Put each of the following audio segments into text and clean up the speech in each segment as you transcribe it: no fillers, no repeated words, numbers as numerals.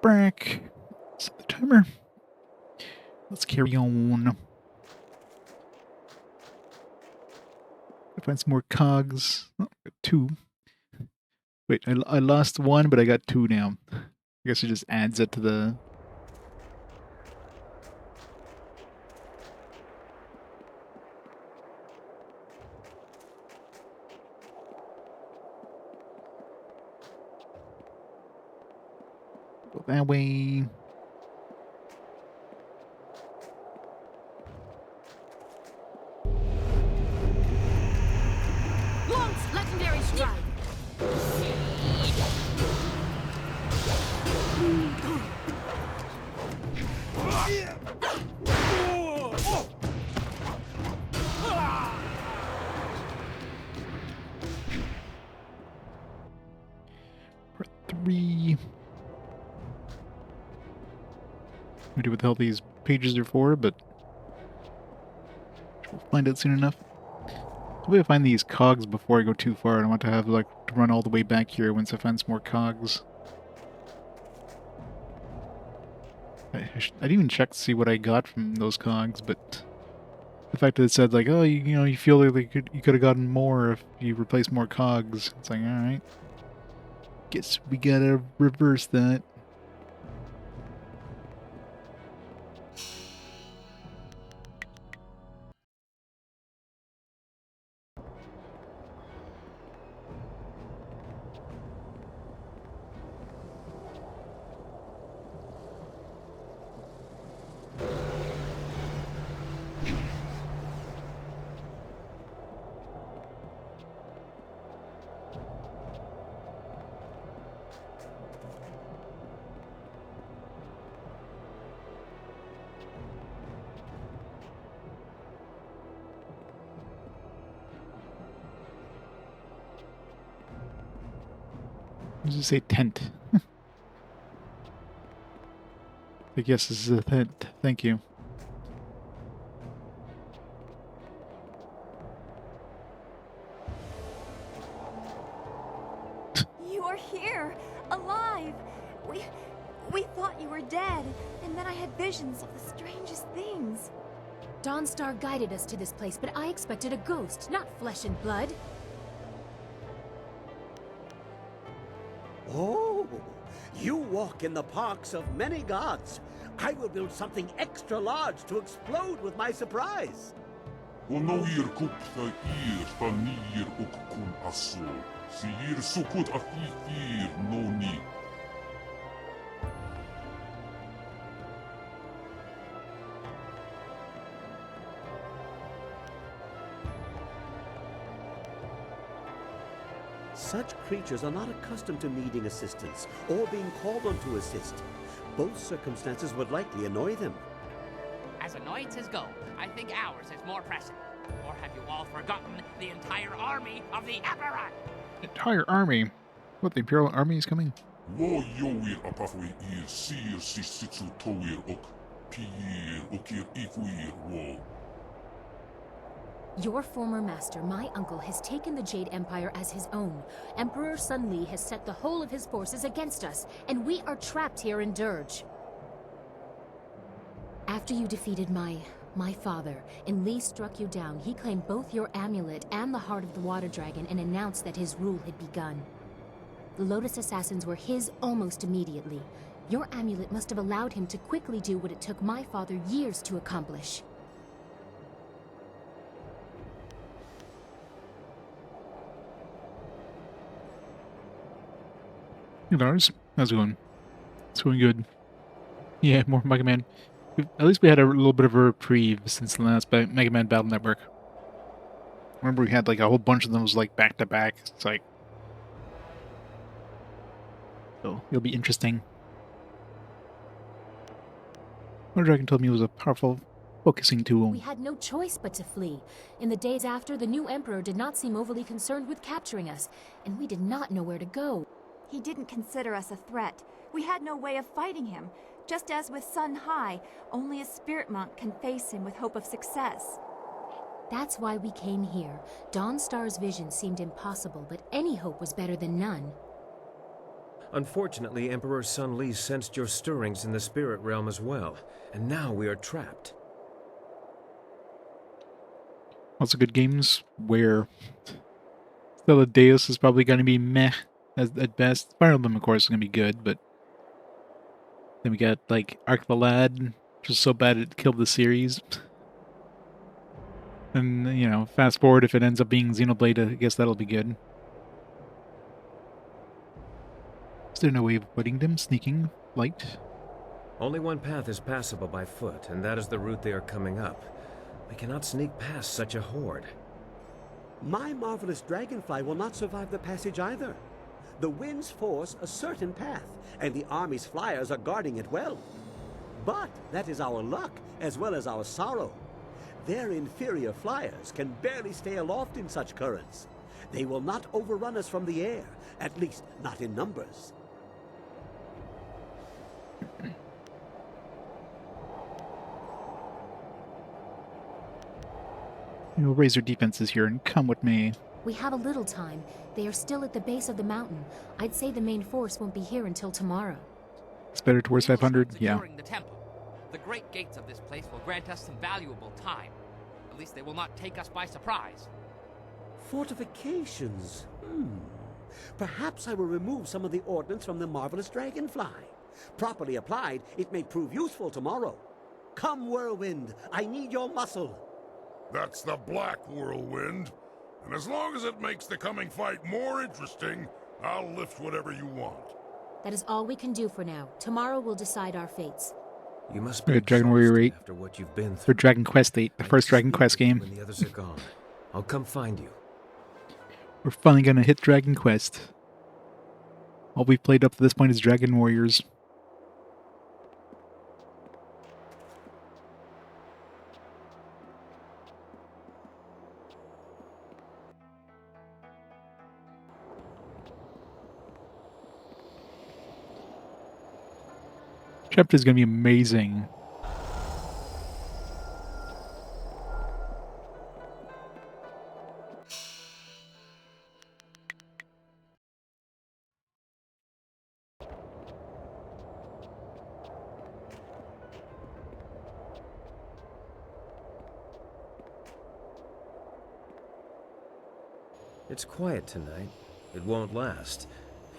back. Set the timer. Let's carry on. Find some more cogs. Oh, got 2. Wait, I lost 1, but I got 2 now. I guess it just adds it to the... Go that way. Launch legendary strike. Part 3. I do what the hell these pages are for, but we'll find out soon enough. Hopefully I find these cogs before I go too far. I don't want to have to run all the way back here once I find some more cogs. I didn't even check to see what I got from those cogs, but the fact that it said like, oh, you feel like you could have gotten more if you replaced more cogs. It's like, all right, guess we gotta reverse that. What does it say? Tent. I guess this is a tent. Thank you. You are here, alive. We thought you were dead, and then I had visions of the strangest things. Dawnstar guided us to this place, but I expected a ghost, not flesh and blood. Oh, you walk in the parks of many gods. I will build something extra large to explode with my surprise. ونوير كبثا إير فنير أككون أصول سيير سكوت أفيفير نوني. Such creatures are not accustomed to needing assistance or being called on to assist. Both circumstances would likely annoy them. As annoyances go, I think ours is more pressing. Or have you all forgotten the entire army of the Emperor? Entire army? What, the Imperial Army is coming? Lo yoir apafwe ir sir sisitsu toir ok piir okir ifuir wo. Your former master, my uncle, has taken the Jade Empire as his own. Emperor Sun Li has set the whole of his forces against us, and we are trapped here in Dirge. After you defeated my father, and Li struck you down, he claimed both your amulet and the heart of the water dragon and announced that his rule had begun. The Lotus Assassins were his almost immediately. Your amulet must have allowed him to quickly do what it took my father years to accomplish. Hey Lars, how's it going? It's going good. Yeah, more Mega Man. At least we had a little bit of a reprieve since the last Mega Man Battle Network. Remember we had like a whole bunch of them was like back to back. It's like... So, it'll be interesting. Water Dragon told me it was a powerful focusing tool. We had no choice but to flee. In the days after, the new Emperor did not seem overly concerned with capturing us, and we did not know where to go. He didn't consider us a threat. We had no way of fighting him. Just as with Sun High, only a spirit monk can face him with hope of success. That's why we came here. Dawnstar's vision seemed impossible, but any hope was better than none. Unfortunately, Emperor Sun Li sensed your stirrings in the spirit realm as well, and now we are trapped. Lots of good games where Stella Deus is probably going to be meh at best. Fire Emblem, of course, is going to be good, but then we got like Arc the Lad, which is so bad it killed the series. And, you know, fast forward, if it ends up being Xenoblade, I guess that'll be good. Is there no way of avoiding them? Sneaking? Light? Only one path is passable by foot, and that is the route they are coming up. We cannot sneak past such a horde. My marvelous dragonfly will not survive the passage either. The winds force a certain path, and the army's flyers are guarding it well. But that is our luck, as well as our sorrow. Their inferior flyers can barely stay aloft in such currents. They will not overrun us from the air, at least not in numbers. We'll raise our defenses here and come with me. We have a little time. They are still at the base of the mountain. I'd say the main force won't be here until tomorrow. It's better towards We will start 500, yeah. securing the temple. The great gates of this place will grant us some valuable time. At least they will not take us by surprise. Fortifications? Perhaps I will remove some of the ordnance from the marvelous dragonfly. Properly applied, it may prove useful tomorrow. Come, whirlwind, I need your muscle. That's the Black Whirlwind. And as long as it makes the coming fight more interesting, I'll lift whatever you want. That is all we can do for now. Tomorrow will decide our fates. You must We be got Dragon Warrior 8. after what you've been For through. Dragon Quest 8, the first Dragon Quest game. When the others are gone, I'll come find you. We're finally gonna hit Dragon Quest. All we've played up to this point is Dragon Warriors. Chapter is gonna be amazing. It's quiet tonight. It won't last.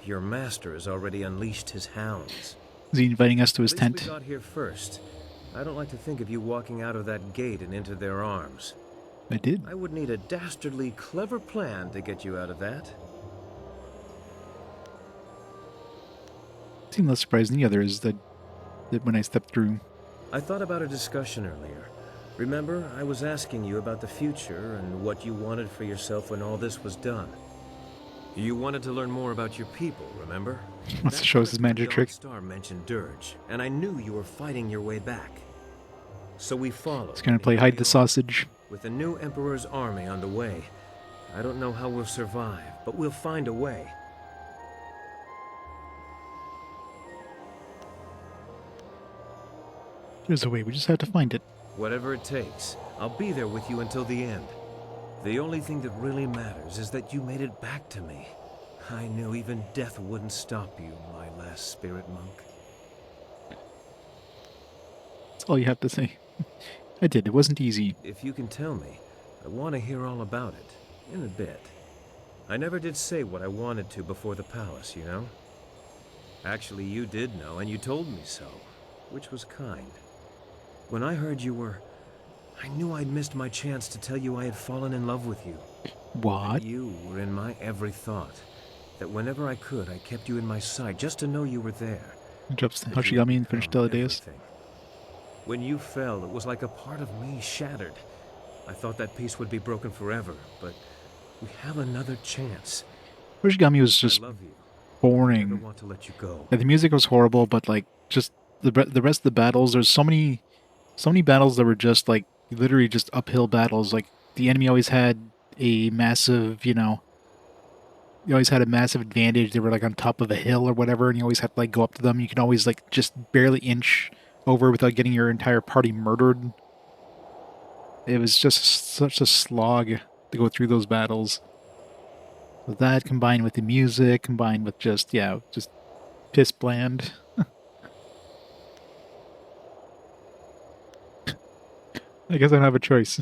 Your master has already unleashed his hounds. Is he inviting us to his At least tent? we got here first. I don't like to think of you walking out of that gate and into their arms. I did. I would need a dastardly clever plan to get you out of that. Seemed less surprised than the others that when I stepped through. I thought about a discussion earlier. Remember, I was asking you about the future and what you wanted for yourself when all this was done. You wanted to learn more about your people, remember? Wants to show us his magic trick. Star mentioned Dirge, and I knew you were fighting your way back. So we followed. He's gonna play and hide here the we are, sausage. with the new Emperor's army on the way. I don't know how we'll survive, but we'll find a way. There's a way, we just have to find it. Whatever it takes, I'll be there with you until the end. The only thing that really matters is that you made it back to me. I knew even death wouldn't stop you, my last spirit monk. That's all you have to say. I did, it wasn't easy. If you can tell me, I want to hear all about it, in a bit. I never did say what I wanted to before the palace, you know? Actually, you did know, and you told me so, which was kind. When I heard you were... I knew I'd missed my chance to tell you I had fallen in love with you. What? You were in my every thought. That whenever I could, I kept you in my sight just to know you were there. Drops That how she you got me had and finished become Teledeus. everything. When you fell, it was like a part of me shattered. I thought that piece would be broken forever, but we have another chance. Origami was just I love you. I never boring. want to let you go. Yeah, the music was horrible, but like just the rest of the battles, there's so many battles that were just like literally just uphill battles. Like the enemy always had a massive, you always had a massive advantage. They were like on top of a hill or whatever, and you always had to like go up to them. You can always like just barely inch over without getting your entire party murdered. It was just such a slog to go through those battles. With that combined with the music, combined with just Piss bland. I guess I don't have a choice.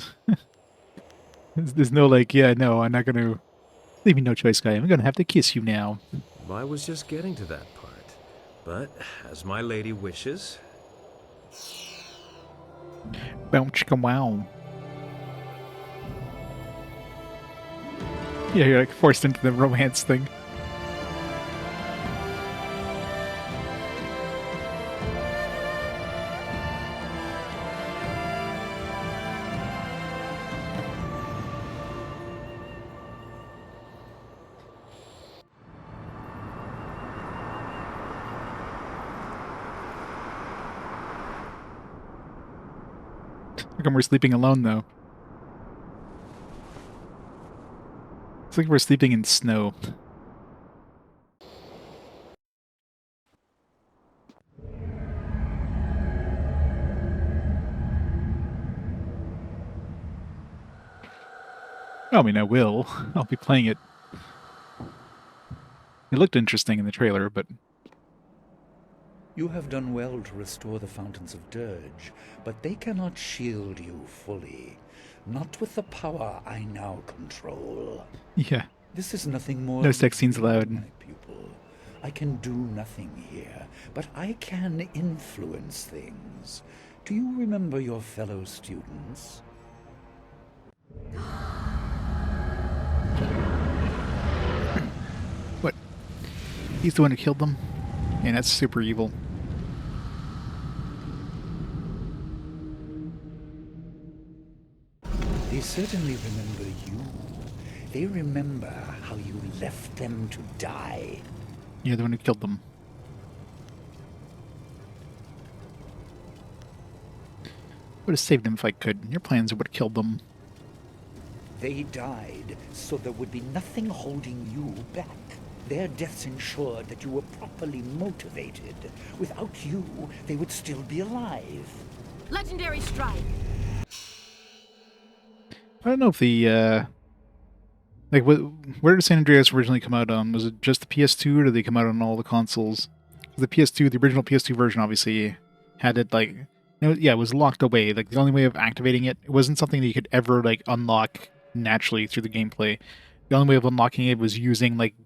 There's no like, yeah, no, I'm not gonna leave me no choice, guy. I'm gonna have to kiss you now. I was just getting to that part. But, as my lady wishes, Boom chicka wow. Yeah, you're like forced into the romance thing. How come we're sleeping alone, though? It's like we're sleeping in snow. I mean, I will. I'll be playing it. It looked interesting in the trailer, but... You have done well to restore the Fountains of Dirge, but they cannot shield you fully. Not with the power I now control. Yeah. This is nothing more No than sex scenes you, allowed. my pupil. I can do nothing here, but I can influence things. Do you remember your fellow students? What? He's the one who killed them? And that's super evil. They certainly remember you. They remember how you left them to die. You're the one who killed them. Would have saved them if I could. Your plans would have killed them. They died so there would be nothing holding you back. Their deaths ensured that you were properly motivated. Without you, they would still be alive. Legendary strike. I don't know if the, like, where did San Andreas originally come out on? Was it just the PS2, or did they come out on all the consoles? The PS2, the original PS2 version, obviously, had it, like, yeah, it was locked away. Like, the only way of activating it, it wasn't something that you could ever, like, unlock naturally through the gameplay. The only way of unlocking it was using, like,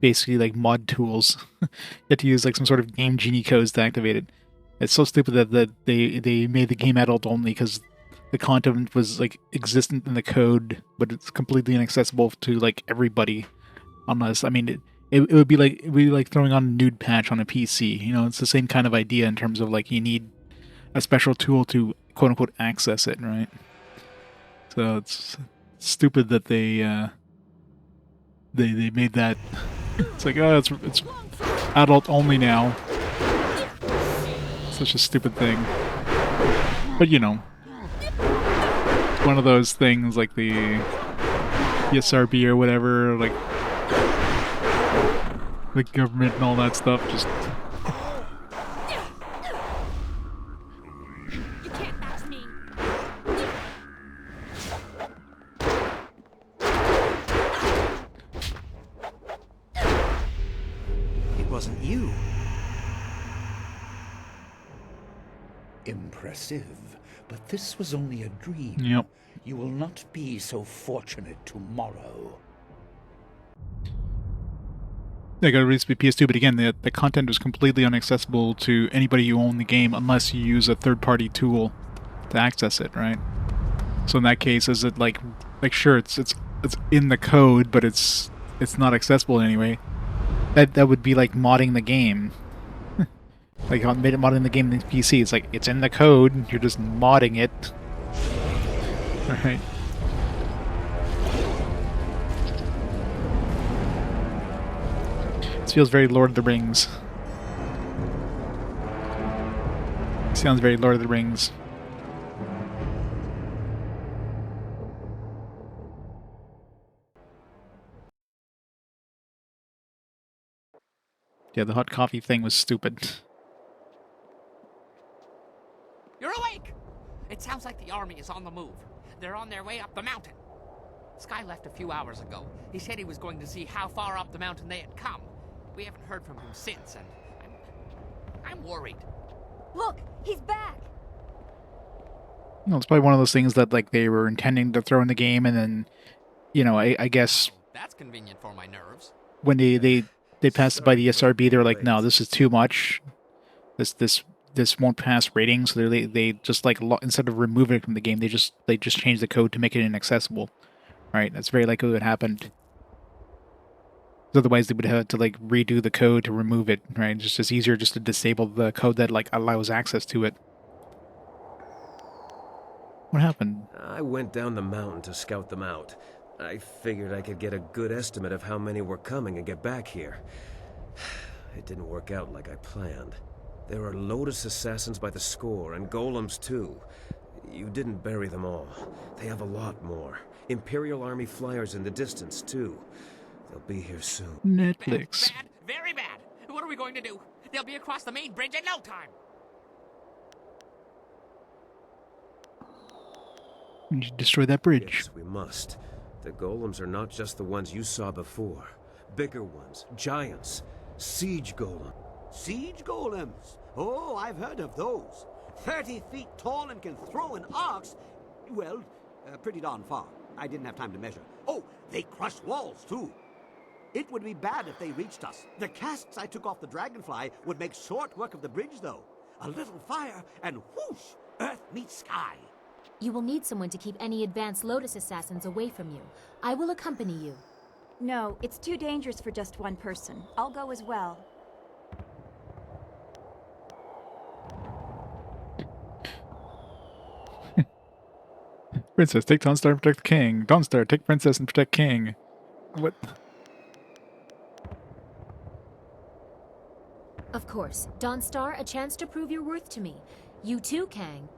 basically, like, mod tools. You had to use, like, some sort of Game Genie codes to activate it. It's so stupid that they made the game adult only, because the content was, like, existent in the code, but it's completely inaccessible to, like, everybody. Unless, I mean, it would be like throwing on a nude patch on a PC. You know, it's the same kind of idea in terms of, like, you need a special tool to quote-unquote access it, right? So it's stupid that they made that. It's like, oh, it's adult only now. Such a stupid thing. But, you know, it's one of those things like the ESRB or whatever, like the government and all that stuff, just... You can't match me. it wasn't you. Impressive, but this was only a dream. Yep. You will not be so fortunate tomorrow. They got released to be PS2, but again, the content was completely inaccessible to anybody who owned the game unless you use a third-party tool to access it, right? So in that case, is it like sure, it's in the code, but it's not accessible anyway. That would be like modding the game. Like modding the game in the PC. It's like it's in the code, you're just modding it. Right. This feels very Lord of the Rings. Sounds very Lord of the Rings. Yeah, the hot coffee thing was stupid. You're awake! It sounds like the army is on the move. They're on their way up the mountain. Sky left a few hours ago. He said he was going to see how far up the mountain they had come. We haven't heard from him since, and I'm worried. Look, he's back! No, it's probably one of those things that like they were intending to throw in the game, and then, you know, I guess That's convenient for my nerves. when they passed it by the Sorry for SRB, they're like, late. no, this is too much. This won't pass ratings. So they just like instead of removing it from the game, they just changed the code to make it inaccessible. Right? That's very likely what happened. Otherwise, they would have to like redo the code to remove it. Right? It's just easier just to disable the code that like allows access to it. What happened? I went down the mountain to scout them out. I figured I could get a good estimate of how many were coming and get back here. It didn't work out like I planned. There are Lotus assassins by the score, and golems too. You didn't bury them all. They have a lot more. Imperial Army flyers in the distance too. They'll be here soon. Netflix. Bad, very bad. What are we going to do? They'll be across the main bridge in no time. We need to destroy that bridge. Yes, we must. The golems are not just the ones you saw before. Bigger ones, giants, siege golem. Siege golems. Oh, I've heard of those. 30 feet tall and can throw an ox. Well, pretty darn far. I didn't have time to measure. Oh, they crush walls, too. It would be bad if they reached us. The casks I took off the Dragonfly would make short work of the bridge, though. A little fire, and whoosh, earth meets sky. You will need someone to keep any advanced Lotus assassins away from you. I will accompany you. No, it's too dangerous for just one person. I'll go as well. Princess, take Dawnstar and protect the king. Dawnstar, take Princess and protect king. What? Of course. Dawnstar, a chance to prove your worth to me. You too, Kang.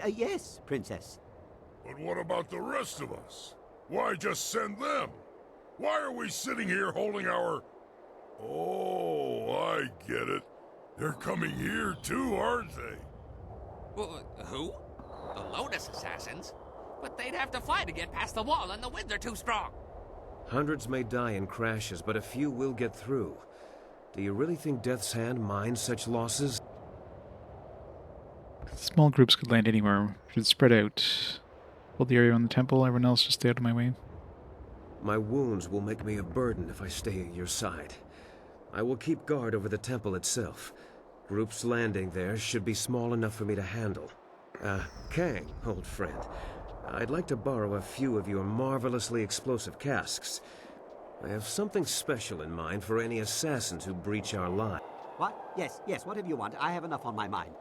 Yes, Princess. But what about the rest of us? Why just send them? Why are we sitting here holding our... Oh, I get it. They're coming here too, aren't they? Who? The Lotus assassins? But they'd have to fly to get past the wall, and the winds are too strong. Hundreds may die in crashes, but a few will get through. Do you really think Death's Hand minds such losses? Small groups could land anywhere. Should spread out. Hold the area on the temple. Everyone else just stay out of my way. My wounds will make me a burden if I stay at your side. I will keep guard over the temple itself. Groups landing there should be small enough for me to handle. Kang, old friend, I'd like to borrow a few of your marvelously explosive casks. I have something special in mind for any assassins who breach our line. What? Yes, whatever you want. I have enough on my mind.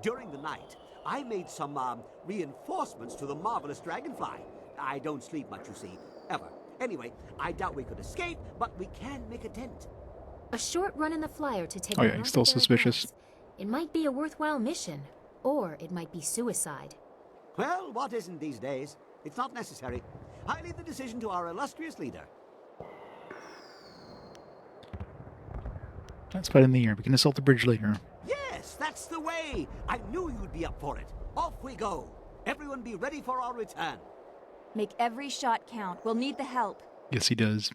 During the night, I made some, reinforcements to the marvelous Dragonfly. I don't sleep much, you see, ever. Anyway, I doubt we could escape, but we can make a dent. A short run in the flyer to take Oh yeah, out he's still their suspicious. attacks. It might be a worthwhile mission, or it might be suicide. Well, what isn't these days? It's not necessary. I leave the decision to our illustrious leader. Let's fight in the air. We can assault the bridge later. Yes, that's the way. I knew you'd be up for it. Off we go. Everyone be ready for our return. Make every shot count. We'll need the help. Yes, he does.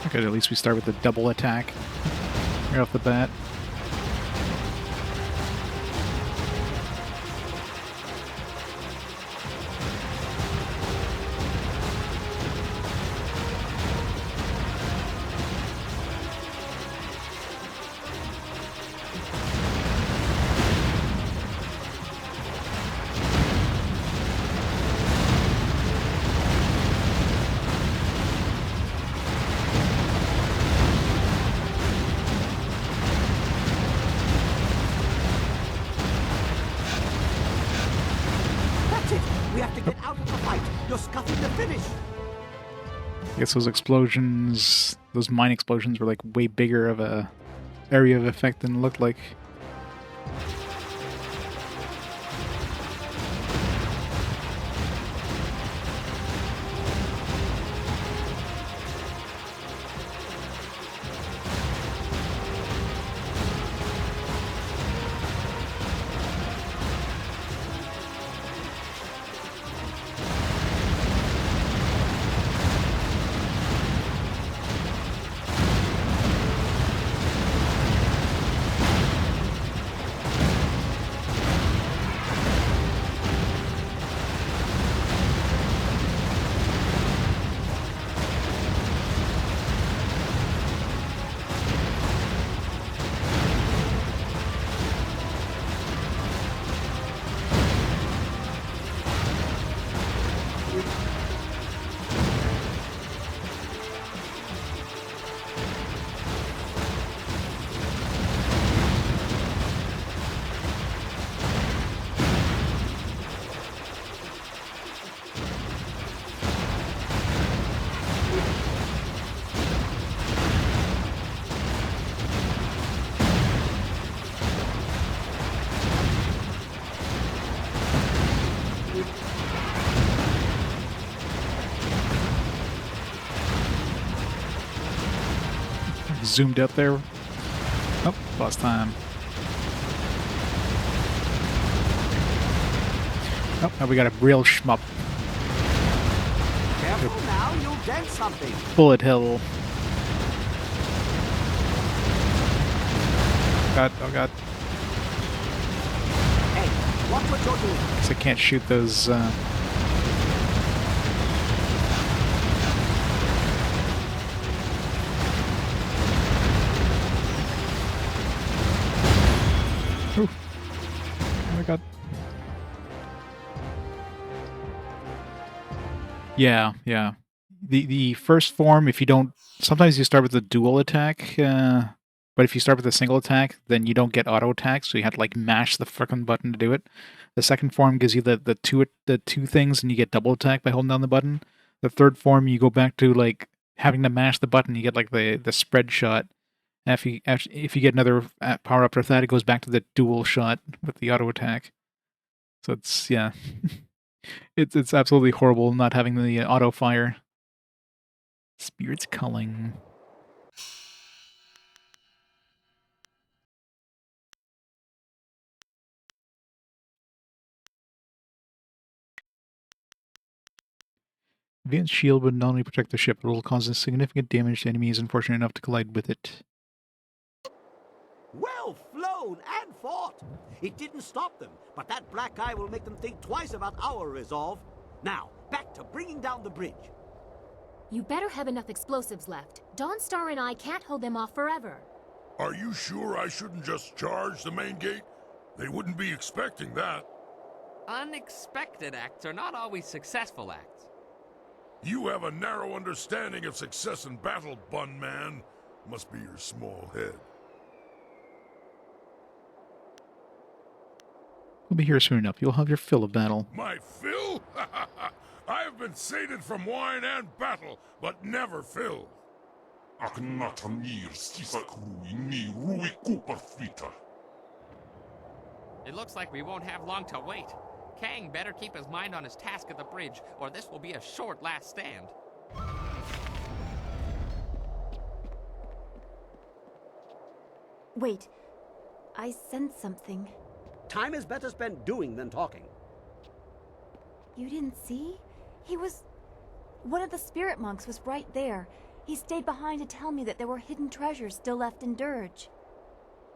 Okay, at least we start with the double attack right off the bat. That's it. We have to get out of the fight. You're scuffing the finish. I guess those explosions, those mine explosions were like way bigger of a area of effect than it looked like. zoomed out there. Oh, lost time. Oh, now we got a real shmup. Careful now, you'll dent something. Bullet hell. God, oh god. Hey, watch what you're doing. Guess I can't shoot those, Ooh. Oh my god. Yeah, yeah. The first form, if you don't... Sometimes you start with a dual attack, but if you start with a single attack, then you don't get auto attack, so you have to, like, mash the frickin' button to do it. The second form gives you the two things, and you get double attack by holding down the button. The third form, you go back to, like, having to mash the button, you get, like, the spread shot. And if you get another power up after that, it goes back to the dual shot with the auto attack. So it's, yeah. It's absolutely horrible not having the auto fire. Spirit's culling. Advanced shield would not only protect the ship, but will cause significant damage to enemies unfortunate enough to collide with it. Well flown and fought. It didn't stop them, but that black eye will make them think twice about our resolve. Now, back to bringing down the bridge. You better have enough explosives left. Dawnstar and I can't hold them off forever. Are you sure I shouldn't just charge the main gate? They wouldn't be expecting that. Unexpected acts are not always successful acts. You have a narrow understanding of success in battle, bun man. Must be your small head. We'll be here soon enough. You'll have your fill of battle. My fill? I have been sated from wine and battle, but never filled. It looks like we won't have long to wait. Kang better keep his mind on his task at the bridge, or this will be a short last stand. Wait, I sense something. Time is better spent doing than talking. You didn't see? One of the spirit monks was right there. He stayed behind to tell me that there were hidden treasures still left in Dirge.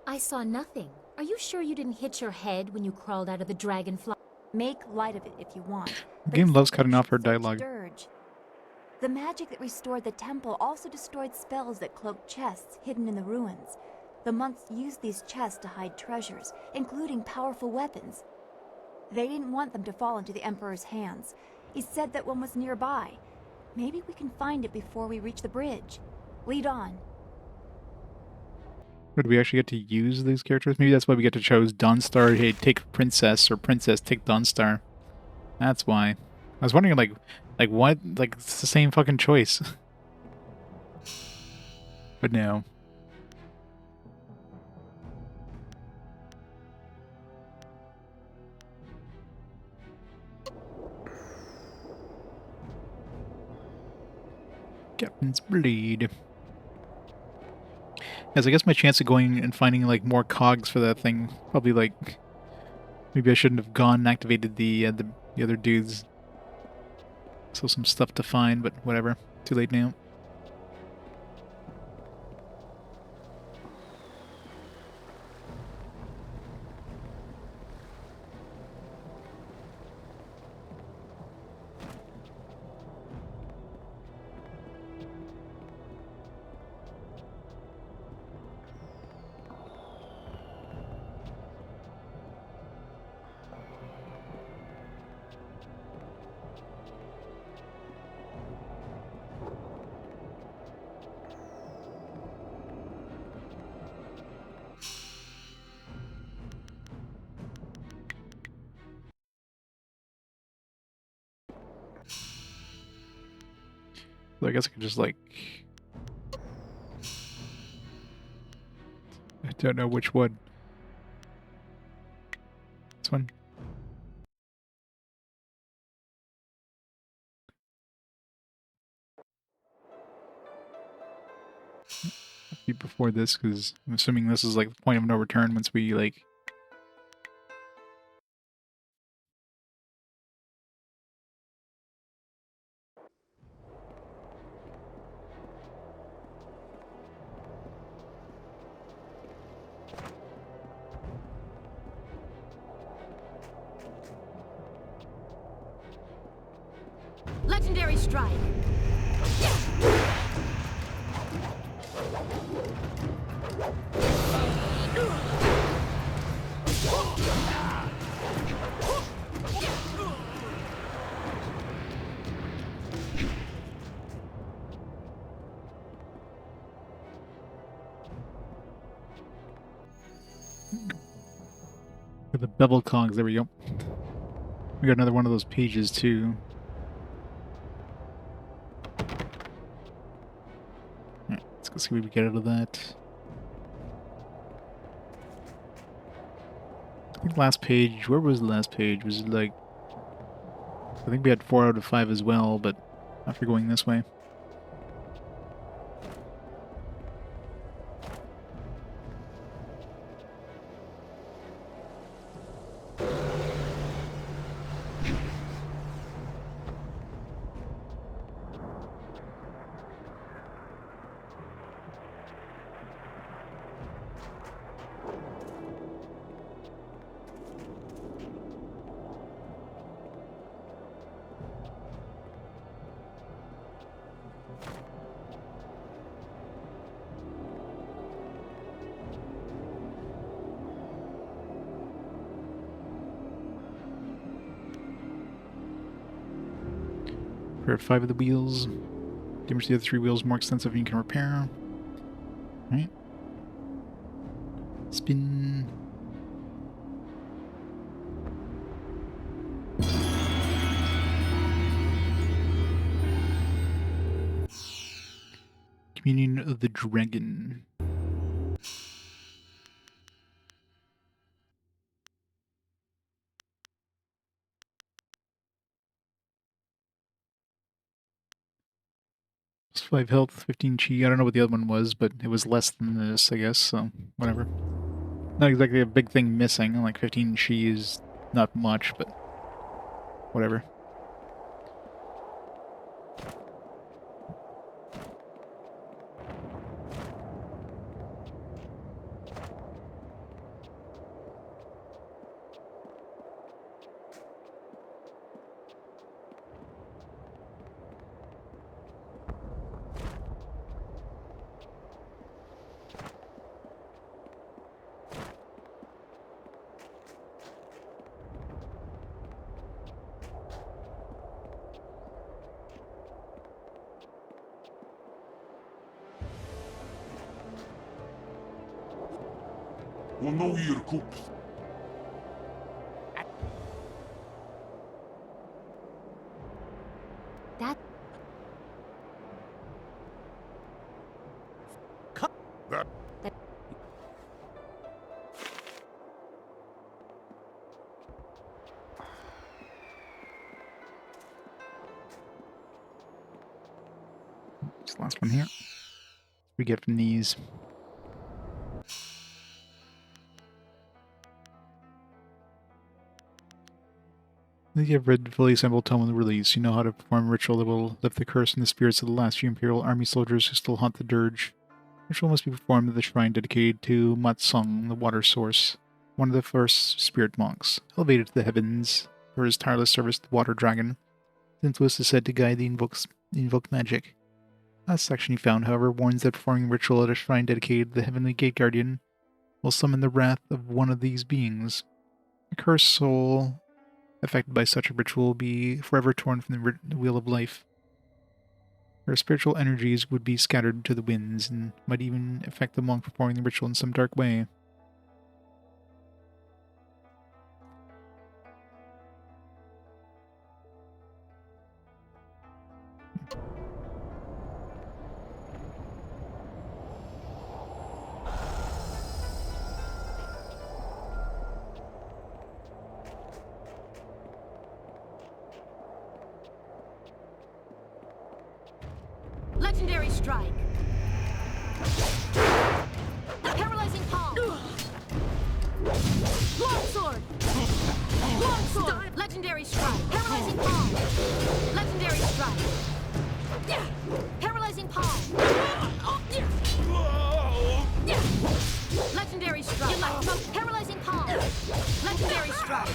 I saw nothing. Are you sure you didn't hit your head when you crawled out of the dragonfly? Make light of it if you want. The but game he loves said cutting we off her should search dialogue. Dirge. The magic that restored the temple also destroyed spells that cloaked chests hidden in the ruins. The monks used these chests to hide treasures, including powerful weapons. They didn't want them to fall into the Emperor's hands. He said that one was nearby. Maybe we can find it before we reach the bridge. Lead on. Would we actually get to use these characters? Maybe that's why we get to choose Dawnstar, hey, take Princess, or Princess, take Dawnstar. That's why. I was wondering, like what? Like, it's the same fucking choice. But no. Captain's Blade. As I guess my chance of going and finding, like, more cogs for that thing, probably, like... Maybe I shouldn't have gone and activated the other dudes. So some stuff to find, but whatever. Too late now. So I guess I could just, like... I don't know which one. This one? be before this, because I'm assuming this is like the point of no return once we like. Legendary strike. The bevel cogs, there we go. We got another one of those pages too. Alright, let's go see what we get out of that. I think last page, where was the last page? Was it like... I think we had 4 out of 5 as well, but after going this way. Repair 5 of the wheels. Damage the other 3 wheels more extensive than you can repair. Right. Spin. Communion of the Dragon. Plus 5 health, 15 chi. I don't know what the other one was, but it was less than this, I guess, so whatever. Not exactly a big thing missing. Like 15 chi is not much, but whatever. That This last one here. We get from these. You have read the fully assembled tome of the release. You know how to perform a ritual that will lift the curse from the spirits of the last few Imperial Army soldiers who still haunt the dirge. Ritual must be performed at the shrine dedicated to Matsung, the water source, one of the first spirit monks, elevated to the heavens for his tireless service to the water dragon. His influence is said to guide the invoked magic. Last section you found, however, warns that performing a ritual at a shrine dedicated to the heavenly gate guardian will summon the wrath of one of these beings. A cursed soul affected by such a ritual will be forever torn from the wheel of life. Their spiritual energies would be scattered to the winds and might even affect the monk performing the ritual in some dark way. legendary strike. Longsword! Legendary strike! Paralyzing palm! Legendary strike! Paralyzing palm! Legendary strike! Paralyzing palm! Legendary strike!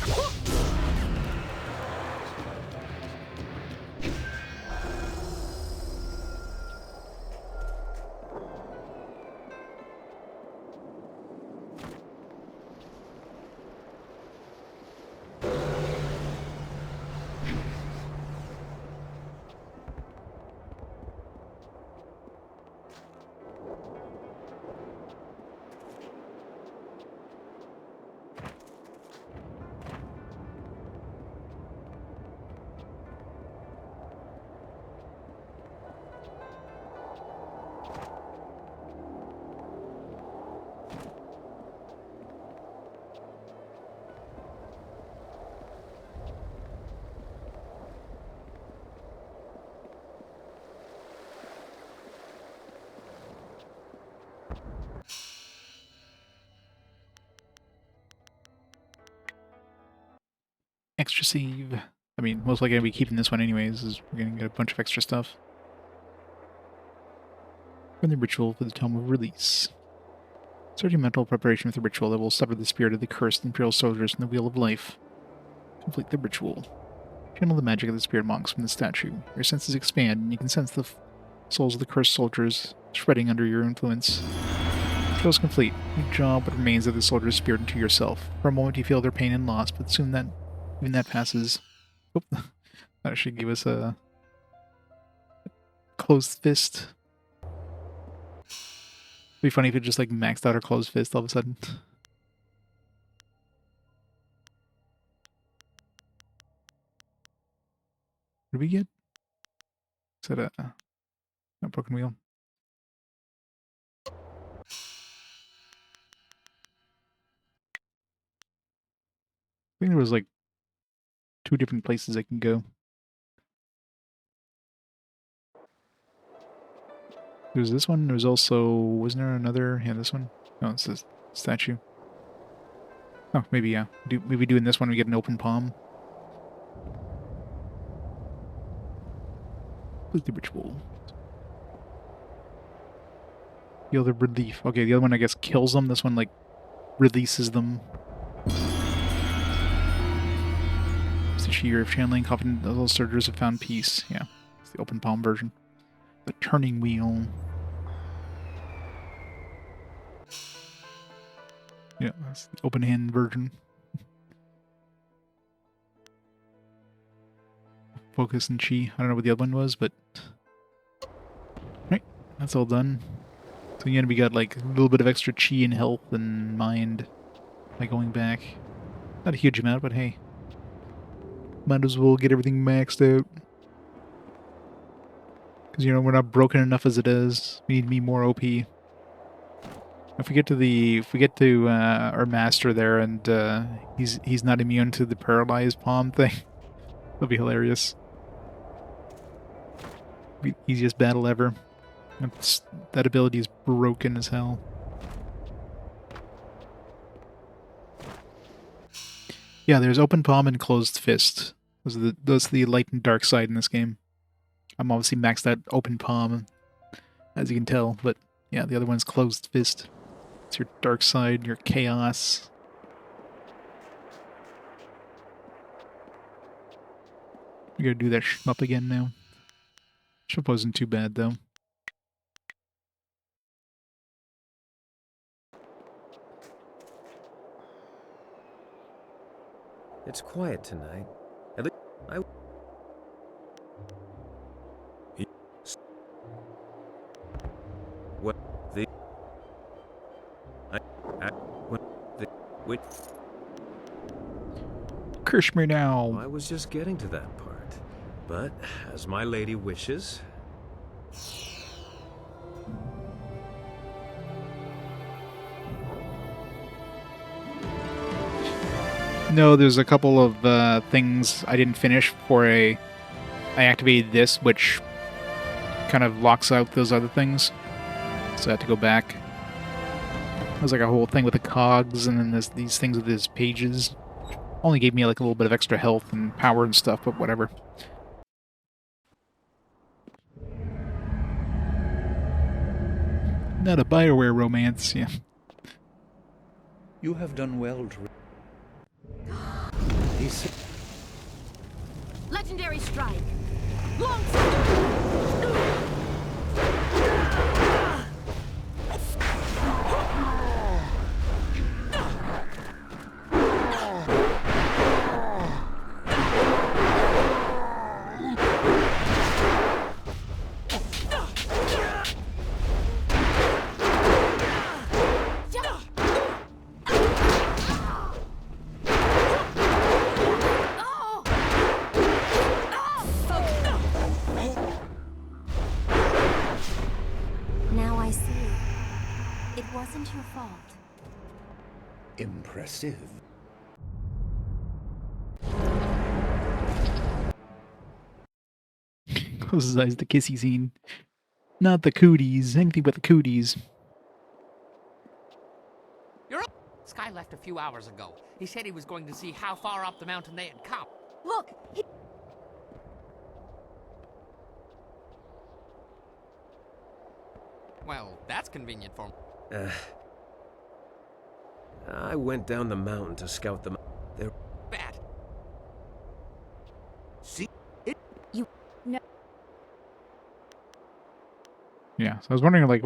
Extra save. I mean, most likely I'll be keeping this one anyways, as we're gonna get a bunch of extra stuff. From the ritual for the Tome of Release. Start your mental preparation with the ritual that will sever the spirit of the cursed Imperial soldiers from the Wheel of Life. Complete the ritual. Channel the magic of the spirit monks from the statue. Your senses expand, and you can sense the souls of the cursed soldiers shredding under your influence. Ritual is complete. You draw what remains of the soldier's spirit into yourself. For a moment you feel their pain and loss, but soon even that passes. Oh, that should give us a closed fist. It'd be funny if it just like maxed out our closed fist all of a sudden. What did we get? Is that a broken wheel? I think there was like 2 different places I can go. There's this one. There's also... Wasn't there another... Yeah, this one. No, it's a statue. Oh, maybe, yeah. Maybe doing this one we get an open palm. Complete the ritual. Feel the relief. Okay, the other one, I guess, kills them. This one, like, releases them. It's the year of channeling. Confident those soldiers have found peace. Yeah, it's the open palm version. The turning wheel. Yeah, that's the open hand version. Focus and chi. I don't know what the other one was, but... Right, that's all done. So again, we got like a little bit of extra chi and health and mind by going back. Not a huge amount, but hey. Might as well get everything maxed out. Because, you know, we're not broken enough as it is. We need to be more OP. If we get to our master there and he's not immune to the paralyzed palm thing, that'll be hilarious. Be the easiest battle ever. That ability is broken as hell. Yeah, there's open palm and closed fist. Those are the light and dark side in this game. I'm obviously maxed out open palm, as you can tell, but yeah, the other one's closed fist. It's your dark side, your chaos. We gotta do that shmup again now. Shmup wasn't too bad though. It's quiet tonight. At least I... What the... What the... Wait... Curse me now! I was just getting to that part. But, as my lady wishes... No, there's a couple of things I didn't finish before I activated this, which kind of locks out those other things. So I had to go back. There's like a whole thing with the cogs, and then there's these things with his pages. Only gave me like a little bit of extra health and power and stuff, but whatever. Not a BioWare romance, yeah. You have done well to... These... Legendary strike! Long Now I see. It wasn't your fault. impressive. Closes his eyes, the kissy scene. Not the cooties, anything but the cooties. You're up. Sky left a few hours ago. He said he was going to see how far up the mountain they had come. Look, Well, that's convenient for me. I went down the mountain to scout them. They're Bad. See? Yeah, so I was wondering, like,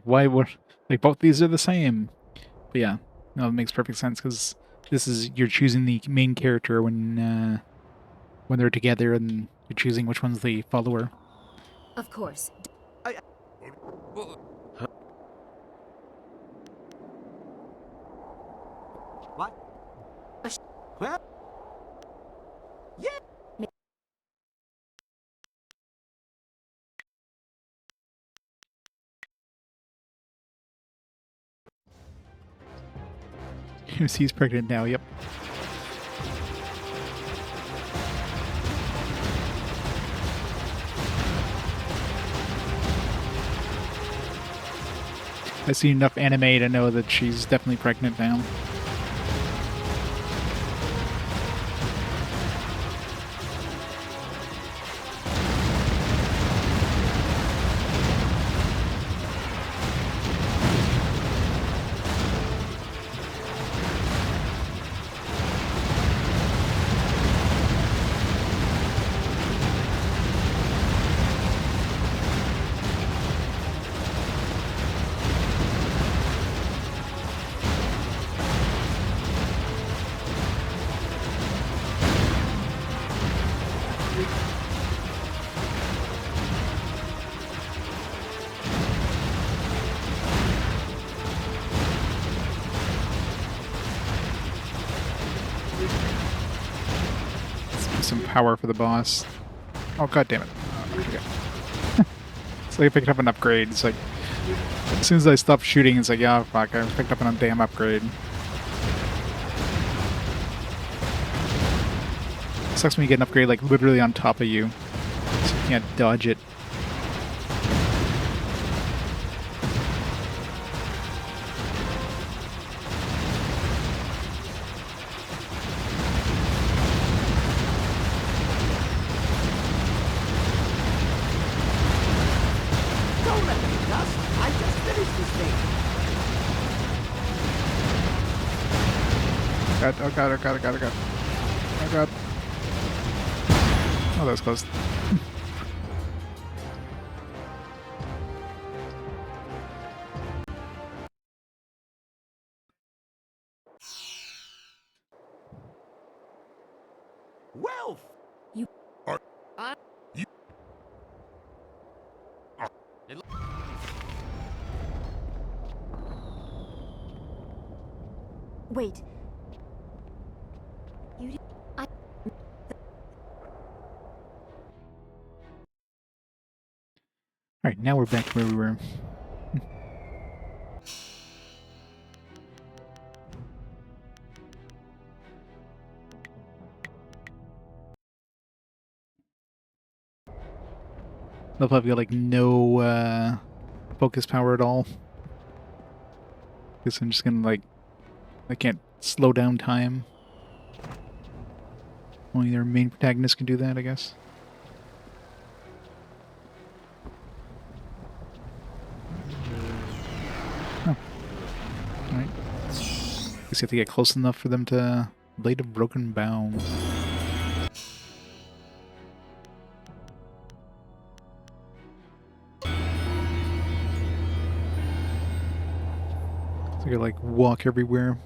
why would, like, both these are the same. But yeah, no, it makes perfect sense, because this is, you're choosing the main character when they're together, and you're choosing which one's the follower. Of course. Well, What? Well, yeah. He's pregnant now, yep. I've seen enough anime to know that she's definitely pregnant now. Some power for the boss. Oh, god damn it. Oh, okay. It's like I picked up an upgrade. It's like, as soon as I stopped shooting, it's like, yeah, fuck, I picked up a damn upgrade. Sucks when you get an upgrade, like, literally on top of you. So you can't dodge it. Don't let me dust. I just finished this thing. God, oh god, oh god, oh god, oh god. Oh god. Oh, that was close. Wealth. wait. You did... Alright, now we're back to where we were. Love how I've got like no focus power at all. Guess I'm just gonna like, I can't slow down time. Only their main protagonist can do that, I guess. Oh. Alright. Guess you have to get close enough for them to Blade of Broken Bound. So you gotta like walk everywhere.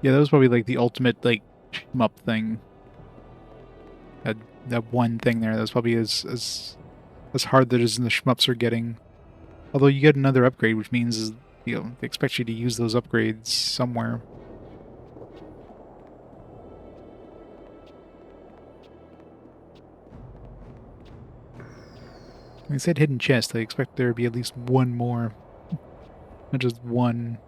Yeah, that was probably like the ultimate like shmup thing. That one thing there. That's probably as hard that as the shmups are getting. Although you get another upgrade, which means they expect you to use those upgrades somewhere. When I said hidden chest, I expect there to be at least one more. Not just one.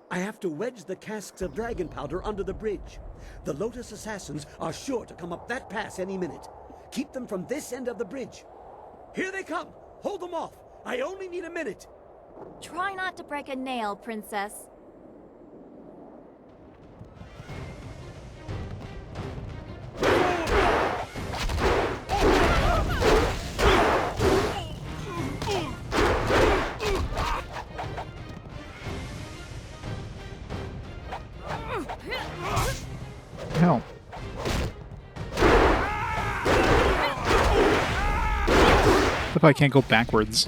I have to wedge the casks of dragon powder under the bridge. The Lotus assassins are sure to come up that pass any minute. Keep them from this end of the bridge. Here they come! Hold them off! I only need a minute! Try not to break a nail, Princess. Hell. If I can't go backwards.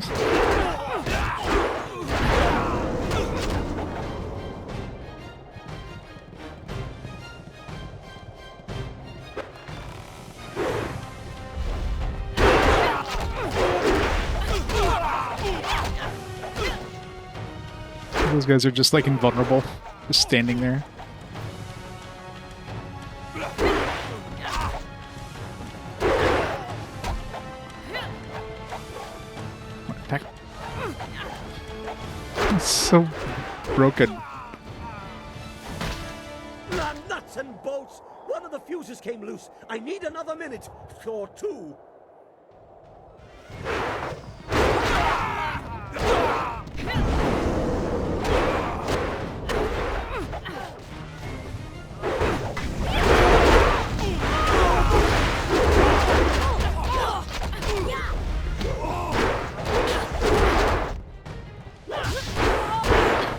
Those guys are just like invulnerable, just standing there. Attack. It's so broken. Nuts and bolts! One of the fuses came loose. I need another minute. Or two.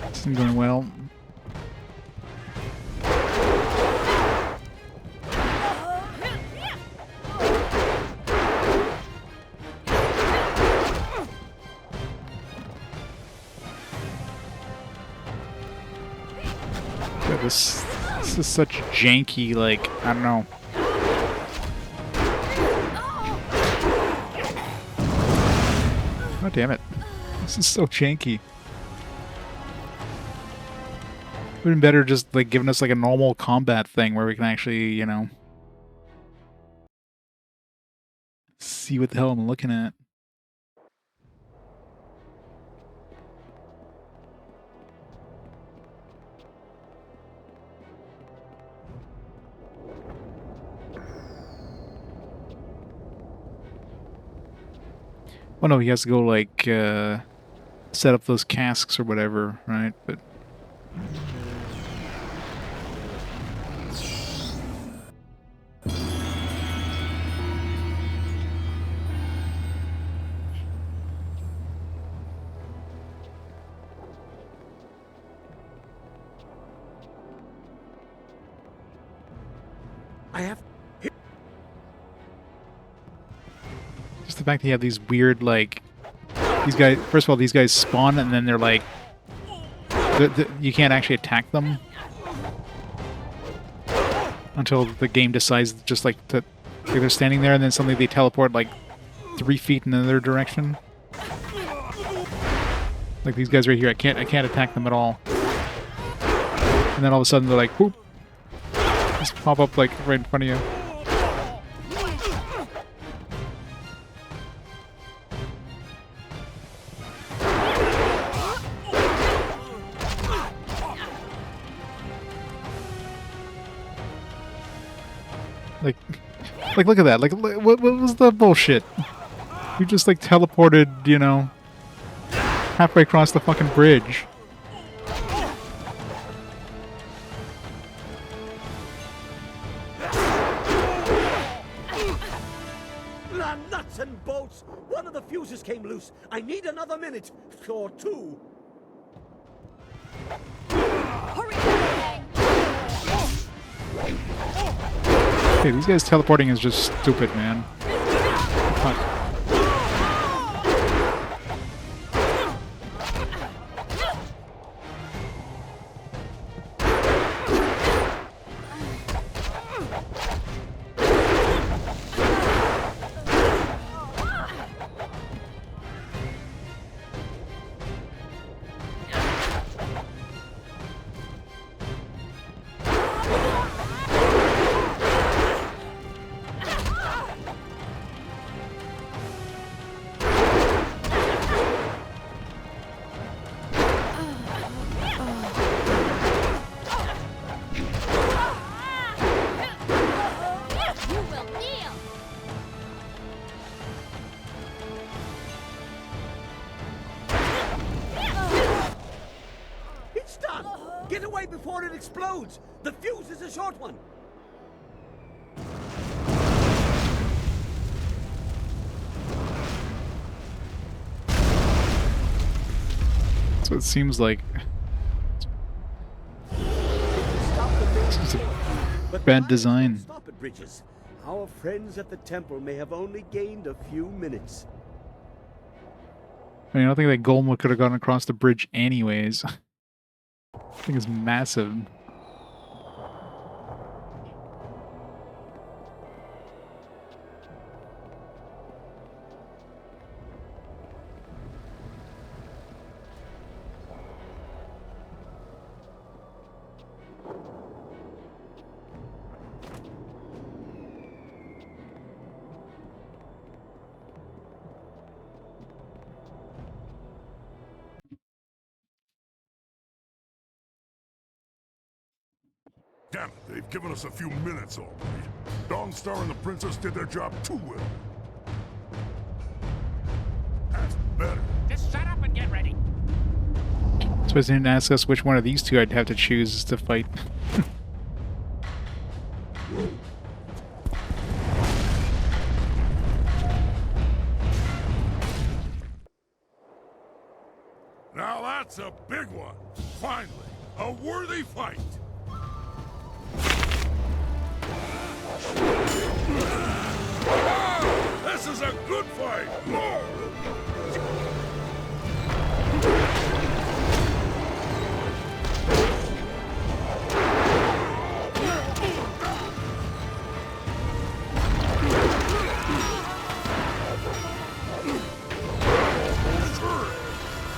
This isn't going well. God, this is such janky, like, I don't know. Oh, damn it. This is so janky. Would have been better just, like, giving us, like, a normal combat thing where we can actually, you know, see what the hell I'm looking at. Well, no, he has to go, like, set up those casks or whatever, right? But I have... just the fact that you have these weird, like, these guys, first of all, these guys spawn and then they're like, you can't actually attack them until the game decides just like to, like, they're standing there and then suddenly they teleport like 3 feet in another direction. Like these guys right here, I can't attack them at all. And then all of a sudden they're like, whoop. Just pop up like right in front of you. Like, look at that. Like, what was the bullshit? You just, like, teleported, you know, halfway across the fucking bridge. Nuts and bolts! One of the fuses came loose. I need another minute. Or two. Okay, these guys teleporting is just stupid, man. Fuck. Get away before it explodes! The fuse is a short one! So it seems like it's a bad design. Stop at bridges. Our friends at the temple may have only gained a few minutes. I mean, I don't think that golem could have gone across the bridge anyways. I think it's massive. Damn it, they've given us a few minutes already. Dangstar and the princess did their job too well. That's better. Just shut up and get ready. Suppose they didn't ask us which one of these two I'd have to choose to fight. Now that's a big one. Finally, a worthy fight. This is a good fight.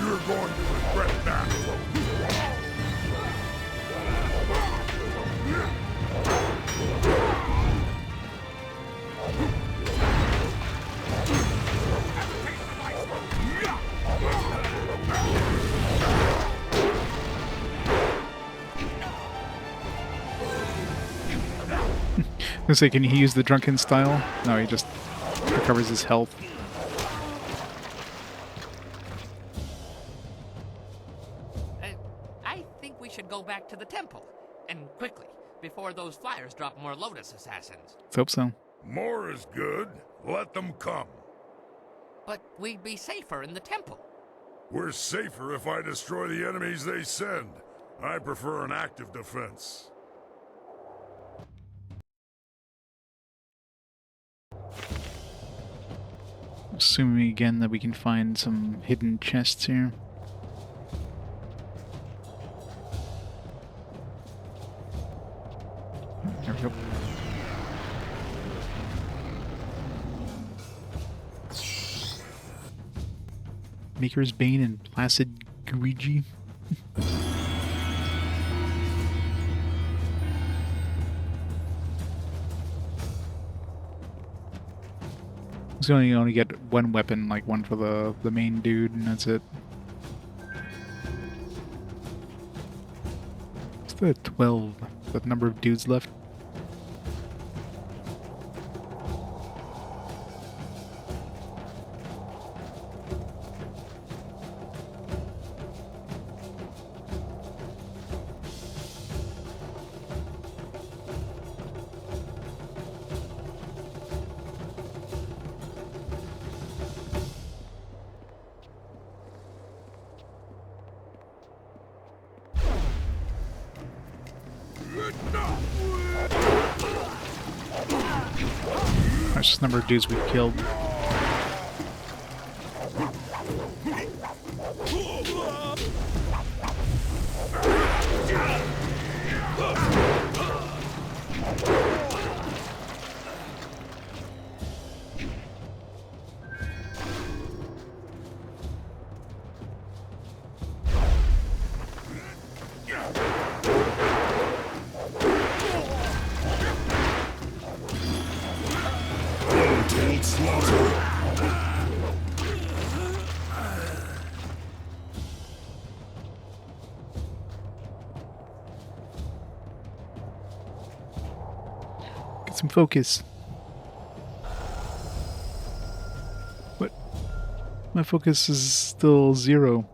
You're going to regret that. I was gonna say, can he use the drunken style? No, he just recovers his health. I think we should go back to the temple. And quickly, before those flyers drop more Lotus assassins. Let's hope so. More is good. Let them come. But we'd be safer in the temple. We're safer if I destroy the enemies they send. I prefer an active defense. Assuming again that we can find some hidden chests here. There we go. Maker's Bane and Placid Guiji. It's going to only get one weapon, like one for the main dude, and that's it. It's the 12, the number of dudes left. That's just the number of dudes we've killed. Get some focus. What? My focus is still 0.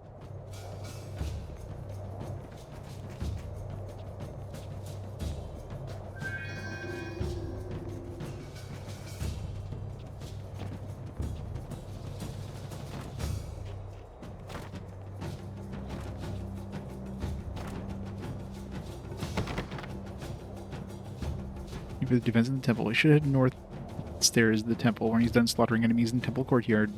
For the defense of the temple, he should head north stairs of the temple when he's done slaughtering enemies in temple courtyard.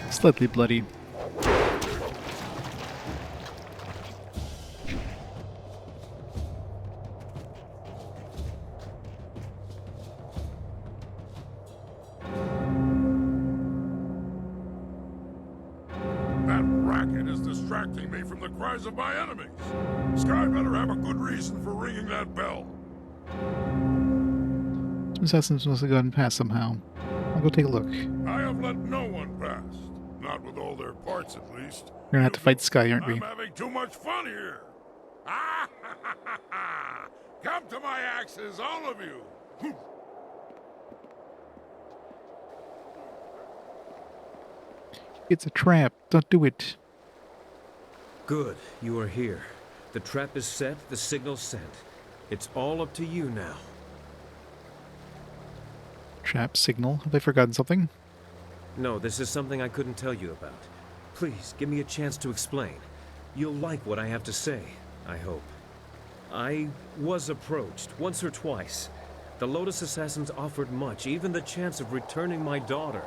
Slightly bloody. That racket is distracting me from the cries of my enemies. Sky better have a good reason for ringing that bell. Some assassins must have gotten past somehow. I'll go take a look. I have let no one past. Not with all their parts, at least. We're gonna have to fight Sky, aren't we? I'm having too much fun here. Ah, come to my axes, all of you. It's a trap. Don't do it. Good, you are here. The trap is set, the signal sent. It's all up to you now. Trap signal. Have I forgotten something? No, this is something I couldn't tell you about. Please, give me a chance to explain. You'll like what I have to say, I hope. I was approached, once or twice. The Lotus Assassins offered much, even the chance of returning my daughter.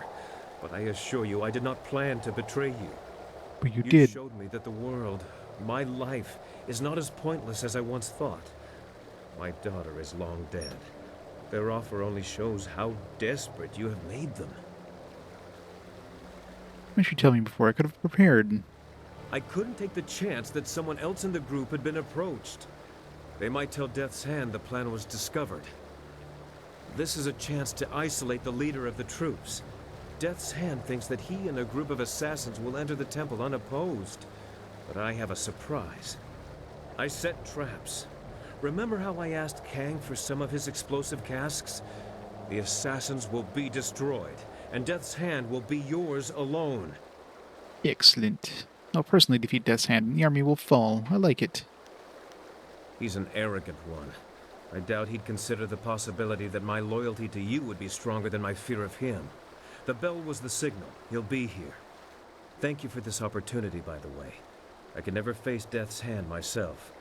But I assure you, I did not plan to betray you. But you You did. showed me that the world, my life, is not as pointless as I once thought. My daughter is long dead. Their offer only shows how desperate you have made them. Why didn't you tell me before? I could have prepared. I couldn't take the chance that someone else in the group had been approached. They might tell Death's Hand the plan was discovered. This is a chance to isolate the leader of the troops. Death's Hand thinks that he and a group of assassins will enter the temple unopposed. But I have a surprise. I set traps. Remember how I asked Kang for some of his explosive casks? The assassins will be destroyed, and Death's Hand will be yours alone. Excellent. I'll personally defeat Death's Hand and the army will fall. I like it. He's an arrogant one. I doubt he'd consider the possibility that my loyalty to you would be stronger than my fear of him. The bell was the signal. He'll be here. Thank you for this opportunity, by the way. I could never face Death's Hand myself.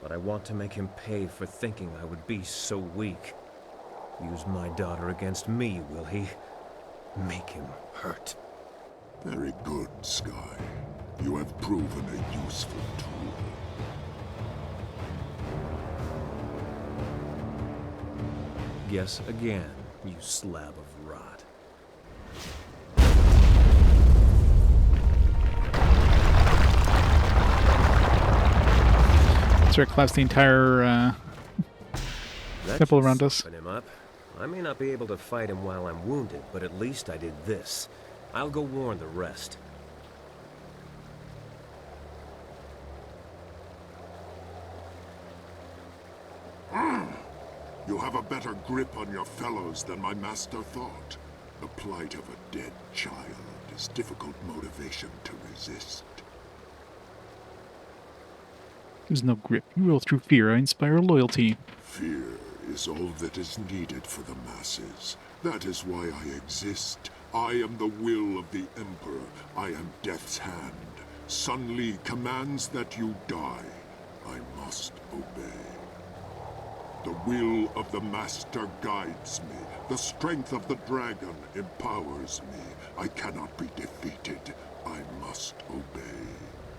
but I want to make him pay for thinking I would be so weak. Use my daughter against me, will he? Make him hurt. Very good, Sky. You have proven a useful tool. Guess again, you slab of rot. Start collapse the entire That temple should around us. soften him up. I may not be able to fight him while I'm wounded, but at least I did this. I'll go warn the rest. You have a better grip on your fellows than my master thought. The plight of a dead child is difficult motivation to resist. There's no grip. You rule through fear. I inspire loyalty. Fear is all that is needed for the masses. That is why I exist. I am the will of the Emperor. I am Death's Hand. Sun Li commands that you die. I must obey. The will of the Master guides me. The strength of the dragon empowers me. I cannot be defeated. I must obey.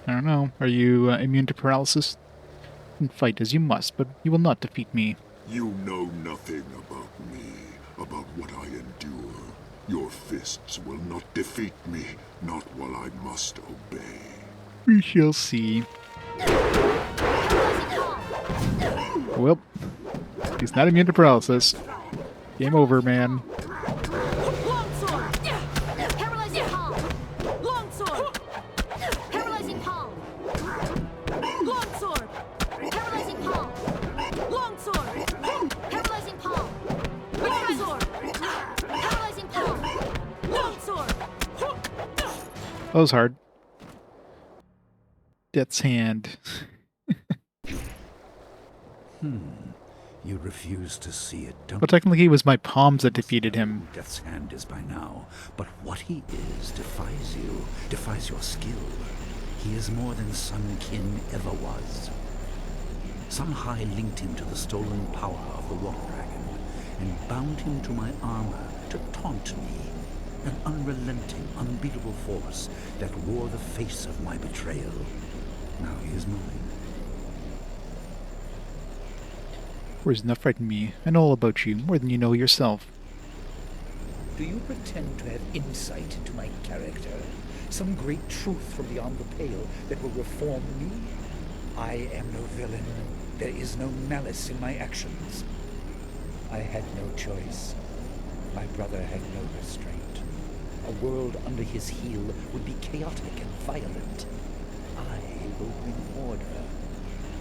I don't know. Are you immune to paralysis? Then fight as you must, but you will not defeat me. You know nothing about me, about what I endure. Your fists will not defeat me, not while I must obey. We shall see. Well, he's not immune to paralysis. Game over, man. Longsword! Paralyzing palm! Longsword! Paralyzing palm! Longsword! Paralyzing palm! Longsword! Paralyzing palm! Longsword! Paralyzing palm! Longsword! That was hard. Death's Hand. You refuse to see it, don't But technically it was my palms that defeated him. Death's Hand is by now, but what he is defies you, defies your skill. He is more than Sun Qin ever was. Sun Hai linked him to the stolen power of the Water Dragon, and bound him to my armor to taunt me. An unrelenting, unbeatable force that wore the face of my betrayal. Now he is mine. Words enough frighten me. I know all about you, more than you know yourself. Do you pretend to have insight into my character? Some great truth from beyond the pale that will reform me? I am no villain. There is no malice in my actions. I had no choice. My brother had no restraint. A world under his heel would be chaotic and violent. I will bring order.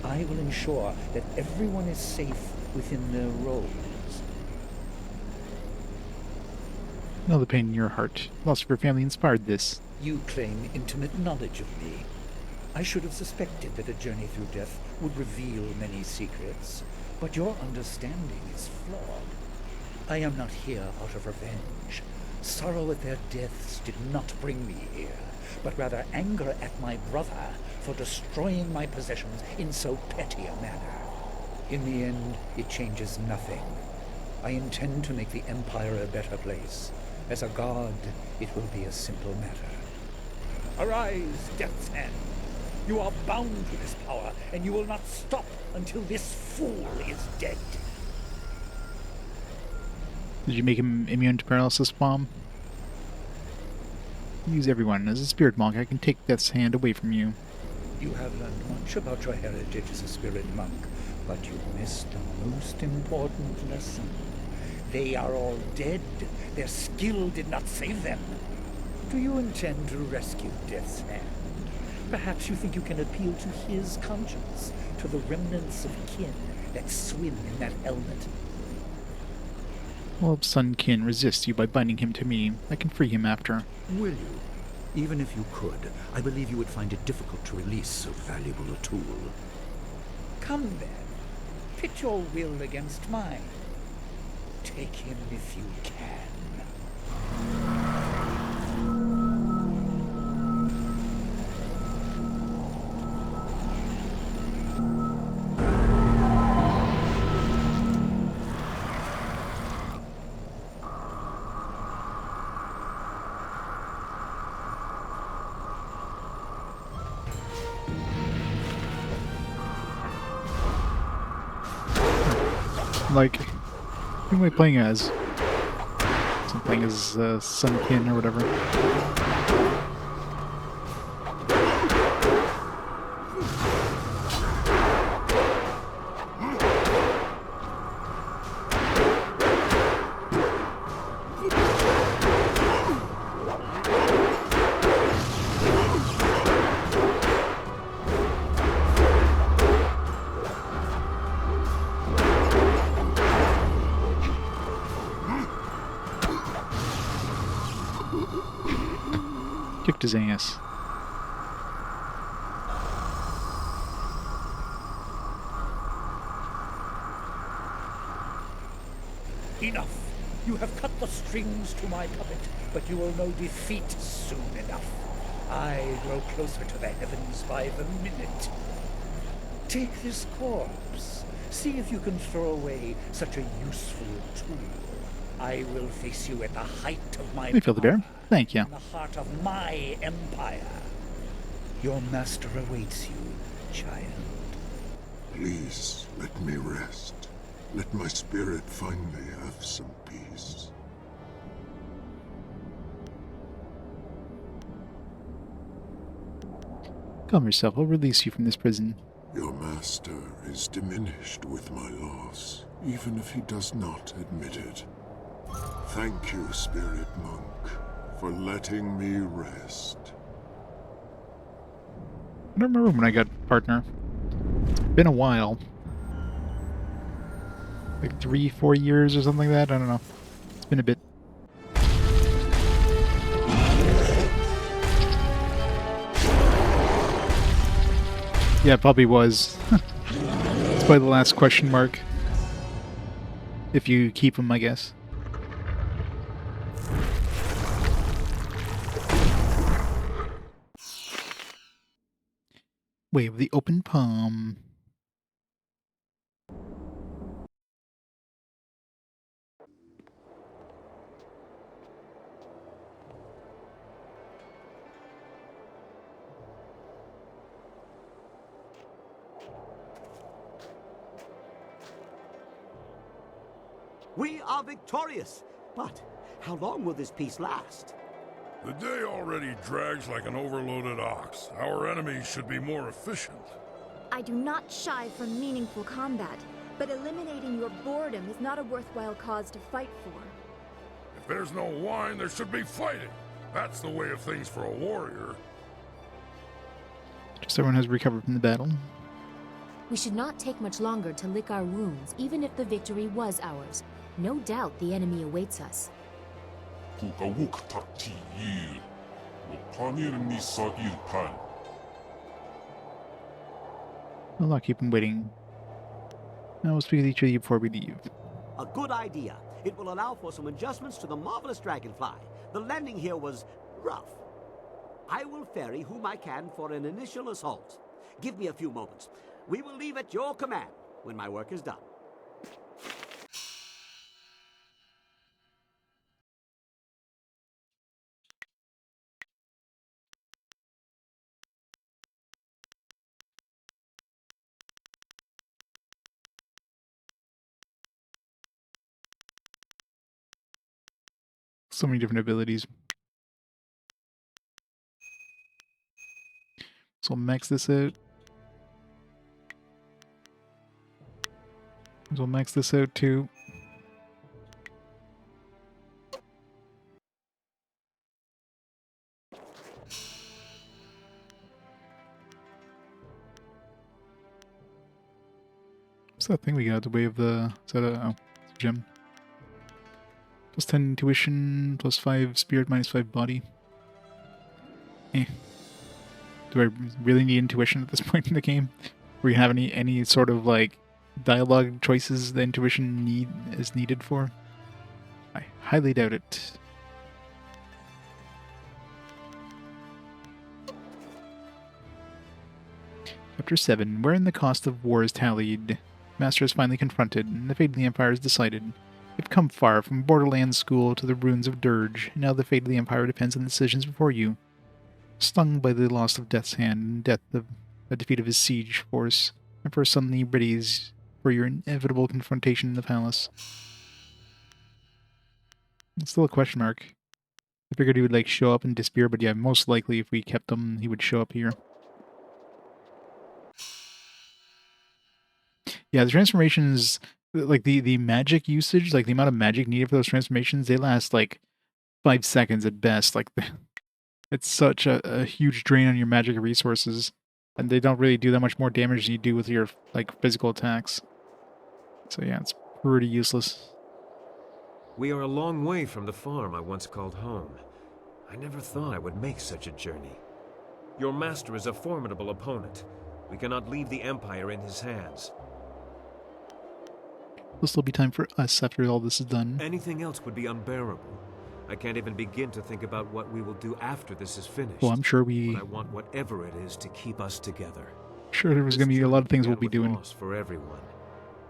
I will ensure that everyone is safe within their roles. Know the pain in your heart. Loss of your family inspired this. You claim intimate knowledge of me. I should have suspected that a journey through death would reveal many secrets, but your understanding is flawed. I am not here out of revenge. Sorrow at their deaths did not bring me here, but rather anger at my brother for destroying my possessions in so petty a manner. In the end, it changes nothing. I intend to make the Empire a better place. As a god, it will be a simple matter. Arise, Death's Hand! You are bound to this power, and you will not stop until this fool is dead. Did you make him immune to paralysis, Palm? Use everyone. As a spirit monk, I can take Death's Hand away from you. You have learned much about your heritage as a spirit monk, but you missed the most important lesson. They are all dead. Their skill did not save them. Do you intend to rescue Death's Hand? Perhaps you think you can appeal to his conscience, to the remnants of kin that swim in that helmet. Well, Sun Qin resists you by binding him to me. I can free him after. Will you? Even if you could, I believe you would find it difficult to release so valuable a tool. Come then. Pit your will against mine. Take him if you can. Like, who am I playing as? I'm playing as Sunkin or whatever. Kicked his ass. Enough! You have cut the strings to my puppet, but you will know defeat soon enough. I grow closer to the heavens by the minute. Take this corpse. See if you can throw away such a useful tool. I will face you at the height of my Hey, Phil the Bear. Thank you. in the heart of my empire. Your master awaits you, child. Please, let me rest. Let my spirit finally have some peace. Calm yourself. I'll release you from this prison. Your master is diminished with my loss, even if he does not admit it. Thank you, spirit monk, for letting me rest. I don't remember when I got partner. It's been a while. Like 3-4 years or something like that? I don't know. It's been a bit. Yeah, it probably was. It's probably the last question mark. If you keep him, I guess. Way of the open palm. We are victorious. But how long will this peace last? The day already drags like an overloaded ox. Our enemies should be more efficient. I do not shy from meaningful combat, but eliminating your boredom is not a worthwhile cause to fight for. If there's no wine, there should be fighting. That's the way of things for a warrior. Just everyone has recovered from the battle. We should not take much longer to lick our wounds, even if the victory was ours. No doubt the enemy awaits us. I'll not keep him waiting. I will speak with each of you before we leave. A good idea. It will allow for some adjustments to the marvelous dragonfly. The landing here was rough. I will ferry whom I can for an initial assault. Give me a few moments. We will leave at your command when my work is done. So many different abilities. So I'll max this out. So I'll max this out too. What's that thing we got? The way of the... Is that a... Oh, it's a gem. Plus 10 intuition, plus 5 spirit, minus 5 body. Eh. Do I really need intuition at this point in the game? Where you have any sort of like dialogue choices the intuition is needed for? I highly doubt it. Chapter 7, wherein the cost of war is tallied. Master is finally confronted, and the fate of the Empire is decided. You've come far, from Borderlands School to the ruins of Dirge. Now the fate of the Empire depends on the decisions before you. Stung by the loss of Death's Hand and the defeat of his siege force, Emperor suddenly readies for your inevitable confrontation in the palace. It's still a question mark. I figured he would, like, show up and disappear, but yeah, most likely if we kept him, he would show up here. Yeah, the transformations, like, the magic usage, like, the amount of magic needed for those transformations, they last, like, 5 seconds at best. Like, it's such a huge drain on your magic resources, and they don't really do that much more damage than you do with your, like, physical attacks. So yeah, it's pretty useless. We are a long way from the farm I once called home. I never thought I would make such a journey. Your master is a formidable opponent. We cannot leave the Empire in his hands. There'll still be time for us after all this is done. Anything else would be unbearable. I can't even begin to think about what we will do after this is finished. Well, I'm sure But I want whatever it is to keep us together. Sure, there was going to be a lot of things we'll be doing. Loss for everyone.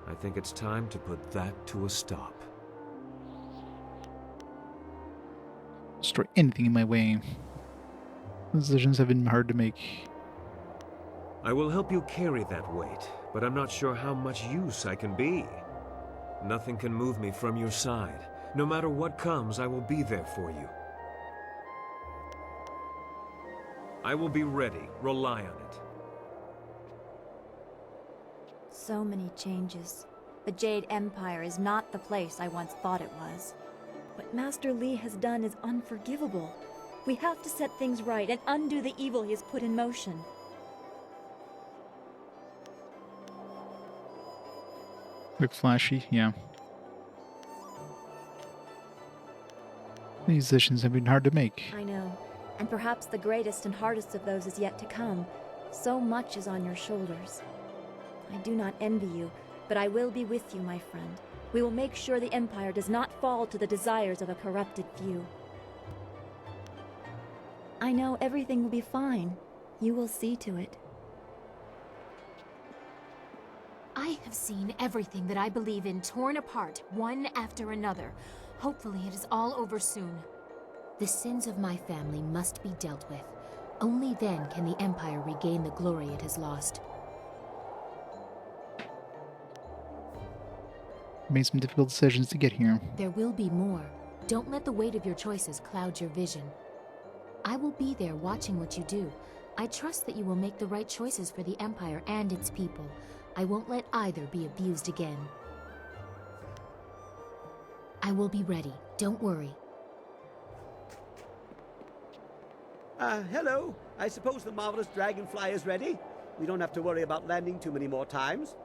I think it's time to put that to a stop. Destroy anything in my way. Decisions have been hard to make. I will help you carry that weight, but I'm not sure how much use I can be. Nothing can move me from your side. No matter what comes, I will be there for you. I will be ready. Rely on it. So many changes. The Jade Empire is not the place I once thought it was. What Master Li has done is unforgivable. We have to set things right and undo the evil he has put in motion. Look flashy, yeah. These decisions have been hard to make. I know. And perhaps the greatest and hardest of those is yet to come. So much is on your shoulders. I do not envy you, but I will be with you, my friend. We will make sure the Empire does not fall to the desires of a corrupted few. I know everything will be fine. You will see to it. I have seen everything that I believe in torn apart, one after another. Hopefully it is all over soon. The sins of my family must be dealt with. Only then can the Empire regain the glory it has lost. Made some difficult decisions to get here. There will be more. Don't let the weight of your choices cloud your vision. I will be there watching what you do. I trust that you will make the right choices for the Empire and its people. I won't let either be abused again. I will be ready. Don't worry. Hello. I suppose the marvelous dragonfly is ready? We don't have to worry about landing too many more times.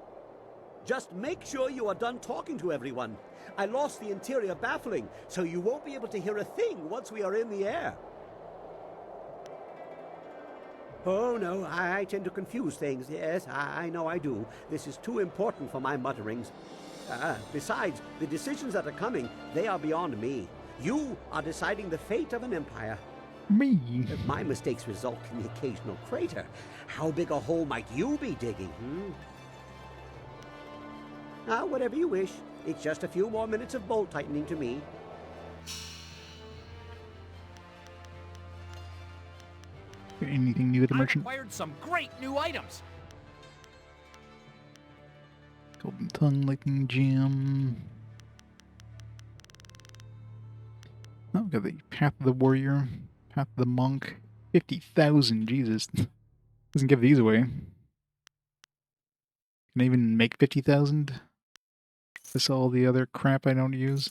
Just make sure you are done talking to everyone. I lost the interior baffling, so you won't be able to hear a thing once we are in the air. Oh, no, I tend to confuse things. Yes, I know I do. This is too important for my mutterings. Besides, the decisions that are coming, they are beyond me. You are deciding the fate of an empire. Me? If my mistakes result in the occasional crater, how big a hole might you be digging, whatever you wish. It's just a few more minutes of bolt tightening to me. Anything new at the merchant? I acquired some great new items. Golden tongue licking gem. Oh, got the Path of the Warrior, Path of the Monk. 50,000, Jesus. Doesn't give these away. Can I even make 50,000? This all the other crap I don't use.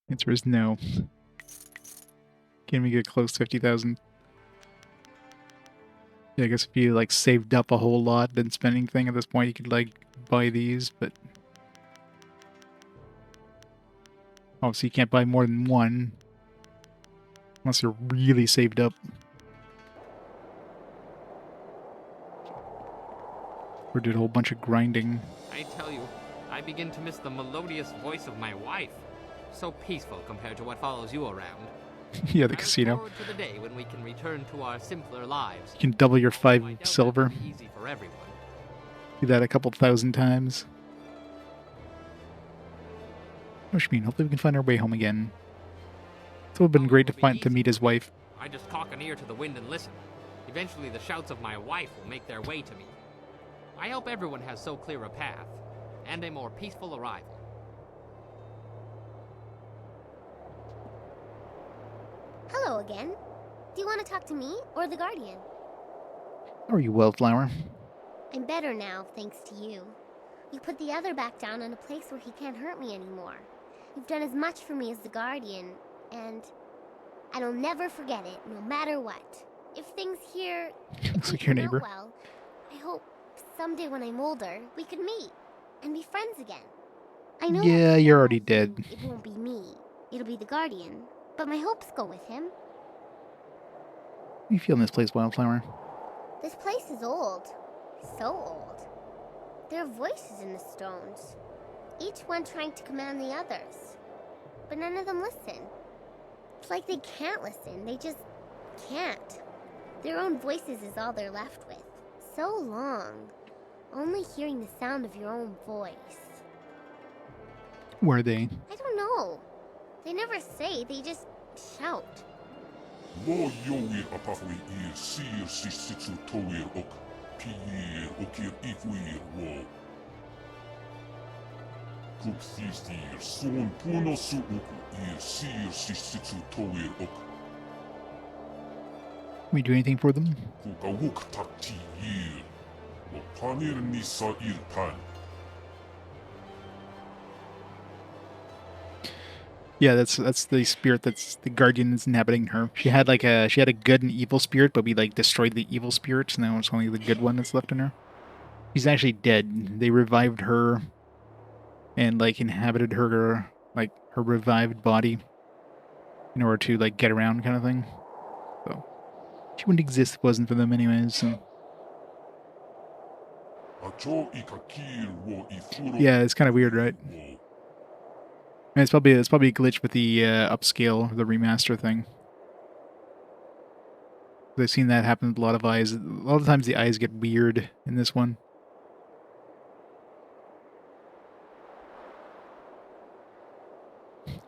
Answer is no. Can we get close to 50,000? Yeah, I guess if you like saved up a whole lot, then spend anything at this point, you could like buy these, but obviously you can't buy more than one unless you're really saved up. Or did a whole bunch of grinding. I tell you, I begin to miss the melodious voice of my wife. So peaceful compared to what follows you around. Yeah, I the look casino. forward to the day when we can return to our simpler lives. You can double your Although I 5 doubt that silver. will be easy for everyone. Do that a couple thousand times. What do you mean? Hopefully we can find our way home again. It would have been Although great it to will be meet easy his for me. wife. I just cock an ear to the wind and listen. Eventually the shouts of my wife will make their way to me. I hope everyone has so clear a path, and a more peaceful arrival. Hello again. Do you want to talk to me or the Guardian? How are you, Wildflower? I'm better now, thanks to you. You put the other back down in a place where he can't hurt me anymore. You've done as much for me as the Guardian, and I'll never forget it, no matter what. If things here Looks like if your we turn out neighbor. well, I hope someday when I'm older, we could meet and be friends again. I know Yeah, that you're already soon dead. It won't be me. It'll be the Guardian, but my hopes go with him. How you feel in this place, Wildflower? This place is old. So old. There are voices in the stones, each one trying to command the others. But none of them listen. It's like they can't listen, they just can't. Their own voices is all they're left with. So long. Only hearing the sound of your own voice. Where are they? I don't know. They never say, they just shout. Lo yowi apafwi ir sir sisitsu toir ok piir okir ifwir wo. Kup thistir son puno su uku ir sir sisitsu toir ok. Can we do anything for them? Kukawuk takti ir. Lo panir nisa ir pan. Yeah, that's the spirit that's the guardian is inhabiting her. She had a good and evil spirit, but we like destroyed the evil spirit, so now it's only the good one that's left in her. She's actually dead. They revived her and like inhabited her like her revived body in order to like get around kind of thing. So she wouldn't exist if it wasn't for them anyways. So. Acho ikakir wo ifuro. Yeah, it's kind of weird, right? Wo. And it's probably a glitch with the upscale, the remaster thing. I've seen that happen with a lot of eyes. A lot of times the eyes get weird in this one.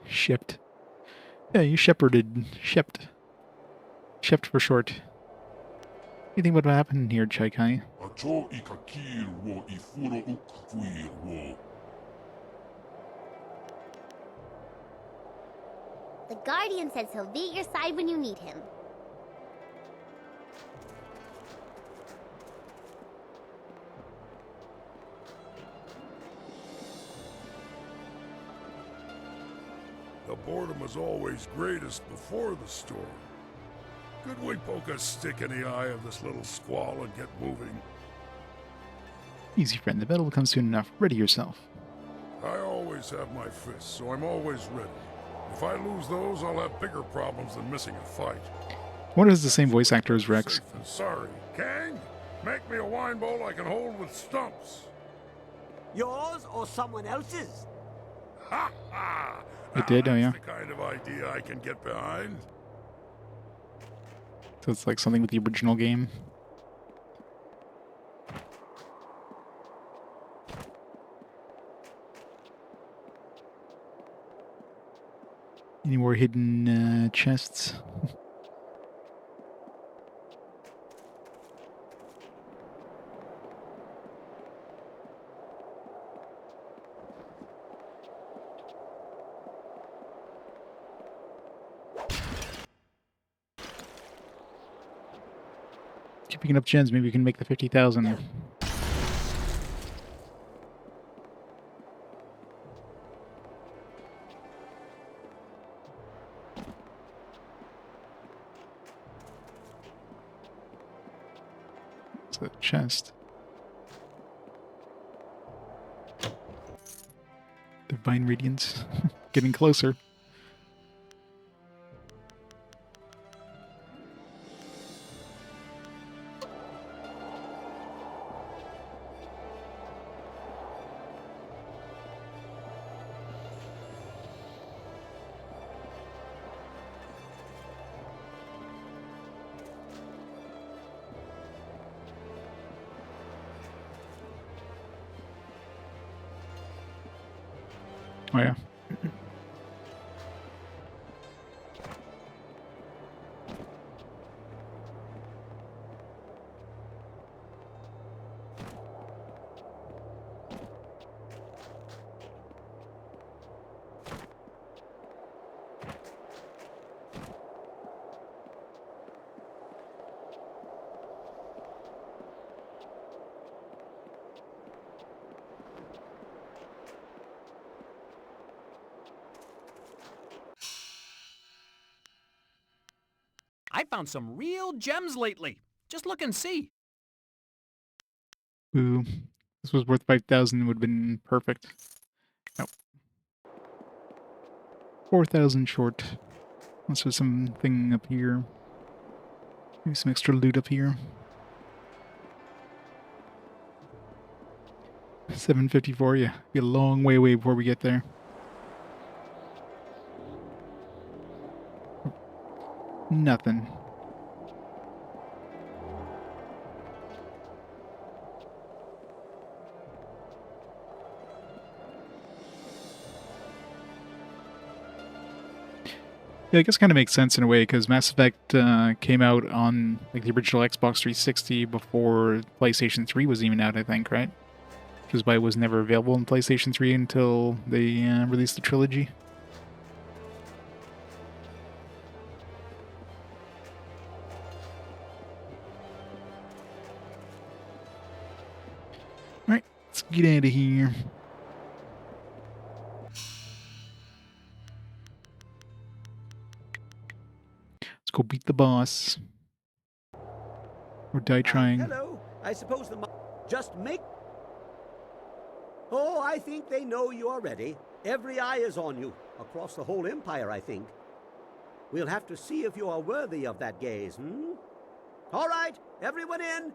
Shipped. Yeah, you shepherded. Shept. Shept for short. What do you think about what happened here, Chaikai? Acho ikakir wo ifuro ukfuir wo. The Guardian says he'll be at your side when you need him. The boredom is always greatest before the storm. Could we poke a stick in the eye of this little squall and get moving? Easy, friend. The battle will come soon enough. Ready yourself. I always have my fists, so I'm always ready. If I lose those, I'll have bigger problems than missing a fight. What is the same voice actor as Rex? Safe and sorry. Kang, make me a wine bowl I can hold with stumps. Yours or someone else's? Ha ha! It did, oh yeah. That's the kind of idea I can get behind. So it's like something with the original game. Any more hidden chests? Keep picking up gems, maybe we can make the 50,000. It's a chest. Divine Radiance. Getting closer. Oh yeah. I found some real gems lately. Just look and see. Ooh. This was worth 5,000 would have been perfect. Nope. 4,000 short. Let's do something up here. Maybe some extra loot up here. 754, yeah. Be a long way away before we get there. Nothing. Yeah, I guess kind of makes sense in a way because Mass Effect came out on like the original Xbox 360 before PlayStation 3 was even out, I think, right? Which is why it was never available in PlayStation 3 until they released the trilogy. Alright, let's get out of here. Let's go beat the boss. Or die trying. Hello. I suppose just make... Oh, I think they know you already. Every eye is on you. Across the whole Empire, I think. We'll have to see if you are worthy of that gaze, hmm? All right, everyone in.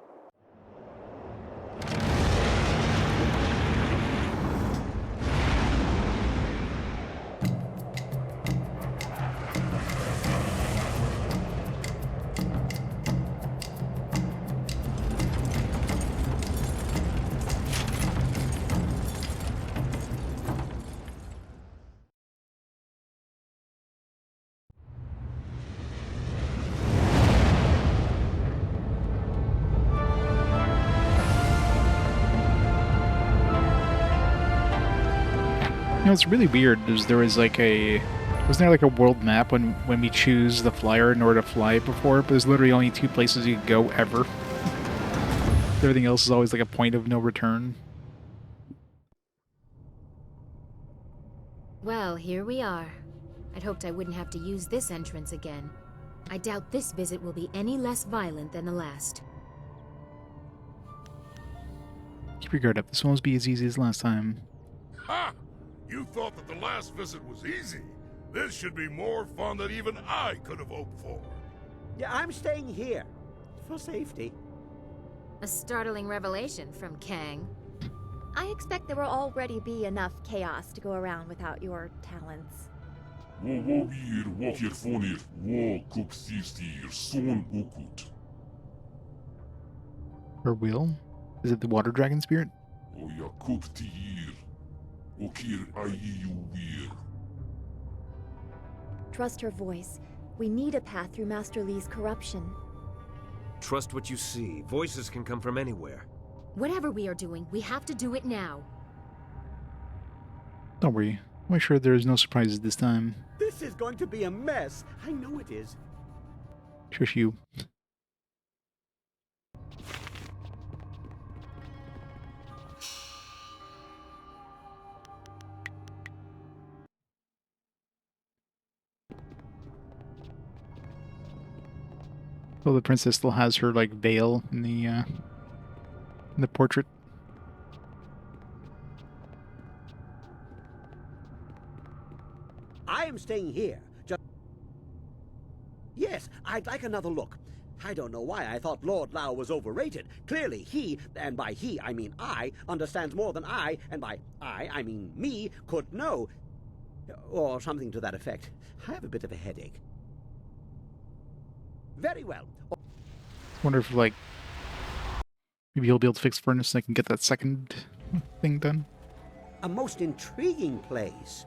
You know, it's really weird. There was like a... Wasn't there like a world map when we choose the flyer in order to fly it before? But there's literally only 2 places you can go ever. Everything else is always like a point of no return. Well, here we are. I'd hoped I wouldn't have to use this entrance again. I doubt this visit will be any less violent than the last. Keep your guard up. This won't be as easy as last time. Ha! You thought that the last visit was easy. This should be more fun than even I could have hoped for. Yeah, I'm staying here. For safety. A startling revelation from Kang. I expect there will already be enough chaos to go around without your talents. Or will? Is it the water dragon spirit? Trust her voice. We need a path through Master Lee's corruption. Trust what you see. Voices can come from anywhere. Whatever we are doing, we have to do it now. Don't worry. I'm sure there's no surprises this time. This is going to be a mess. I know it is. Shush you. Well, the princess still has her like veil in the portrait. I am staying here. Yes, I'd like another look. I don't know why I thought Lord Lao was overrated. Clearly he, and by he I mean I, understands more than I, and by I mean me, could know. Or something to that effect. I have a bit of a headache. Very well. Wonder if like maybe he'll be able to fix furnace and I can get that second thing done. A most intriguing place.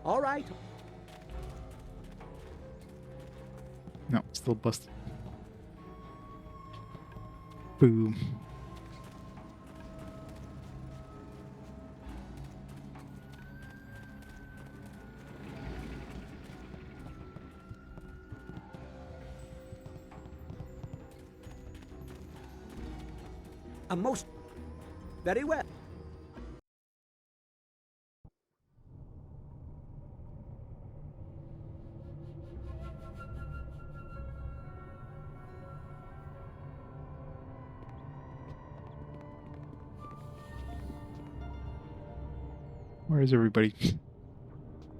All right. No, still busted. Boom. A most... Very well. Where is everybody?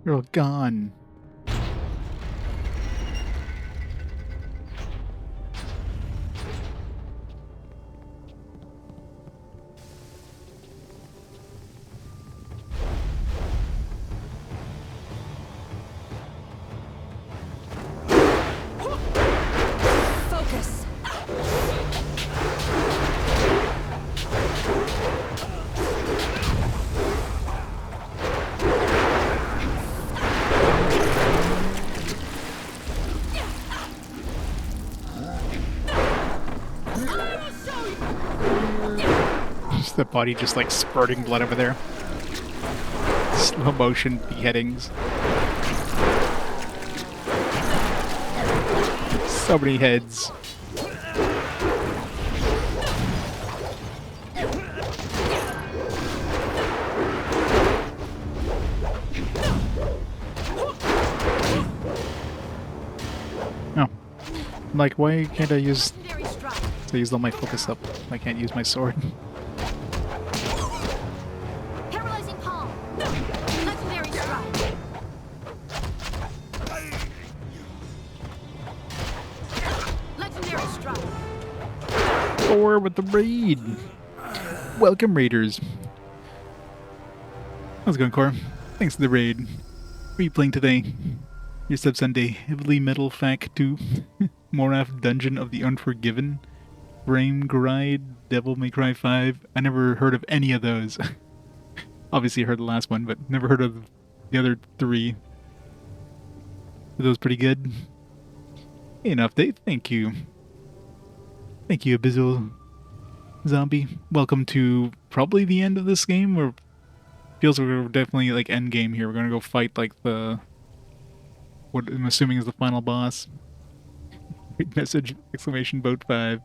You're all gone. Focus! Just the body just like spurting blood over there. Slow motion beheadings. So many heads. Oh. Like, why can't I use... I used all my focus up. I can't use my sword. Paralyzing palm. Legendary strike. Legendary strike. Or with the raid. Welcome, raiders. How's it going, Cor? Thanks for the raid. What are you playing today? Your sub Sunday. Heavily Metal Fact 2. Moraph Dungeon of the Unforgiven. Frame Gride. Devil May Cry 5. I never heard of any of those. Obviously I heard the last one, but never heard of the other 3. Are those pretty good? Hey, an update. Thank you. Thank you, Abyssal Zombie. Welcome to probably the end of this game, or feels like we're definitely like end game here. We're gonna go fight like the what I'm assuming is the final boss. Great message! Exclamation boat 5.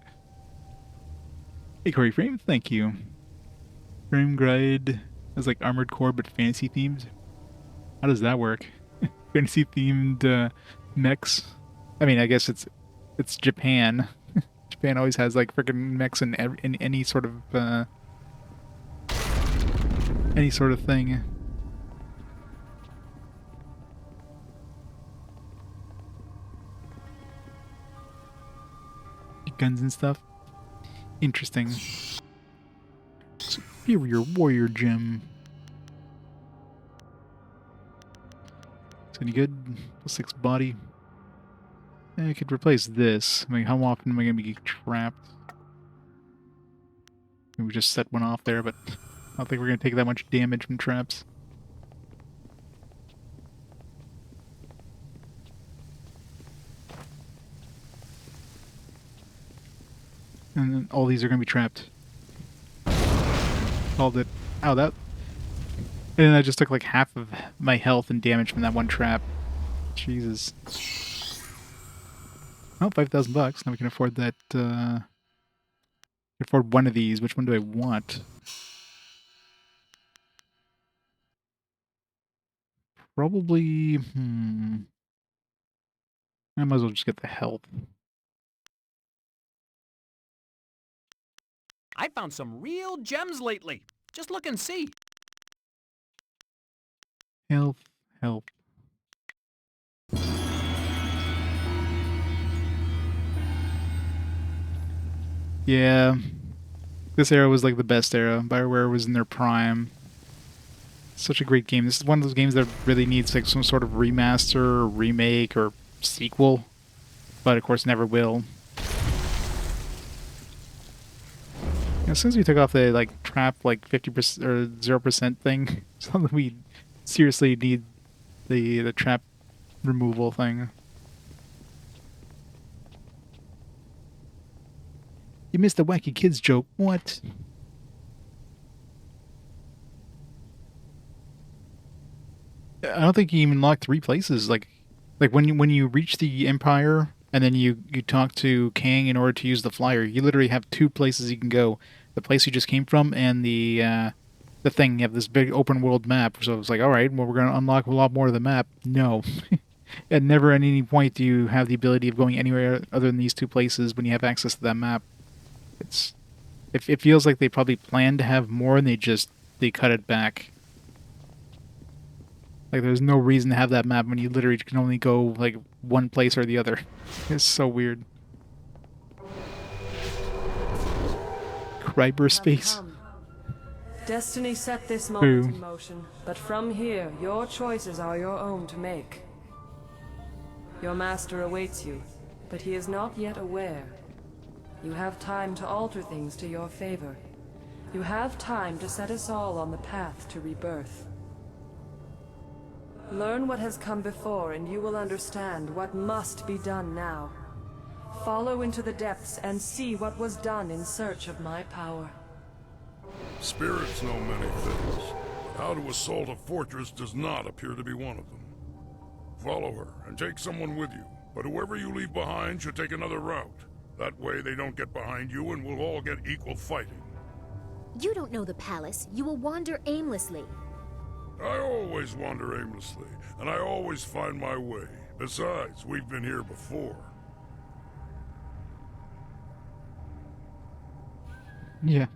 Hey Corey Frame, thank you. Frame Gride is like Armored Core but fantasy themed. How does that work? Fantasy themed mechs. I mean, I guess it's Japan. Japan always has like freaking mechs in any sort of thing. Guns and stuff. Interesting. Superior Warrior Gem. Is any good? +6 body. I could replace this. I mean, how often am I going to be trapped? Maybe we just set one off there, but I don't think we're going to take that much damage from traps. And then all these are going to be trapped. Called it. Ow, that... And I just took like half of my health and damage from that one trap. Jesus. Oh, $5,000. Now we can afford that, afford one of these. Which one do I want? Probably, I might as well just get the health. I found some real gems lately. Just look and see. Health. Yeah. This era was like the best era. BioWare was in their prime. Such a great game. This is one of those games that really needs like some sort of remaster or remake or sequel. But of course never will. As soon as we took off the like trap like 50% or 0% thing, something we seriously need the trap removal thing. You missed the wacky kids joke. What? I don't think you even locked 3 places. Like when you reach the Empire and then you talk to Kang in order to use the flyer, you literally have 2 places you can go: the place you just came from and the thing. You have this big open world map. So it's like, all right, well, we're gonna unlock a lot more of the map. No, at never at any point do you have the ability of going anywhere other than these 2 places when you have access to that map. It feels like they probably planned to have more and they cut it back. Like there's no reason to have that map when you literally can only go like one place or the other. It's so weird. Cyberspace. Come. Destiny set this moment in motion, but from here, your choices are your own to make. Your master awaits you, but he is not yet aware. You have time to alter things to your favor. You have time to set us all on the path to rebirth. Learn what has come before, and you will understand what must be done now. Follow into the depths and see what was done in search of my power. Spirits know many things, but how to assault a fortress does not appear to be one of them. Follow her, and take someone with you, but whoever you leave behind should take another route. That way they don't get behind you and we'll all get equal fighting. You don't know the palace. You will wander aimlessly. I always wander aimlessly, and I always find my way. Besides, we've been here before. Yeah.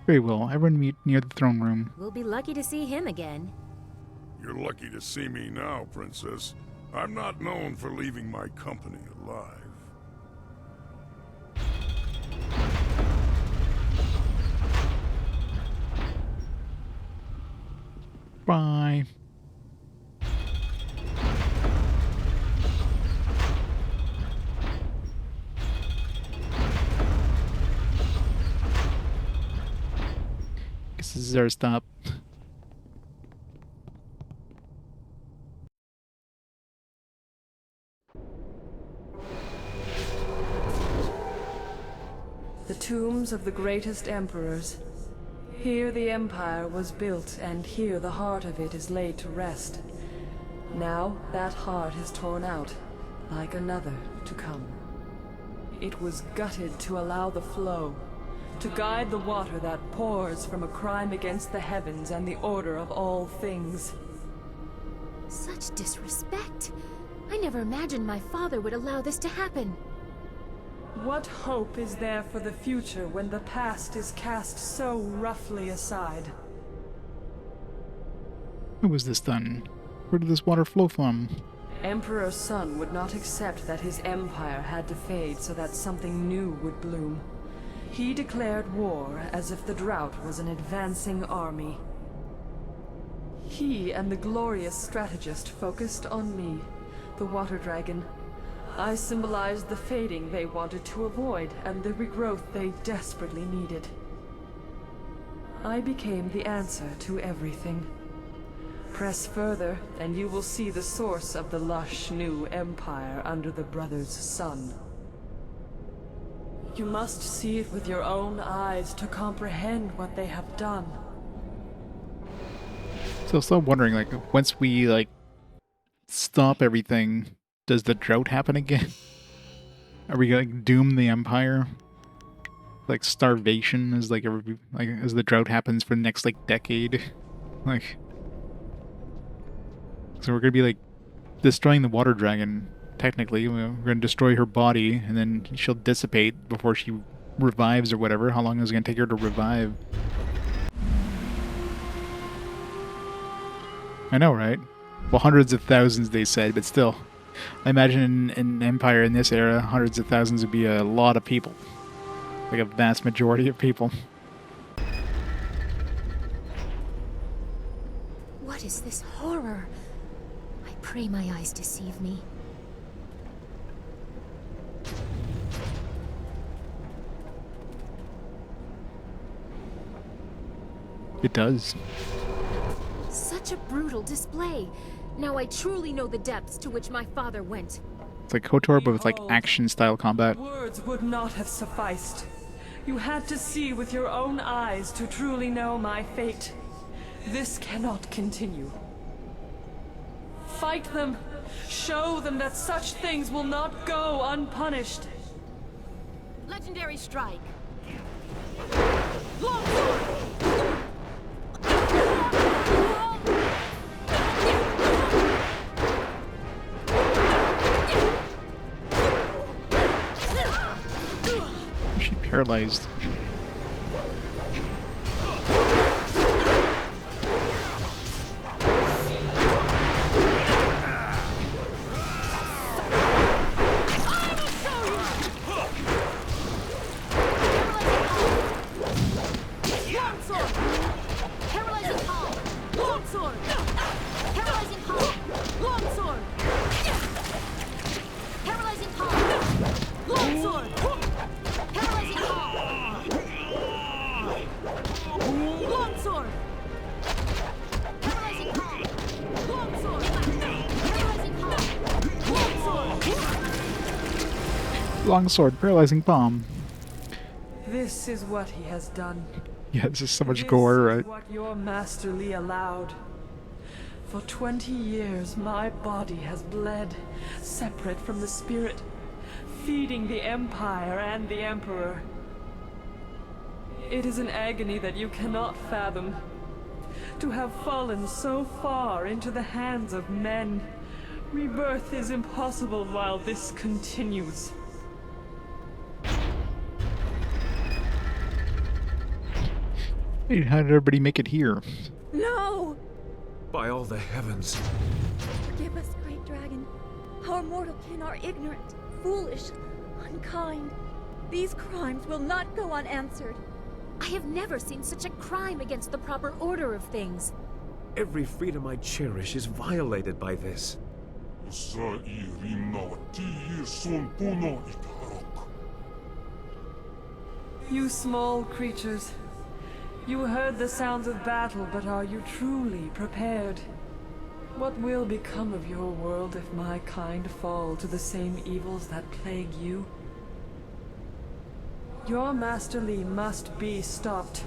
Very well. Everyone meet near the throne room. We'll be lucky to see him again. You're lucky to see me now, Princess. I'm not known for leaving my company alive. Bye. Guess this is our stop. The tombs of the greatest emperors. Here the Empire was built, and here the heart of it is laid to rest. Now that heart is torn out, like another to come. It was gutted to allow the flow, to guide the water that pours from a crime against the heavens and the order of all things. Such disrespect. I never imagined my father would allow this to happen. What hope is there for the future when the past is cast so roughly aside? Who was this done? Where did this water flow from? Emperor Sun would not accept that his empire had to fade so that something new would bloom. He declared war as if the drought was an advancing army. He and the glorious strategist focused on me, the water dragon. I symbolized the fading they wanted to avoid and the regrowth they desperately needed. I became the answer to everything. Press further, and you will see the source of the lush new empire under the brothers' sun. You must see it with your own eyes to comprehend what they have done. So still wondering, like, once we, like, stop everything, does the drought happen again? Are we gonna doom the Empire? Like, starvation is, like, as the drought happens for the next, like, decade? Like... So we're gonna be, like, destroying the water dragon, technically. We're gonna destroy her body, and then she'll dissipate before she revives or whatever. How long is it gonna take her to revive? I know, right? Well, hundreds of thousands, they said, but still. I imagine in Empire in this era, hundreds of thousands would be a lot of people. Like a vast majority of people. What is this horror? I pray my eyes deceive me. It does. Such a brutal display. Now I truly know the depths to which my father went. It's like KOTOR, but with like Behold, action-style combat. Words would not have sufficed. You had to see with your own eyes to truly know my fate. This cannot continue. Fight them. Show them that such things will not go unpunished. Legendary strike. Is she paralyzed? Longsword, paralyzing palm. This is what he has done. Yeah, this is so much This gore, is right? what your Master Li allowed. For 20 years, my body has bled, separate from the spirit, feeding the Empire and the Emperor. It is an agony that you cannot fathom. To have fallen so far into the hands of men, rebirth is impossible while this continues. Hey, how did everybody make it here? No! By all the heavens. Forgive us, great dragon. Our mortal kin are ignorant, foolish, unkind. These crimes will not go unanswered. I have never seen such a crime against the proper order of things. Every freedom I cherish is violated by this. You small creatures. You heard the sounds of battle, but are you truly prepared? What will become of your world if my kind fall to the same evils that plague you? Your Master Li must be stopped.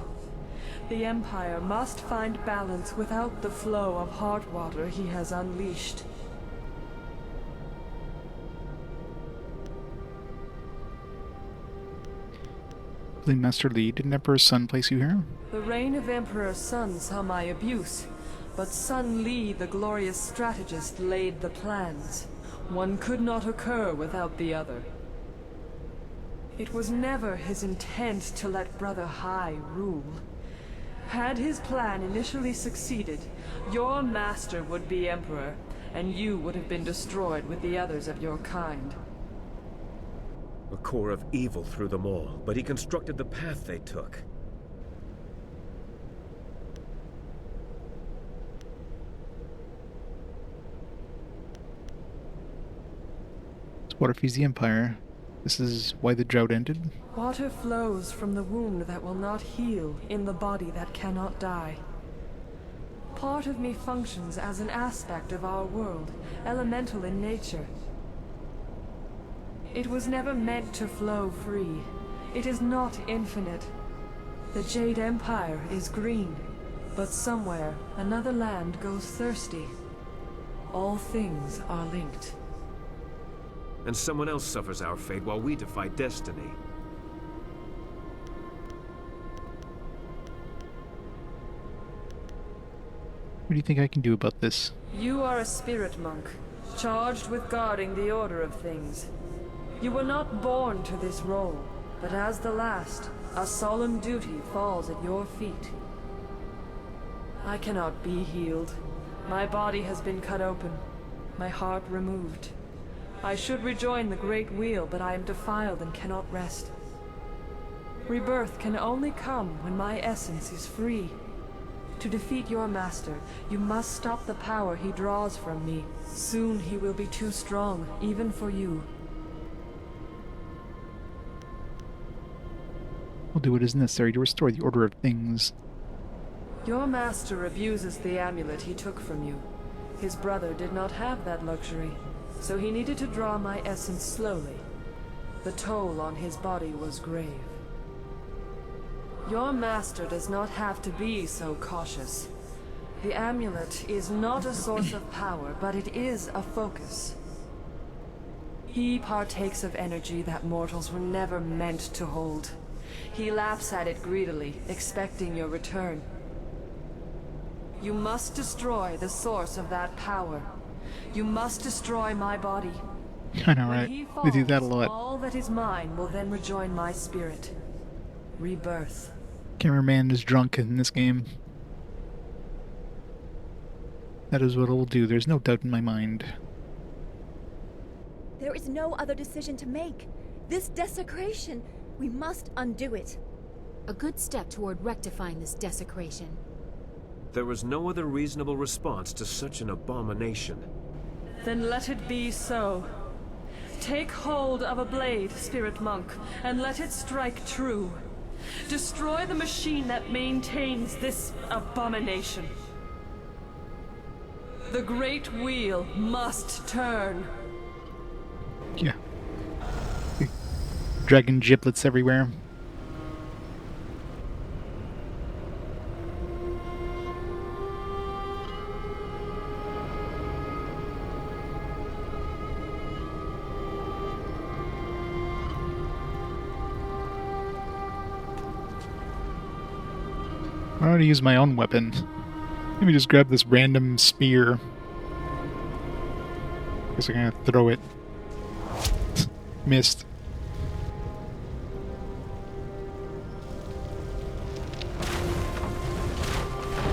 The Empire must find balance without the flow of heart water he has unleashed. Master Li, didn't Emperor's son place you here? The reign of Emperor Sun saw my abuse, but Sun Li, the glorious strategist, laid the plans. One could not occur without the other. It was never his intent to let Brother Hai rule. Had his plan initially succeeded, your master would be Emperor, and you would have been destroyed with the others of your kind. A core of evil through them all, but he constructed the path they took. So what if he's the Empire? This is why the drought ended? Water flows from the wound that will not heal in the body that cannot die. Part of me functions as an aspect of our world, elemental in nature. It was never meant to flow free. It is not infinite. The Jade Empire is green, but somewhere another land goes thirsty. All things are linked. And someone else suffers our fate while we defy destiny. What do you think I can do about this? You are a spirit monk, charged with guarding the order of things. You were not born to this role, but as the last, a solemn duty falls at your feet. I cannot be healed. My body has been cut open, my heart removed. I should rejoin the Great Wheel, but I am defiled and cannot rest. Rebirth can only come when my essence is free. To defeat your master, you must stop the power he draws from me. Soon he will be too strong, even for you. We'll do what is necessary to restore the order of things. Your master abuses the amulet he took from you. His brother did not have that luxury, so he needed to draw my essence slowly. The toll on his body was grave. Your master does not have to be so cautious. The amulet is not a source of power, but it is a focus. He partakes of energy that mortals were never meant to hold. He laps at it greedily, expecting your return. You must destroy the source of that power. You must destroy my body. I know, When right? he They do that a falls, lot. all that is mine will then rejoin my spirit. Rebirth. Cameraman is drunk in this game. That is what it will do. There's no doubt in my mind. There is no other decision to make. This desecration, we must undo it. A good step toward rectifying this desecration. There was no other reasonable response to such an abomination. Then let it be so. Take hold of a blade, spirit monk, and let it strike true. Destroy the machine that maintains this abomination. The great wheel must turn. Yeah. Dragon giblets everywhere. I want to use my own weapon. Let me just grab this random spear. Guess I'm gonna throw it. Missed.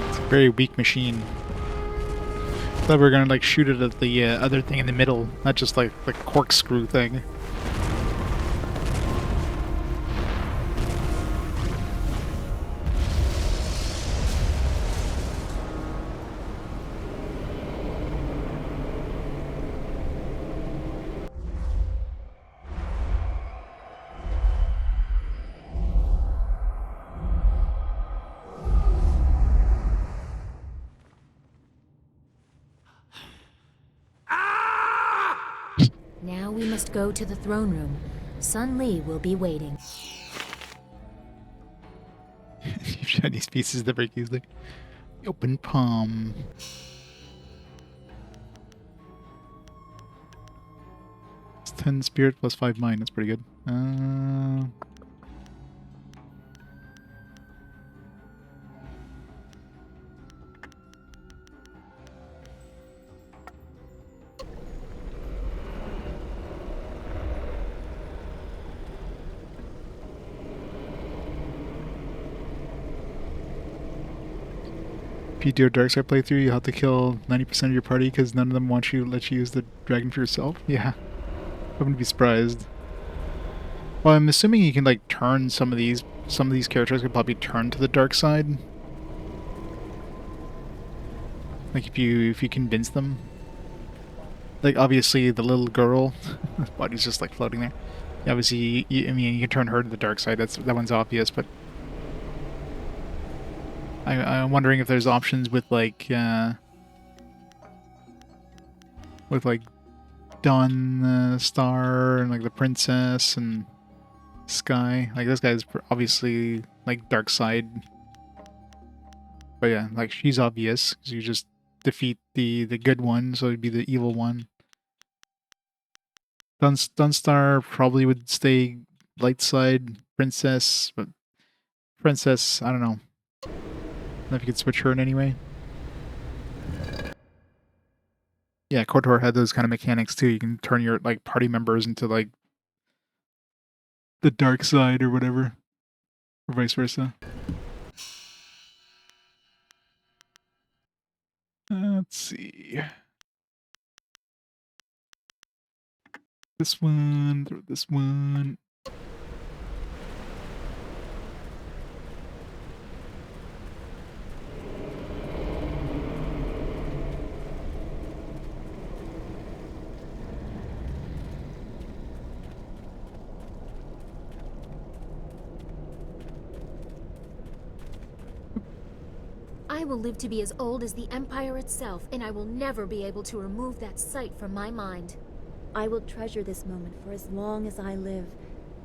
It's a very weak machine. Thought we were gonna like shoot it at the other thing in the middle, not just like the corkscrew thing. Now we must go to the throne room. Sun Li will be waiting. You Chinese pieces that break easily. Open palm. It's 10 spirit plus 5 mind. That's pretty good. If you do a dark side playthrough, you have to kill 90% of your party because none of them want you let you use the dragon for yourself. Yeah, I wouldn't be surprised. Well, I'm assuming you can like turn some of these characters could probably turn to the dark side. Like if you convince them. Like obviously the little girl, body's just like floating there. Obviously, I mean you can turn her to the dark side. That one's obvious, but. I'm wondering if there's options with like Dawn Star and like the princess and Sky. Like this guy's obviously like dark side, but yeah, like she's obvious because you just defeat the good one, so it'd be the evil one. Dawn Star probably would stay light side. Princess, but princess, I don't know. If you could switch her in any way. Yeah, KOTOR had those kind of mechanics too. You can turn your like party members into like the dark side or whatever. Or vice versa. Let's see. This one, throw this one. I will live to be as old as the Empire itself, and I will never be able to remove that sight from my mind. I will treasure this moment for as long as I live.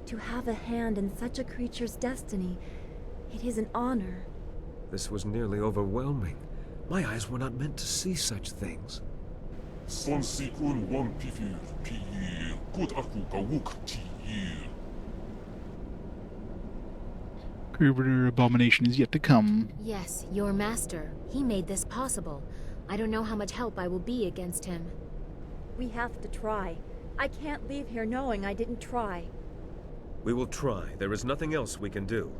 To have a hand in such a creature's destiny, it is an honor. This was nearly overwhelming. My eyes were not meant to see such things. Greater abomination is yet to come. Yes, your master. He made this possible. I don't know how much help I will be against him. We have to try. I can't leave here knowing I didn't try. We will try. There is nothing else we can do.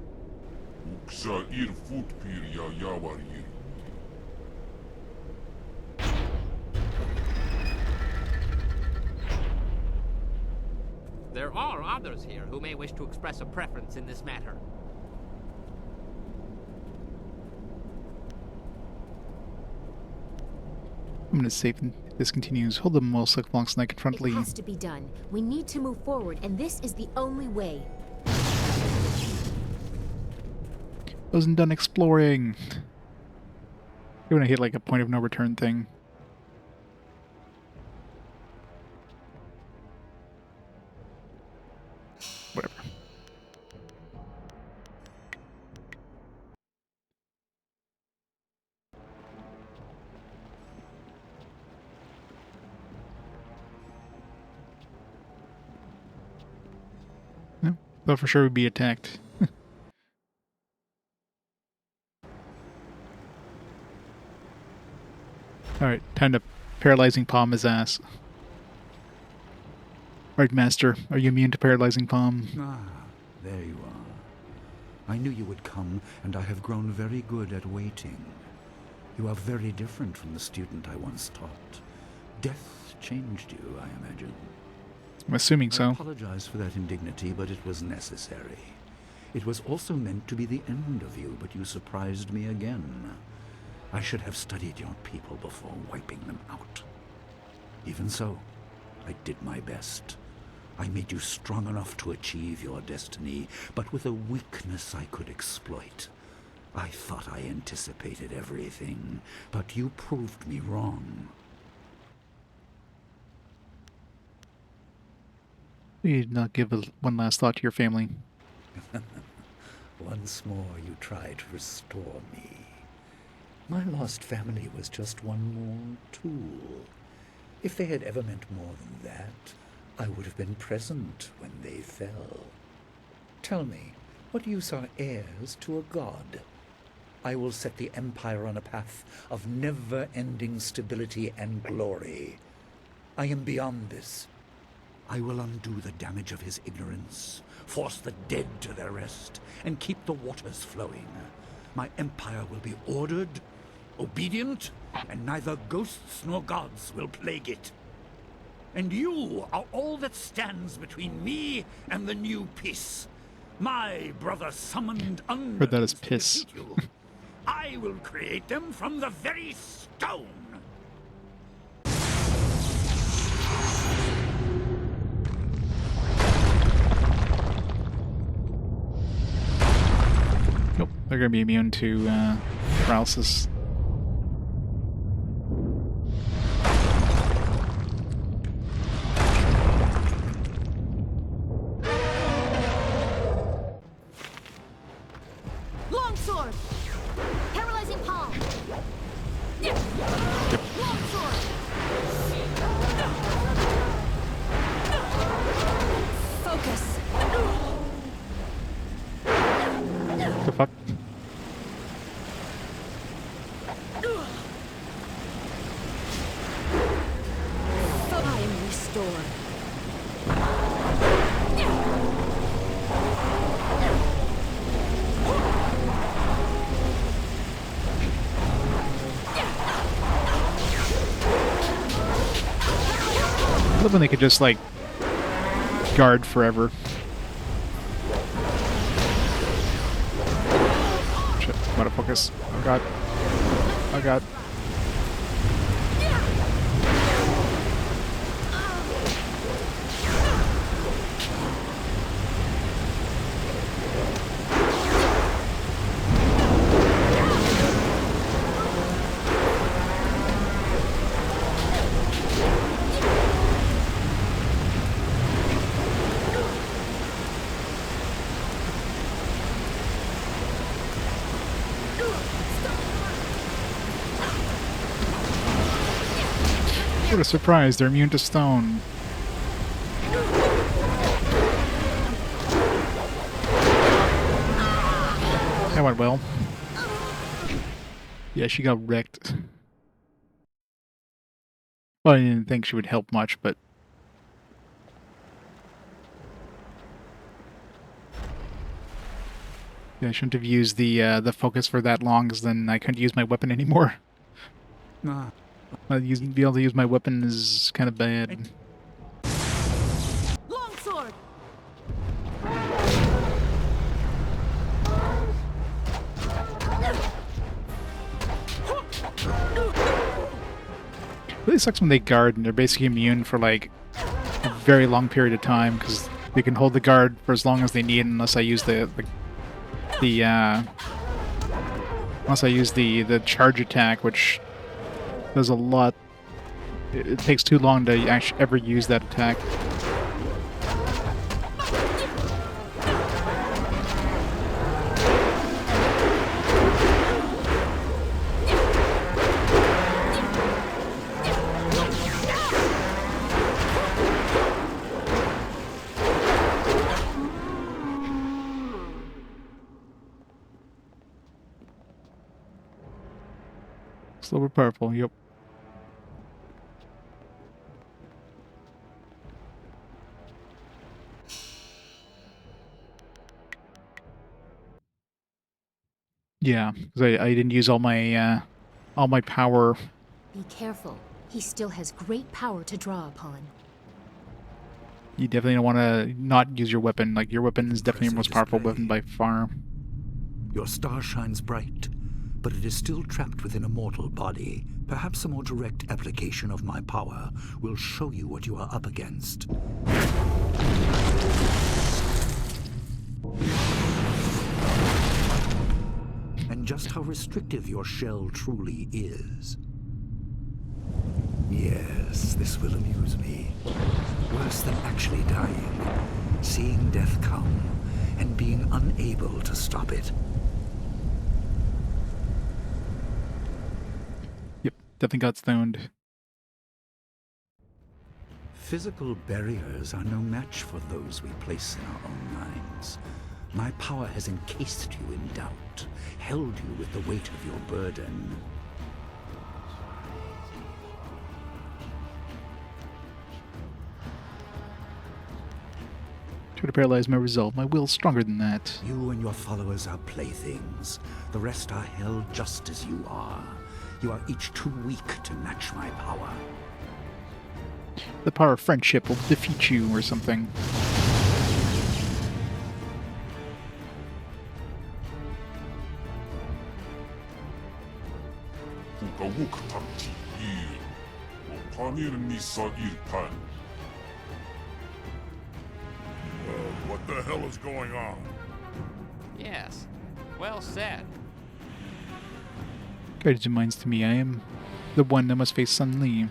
There are others here who may wish to express a preference in this matter. I'm gonna save and this continues. Hold them while Cyclops and I confront It Lee. has to be done. We need to move forward, and this is the only way. Wasn't done exploring. You're gonna hit like a point of no return thing. Whatever. No, thought for sure we'd be attacked. Alright, time to paralyzing palm his ass. Right, Master, are you immune to paralyzing palm? Ah, there you are. I knew you would come, and I have grown very good at waiting. You are very different from the student I once taught. Death changed you, I imagine. I'm assuming I so. apologize for that indignity, but it was necessary. It was also meant to be the end of you, but you surprised me again. I should have studied your people before wiping them out. Even so, I did my best. I made you strong enough to achieve your destiny, but with a weakness I could exploit. I thought I anticipated everything, but you proved me wrong. You did not give one last thought to your family. Once more you try to restore me. My lost family was just one more tool. If they had ever meant more than that, I would have been present when they fell. Tell me, what use are heirs to a god? I will set the Empire on a path of never-ending stability and glory. I am beyond this. I will undo the damage of his ignorance, force the dead to their rest, and keep the waters flowing. My empire will be ordered, obedient, and neither ghosts nor gods will plague it. And you are all that stands between me and the new peace. My brother summoned Heard that as piss. I will create them from the very stone. Nope, they're gonna be immune to paralysis. Longsword! Paralyzing palm! Longsword! Focus! The fuck? I am restored. I love when they could just, like, guard forever. Shit, I'm out of focus. Oh god. Oh god. What a surprise, they're immune to stone. That went well. Yeah, she got wrecked. Well, I didn't think she would help much, but... Yeah, I shouldn't have used the focus for that long, because then I couldn't use my weapon anymore. Be able to use my weapon is kind of bad. Longsword! Really sucks when they guard and they're basically immune for like a very long period of time, because they can hold the guard for as long as they need unless I use the charge attack, which does a lot. It takes too long to actually ever use that attack. Silver purple, yep. Yeah, because I didn't use all my power. Be careful. He still has great power to draw upon. You definitely don't want to not use your weapon. Like, your weapon is definitely your most powerful weapon by far. Your star shines bright, but it is still trapped within a mortal body. Perhaps a more direct application of my power will show you what you are up against. And just how restrictive your shell truly is. Yes, this will amuse me. Worse than actually dying. Seeing death come and being unable to stop it. Yep, definitely got stoned. Physical barriers are no match for those we place in our own minds. My power has encased you in doubt, held you with the weight of your burden. Try to paralyze my resolve. My will's stronger than that. You and your followers are playthings. The rest are held just as you are. You are each too weak to match my power. The power of friendship will defeat you or something. What the hell is going on? Yes, well said. Guided your minds to me, I am the one that must face Sun Li.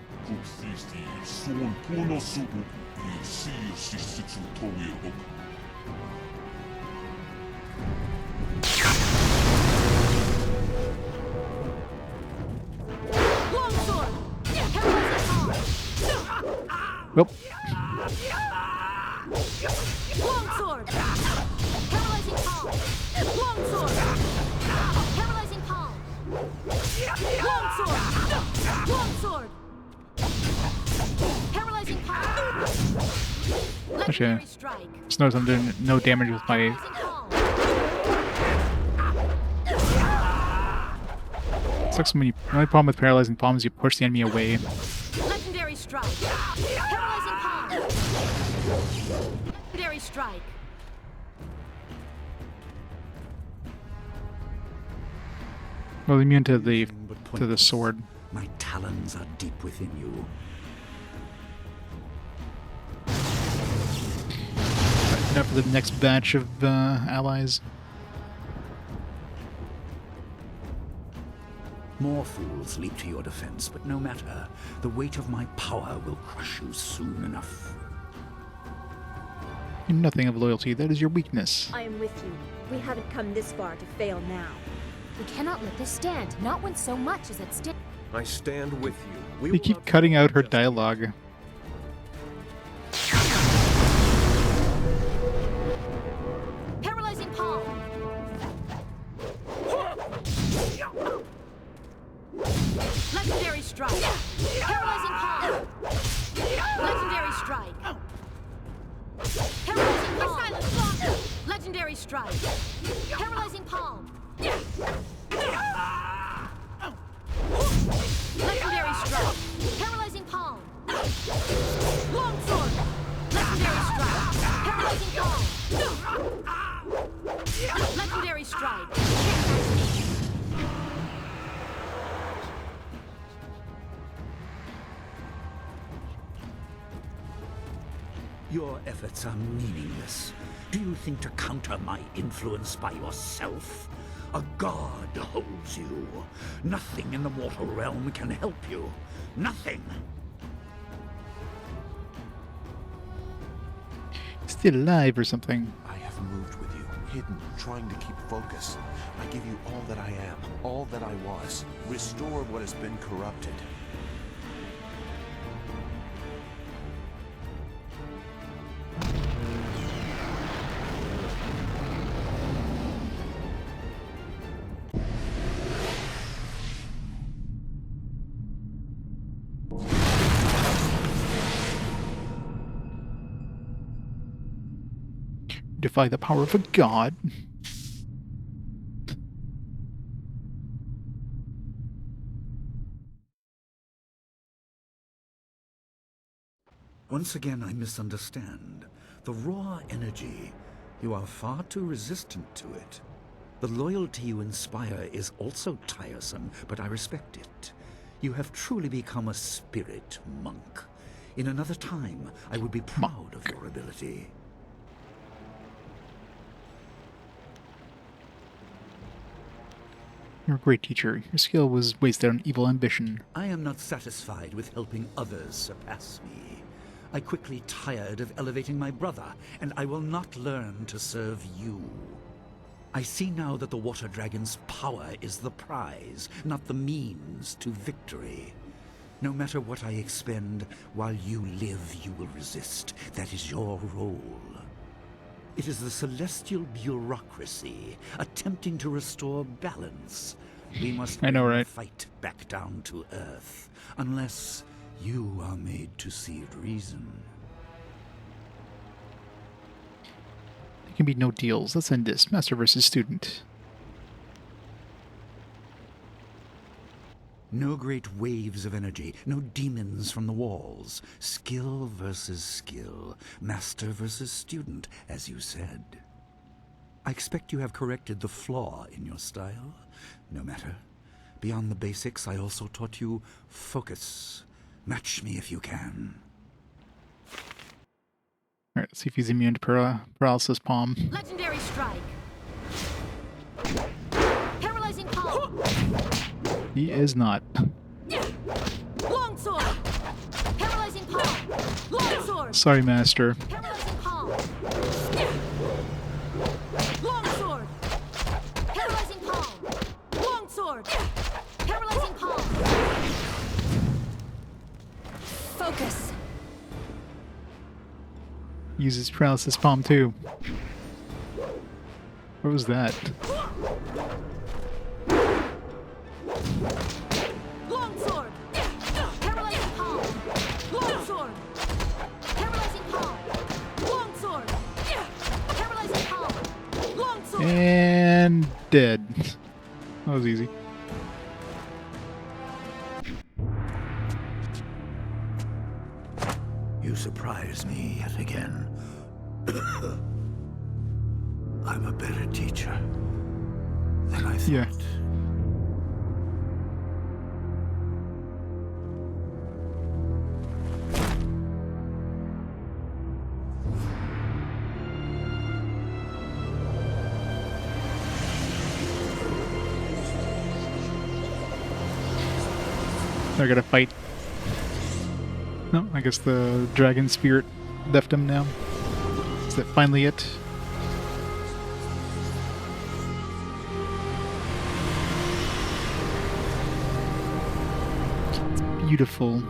Well. Longsword! Paralyzing palm! Longsword! Paralyzing palm! Longsword! Longsword! Paralyzing palm! Legendary strike! Just notice I'm doing no damage with my... Sucks when you... The only problem with paralyzing palm is you push the enemy away. Legendary strike! Paralyzing palm! Legendary strike! Well, immune to the sword. My talons are deep within you. Now for the next batch of allies. More fools leap to your defense, but no matter. The weight of my power will crush you soon enough. You're nothing of loyalty. That is your weakness. I am with you. We haven't come this far to fail now. We cannot let this stand, not when so much is at stake. I stand with you, They keep cutting out her dialogue. Paralyzing palm. Legendary strike. Paralyzing palm. Legendary strike. Paralyzing palm. Silent block. Legendary strike. Paralyzing palm. Legendary strike. Paralyzing palm. Longsword. Legendary strike. Paralyzing palm. Legendary strike. Your efforts are meaningless. Do you think to counter my influence by yourself? A god holds you. Nothing in the mortal realm can help you. Nothing. Still alive or something. I have moved with you, hidden, trying to keep focus. I give you all that I am, all that I was. Restore what has been corrupted. Defy the power of a god. Once again, I misunderstand. The raw energy, you are far too resistant to it. The loyalty you inspire is also tiresome, but I respect it. You have truly become a spirit monk. In another time, I would be proud of your ability. You're a great teacher. Your skill was wasted on evil ambition. I am not satisfied with helping others surpass me. I quickly tired of elevating my brother, and I will not learn to serve you. I see now that the Water Dragon's power is the prize, not the means to victory. No matter what I expend, while you live, you will resist. That is your role. It is the celestial bureaucracy attempting to restore balance. We must fight back down to Earth, unless you are made to see reason. There can be no deals. Let's end this. Master versus student. No great waves of energy, no demons from the walls. Skill versus skill, master versus student, as you said. I expect you have corrected the flaw in your style. No matter. Beyond the basics, I also taught you focus. Match me if you can. Alright, let's see if he's immune to paralysis palm. Legendary strike. Paralyzing palm. He is not. Longsword. Paralyzing palm. Longsword. Sorry, Master. Paralyzing palm. Longsword. Paralyzing palm. Longsword. Paralyzing palm. Focus. Uses paralysis palm too. What was that? Longsword. Paralyzing palm. Longsword. Paralyzing palm. Longsword. Paralyzing palm. Longsword. And dead. That was easy. You surprise me yet again. I'm a better teacher than I thought. Yeah. They're gonna fight. No, I guess the dragon spirit left him now. Is that finally it? Beautiful.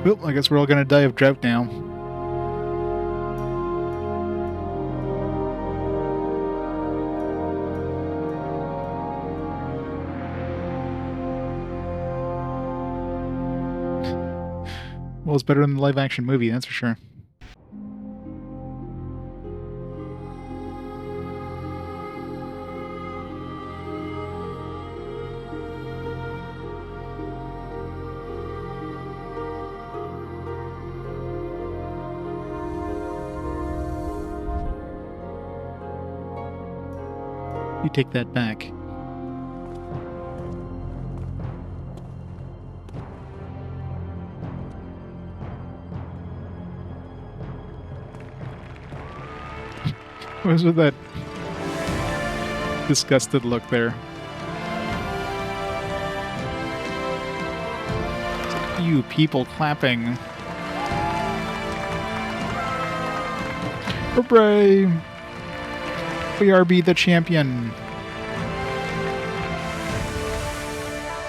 Well, I guess we're all gonna die of drought now. Well, it's better than the live-action movie, that's for sure. You take that back. What was with that disgusted look there? You people clapping. Hooray! We are be the champion.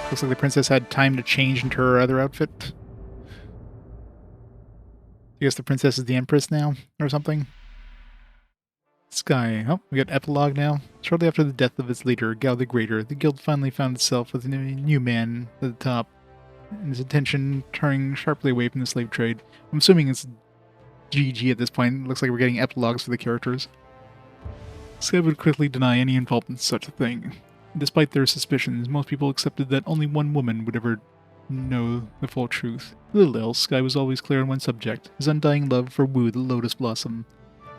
Looks like the princess had time to change into her other outfit. I guess the princess is the empress now, or something. Sky. Oh, we got epilogue now. Shortly after the death of its leader, Gao the Greater, the guild finally found itself with a new man at the top, and his attention turning sharply away from the slave trade. I'm assuming it's GG at this point. It looks like we're getting epilogues for the characters. Sky would quickly deny any involvement in such a thing. Despite their suspicions, most people accepted that only one woman would ever know the full truth. Little else, Sky was always clear on one subject, his undying love for Wu the Lotus Blossom.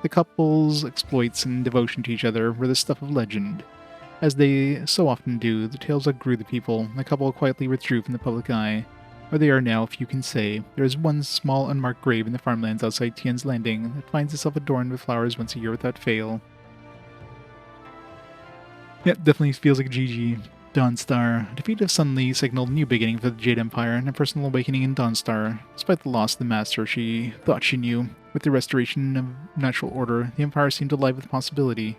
The couple's exploits and devotion to each other were the stuff of legend. As they so often do, the tales outgrew the people. The couple quietly withdrew from the public eye. Where they are now, few can say. There is one small unmarked grave in the farmlands outside Tian's Landing that finds itself adorned with flowers once a year without fail. Yeah, definitely feels like a GG. Dawnstar. Defeat of Sun Li signaled a new beginning for the Jade Empire and a personal awakening in Dawnstar. Despite the loss of the master she thought she knew, with the restoration of natural order, the Empire seemed alive with possibility.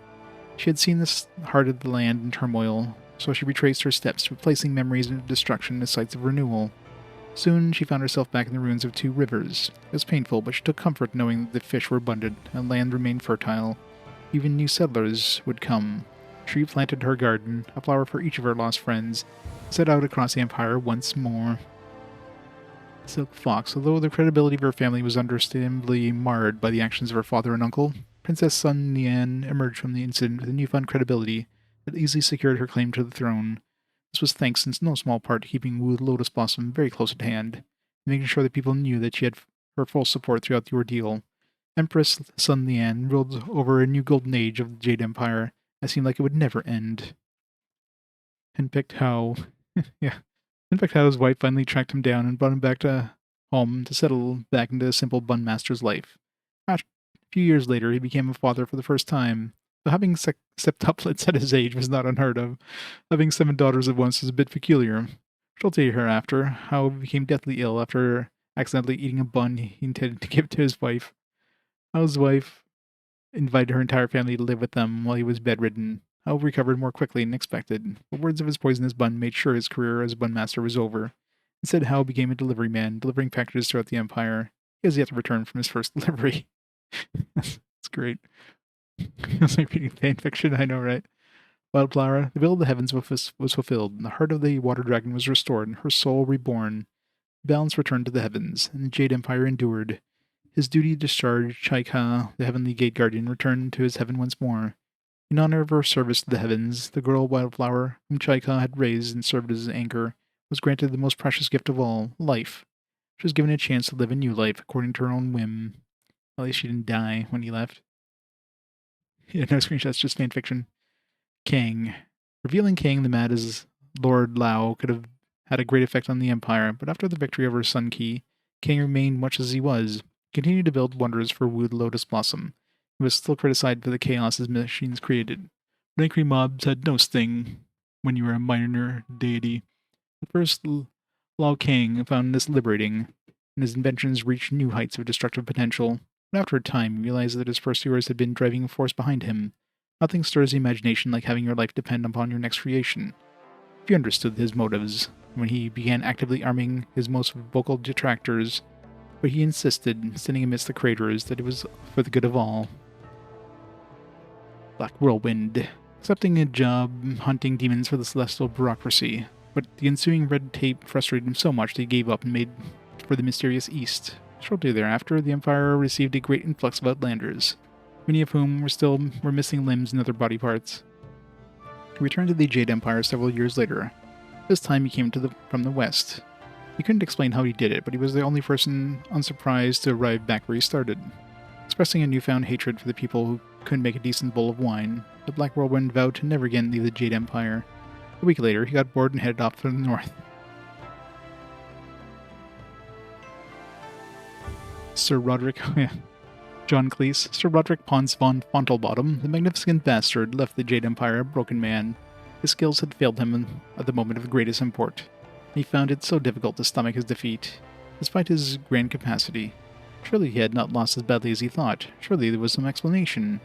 She had seen the heart of the land in turmoil, so she retraced her steps, replacing memories of destruction as sites of renewal. Soon she found herself back in the ruins of two rivers. It was painful, but she took comfort knowing that the fish were abundant and land remained fertile. Even new settlers would come. She planted her garden, a flower for each of her lost friends, set out across the Empire once more. Silk Fox. Although the credibility of her family was understandably marred by the actions of her father and uncle, Princess Sun Nian emerged from the incident with a newfound credibility that easily secured her claim to the throne. This was thanks in no small part to keeping Wu the Lotus Blossom very close at hand, and making sure that people knew that she had her full support throughout the ordeal. Empress Sun Nian ruled over a new golden age of the Jade Empire that seemed like it would never end. Henpicked Hao. Yeah. Henpicked Hao's wife finally tracked him down and brought him back to home to settle back into a simple bun master's life. A few years later, he became a father for the first time. Though having septuplets at his age was not unheard of, having 7 daughters at once is a bit peculiar. Shortly hereafter, Hao became deathly ill after accidentally eating a bun he intended to give to his wife. Hao's wife invited her entire family to live with them while he was bedridden. Hao recovered more quickly than expected, but words of his poisonous bun made sure his career as a bun master was over. Instead, Hao became a delivery man, delivering packages throughout the Empire. He has yet to return from his first delivery. That's great. Feels like reading fanfiction, I know, right? Wildflower, the will of the heavens was fulfilled, and the heart of the water dragon was restored, and her soul reborn. Balance returned to the heavens, and the Jade Empire endured. His duty discharged, Chaika, the heavenly gate guardian, returned to his heaven once more. In honor of her service to the heavens, the girl Wildflower, whom Chaika had raised and served as an anchor, was granted the most precious gift of all, life. She was given a chance to live a new life according to her own whim. At least she didn't die when he left. Yeah, no screenshots, just fanfiction. Kang. Revealing Kang the Mad as Lord Lao could have had a great effect on the Empire, but after the victory over Sun Qi, Kang remained much as he was. He continued to build wonders for Wu the Lotus Blossom. He was still criticized for the chaos his machines created. Rankery mobs had no sting when you were a minor deity. At first, Lao Kang found this liberating, and his inventions reached new heights of destructive potential. But after a time, he realized that his pursuers had been driving force behind him. Nothing stirs the imagination like having your life depend upon your next creation. If you understood his motives, when he began actively arming his most vocal detractors, but he insisted, standing amidst the craters, that it was for the good of all. Black Whirlwind, accepting a job hunting demons for the celestial bureaucracy, but the ensuing red tape frustrated him so much that he gave up and made for the mysterious East. Shortly thereafter, the Empire received a great influx of outlanders, many of whom were missing limbs and other body parts. He returned to the Jade Empire several years later. This time he came from the west. He couldn't explain how he did it, but he was the only person unsurprised to arrive back where he started. Expressing a newfound hatred for the people who couldn't make a decent bowl of wine, the Black Whirlwind vowed to never again leave the Jade Empire. A week later, he got bored and headed off to the north. Sir Roderick... John Cleese, Sir Roderick Pons von Fontelbottom, the magnificent bastard, left the Jade Empire a broken man. His skills had failed him at the moment of greatest import. He found it so difficult to stomach his defeat, despite his grand capacity. Surely he had not lost as badly as he thought. Surely there was some explanation.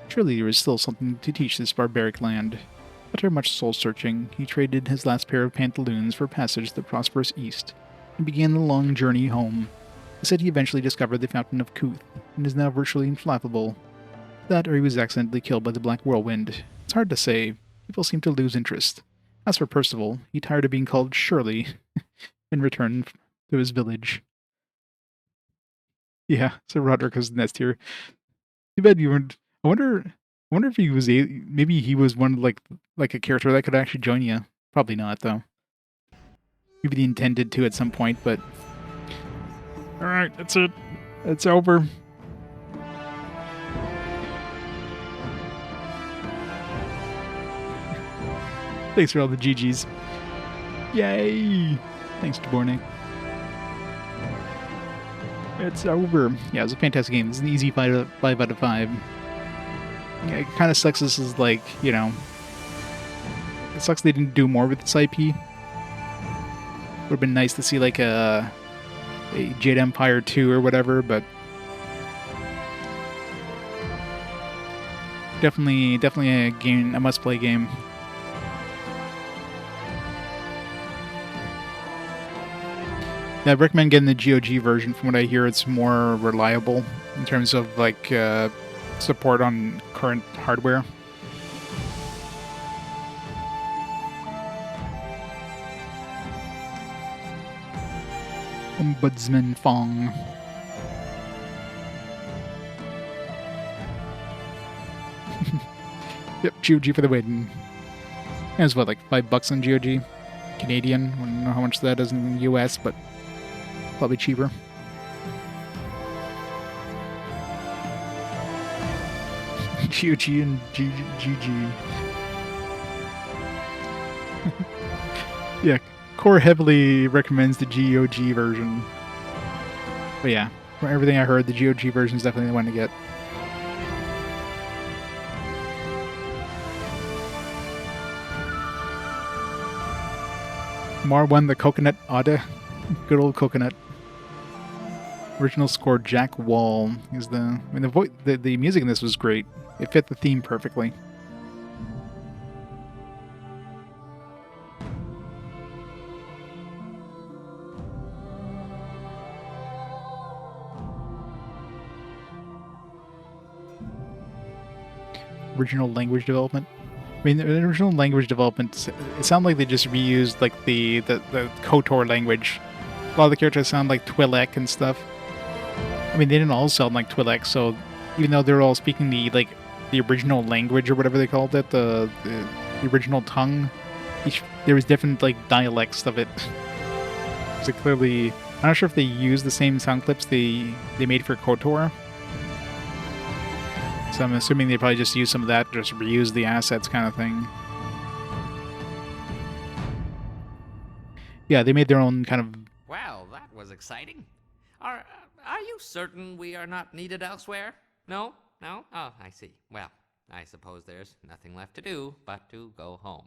Surely there was still something to teach this barbaric land. After much soul-searching, he traded his last pair of pantaloons for passage to the prosperous east, and began the long journey home. He said he eventually discovered the Fountain of Kuth, and is now virtually inflammable. That or he was accidentally killed by the Black Whirlwind. It's hard to say. People seem to lose interest. As for Percival, he tired of being called Shirley and returned to his village. Yeah, Sir Roderick was next here. Too bad you weren't... I wonder if he was maybe he was one like a character that could actually join you. Probably not, though. Maybe he intended to at some point, but... Alright, that's it. It's over. Thanks for all the GGs. Yay! Thanks, Deborne. It's over. Yeah, it was a fantastic game. It's an easy 5 out of 5. Yeah, it kind of sucks this is like, you know... It sucks they didn't do more with this IP. Would have been nice to see like a Jade Empire 2 or whatever, but... Definitely a game, a must-play game. Yeah, I recommend getting the GOG version. From what I hear, it's more reliable in terms of like support on current hardware. Ombudsman Fong. Yep, GOG for the win. It was what, like $5 on GOG? Canadian. I don't know how much that is in the US, but probably cheaper. GOG and GG. Yeah, Core heavily recommends the GOG version. But yeah, from everything I heard, the GOG version is definitely the one to get. Marwan the Coconut Oda. Good old coconut. Original score Jack Wall is the... I mean, the music in this was great. It fit the theme perfectly. Original language development. I mean, the original language development, it sounded like they just reused like the KOTOR language. A lot of the characters sound like Twi'lek and stuff. I mean, they didn't all sound like Twi'lek, so even though they're all speaking the original language or whatever they called it, the original tongue, there was different like dialects of it. So clearly, I'm not sure if they used the same sound clips they made for KOTOR. So I'm assuming they probably just used some of that, just reuse the assets kind of thing. Yeah, they made their own kind of... Well, that was exciting. Are you certain we are not needed elsewhere? No? No? Oh, I see. Well, I suppose there's nothing left to do but to go home.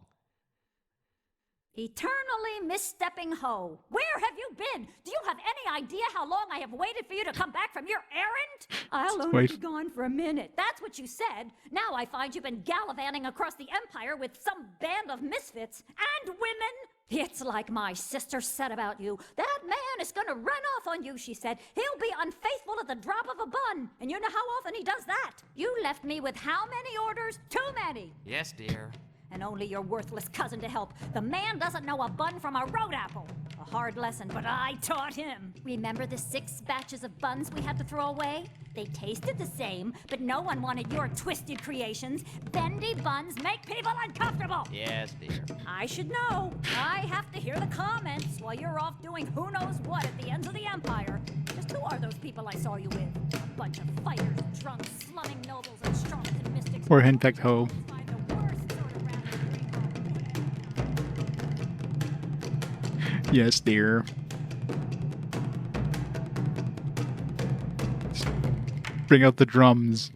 Eternally misstepping hoe. Where have you been? Do you have any idea how long I have waited for you to come back from your errand? I'll only be gone for a minute. That's what you said. Now I find you've been gallivanting across the Empire with some band of misfits and women. It's like my sister said about you. That man is gonna run off on you, she said. He'll be unfaithful at the drop of a bun. And you know how often he does that? You left me with how many orders? Too many. Yes, dear. And only your worthless cousin to help. The man doesn't know a bun from a road apple. A hard lesson, but I taught him. Remember the 6 batches of buns we had to throw away? They tasted the same, but no one wanted your twisted creations. Bendy buns make people uncomfortable. Yes, dear. I should know. I have to hear the comments while you're off doing who knows what at the ends of the Empire. Just who are those people I saw you with? A bunch of fighters, drunks, slumming nobles, and charlatan mystics. Or henpecked hoe. Yes, dear. Bring out the drums.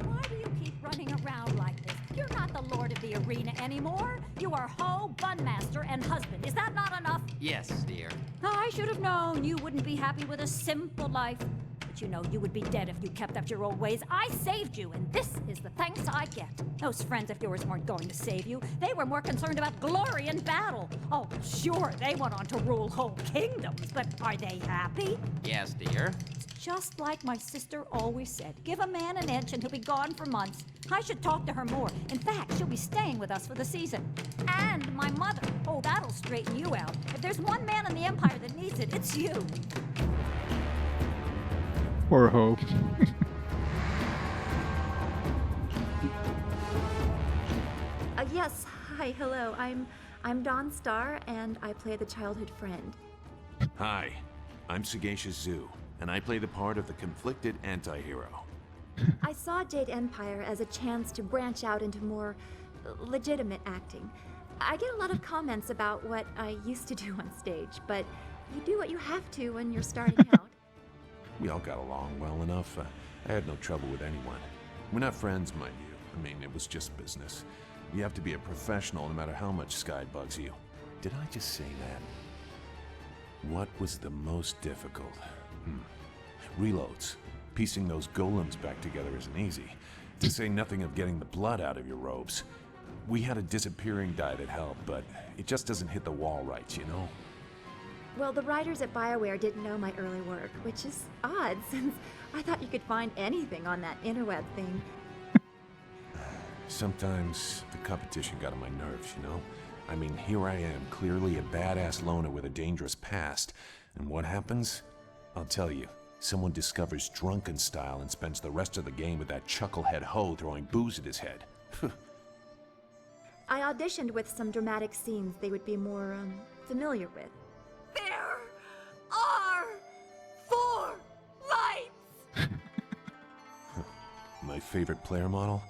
Why do you keep running around like this? You're not the lord of the arena anymore. You are hoe, bun master, and husband. Is that not enough? Yes, dear. I should have known you wouldn't be happy with a simple life. But you know you would be dead if you kept up your old ways. I saved you, and this is the thanks I get. Those friends of yours weren't going to save you. They were more concerned about glory in battle. Oh, sure, they went on to rule whole kingdoms, but are they happy? Yes, dear. Just like my sister always said, give a man an inch and he'll be gone for months. I should talk to her more. In fact, she'll be staying with us for the season. And my mother. Oh, that'll straighten you out. If there's one man in the Empire that needs it, it's you. Or hoe. Yes, hi, hello. I'm Dawn Star, and I play the childhood friend. Hi, I'm Sagacious Zoo, and I play the part of the conflicted anti-hero. I saw Jade Empire as a chance to branch out into more legitimate acting. I get a lot of comments about what I used to do on stage, but you do what you have to when you're starting out. We all got along well enough. I had no trouble with anyone. We're not friends, mind you. I mean, it was just business. You have to be a professional no matter how much Sky bugs you. Did I just say that? What was the most difficult? Reloads. Piecing those golems back together isn't easy. To say nothing of getting the blood out of your robes. We had a disappearing dye that helped, but it just doesn't hit the wall right, you know? Well, the writers at BioWare didn't know my early work, which is odd since I thought you could find anything on that interweb thing. Sometimes the competition got on my nerves, you know? I mean, here I am, clearly a badass loner with a dangerous past. And what happens? I'll tell you. Someone discovers drunken style and spends the rest of the game with that chucklehead hoe throwing booze at his head. I auditioned with some dramatic scenes they would be more, familiar with. There are 4 lights! My favorite player model?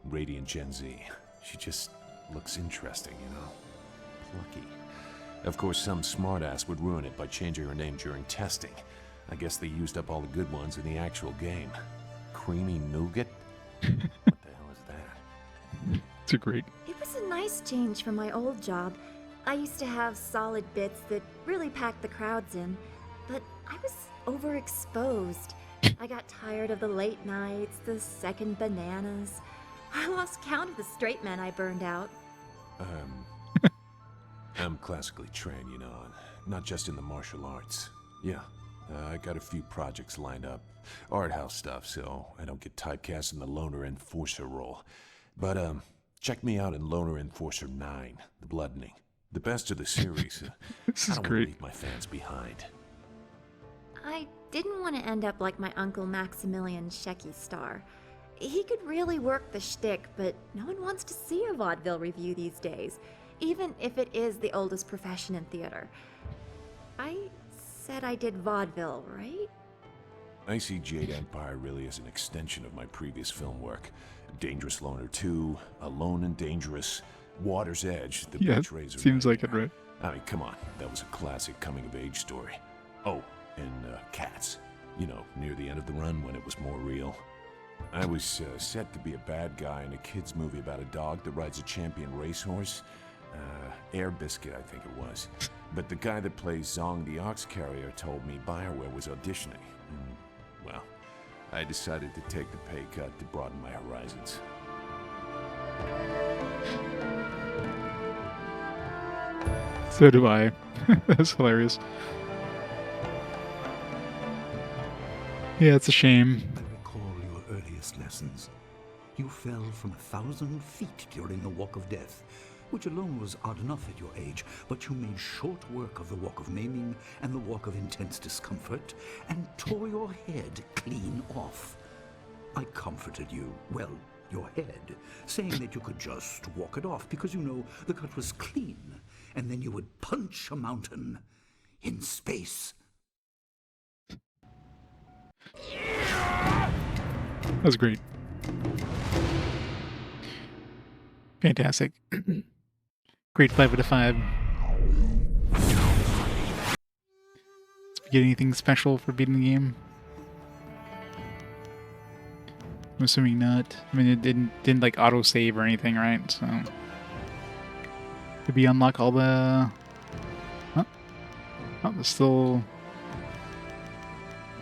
Radiant Gen Z. She just looks interesting, you know? Plucky. Of course, some smartass would ruin it by changing her name during testing. I guess they used up all the good ones in the actual game. Creamy nougat? What the hell is that? It's a great. It was a nice change from my old job. I used to have solid bits that really packed the crowds in, but I was overexposed. I got tired of the late nights, the second bananas. I lost count of the straight men I burned out. I'm classically trained, you know, not just in the martial arts. Yeah, I got a few projects lined up. Art house stuff, so I don't get typecast in the Loner Enforcer role. But, check me out in Loner Enforcer 9, The Bloodening. The best of the series. This I is don't great. want to leave my fans behind. I didn't want to end up like my uncle Maximilian Shecky Star. He could really work the shtick, but no one wants to see a vaudeville review these days, even if it is the oldest profession in theater. I said I did vaudeville, right? I see Jade Empire really as an extension of my previous film work. Dangerous Loner 2, Alone and Dangerous, Water's Edge, The Yeah, Beach Razor. seems like it, right? I mean, come on, that was a classic coming-of-age story. Oh, and Cats. You know, near the end of the run when it was more real. I was set to be a bad guy in a kid's movie about a dog that rides a champion racehorse. Air Biscuit, I think it was. But the guy that plays Zong the Ox Carrier told me Bioware was auditioning. Well, I decided to take the pay cut to broaden my horizons. So do I. That's hilarious. Yeah, it's a shame. I recall your earliest lessons. You fell from 1,000 feet during the Walk of Death, which alone was odd enough at your age, but you made short work of the Walk of Maiming and the Walk of Intense Discomfort, and tore your head clean off. I comforted you, well, your head, saying that you could just walk it off because you know the cut was clean, and then you would punch a mountain in space. That was great. Fantastic. Great 5 out of 5. Did we get anything special for beating the game? I'm assuming not. I mean, it didn't like auto save or anything, right? So did we unlock all the? Huh? Oh, there's still.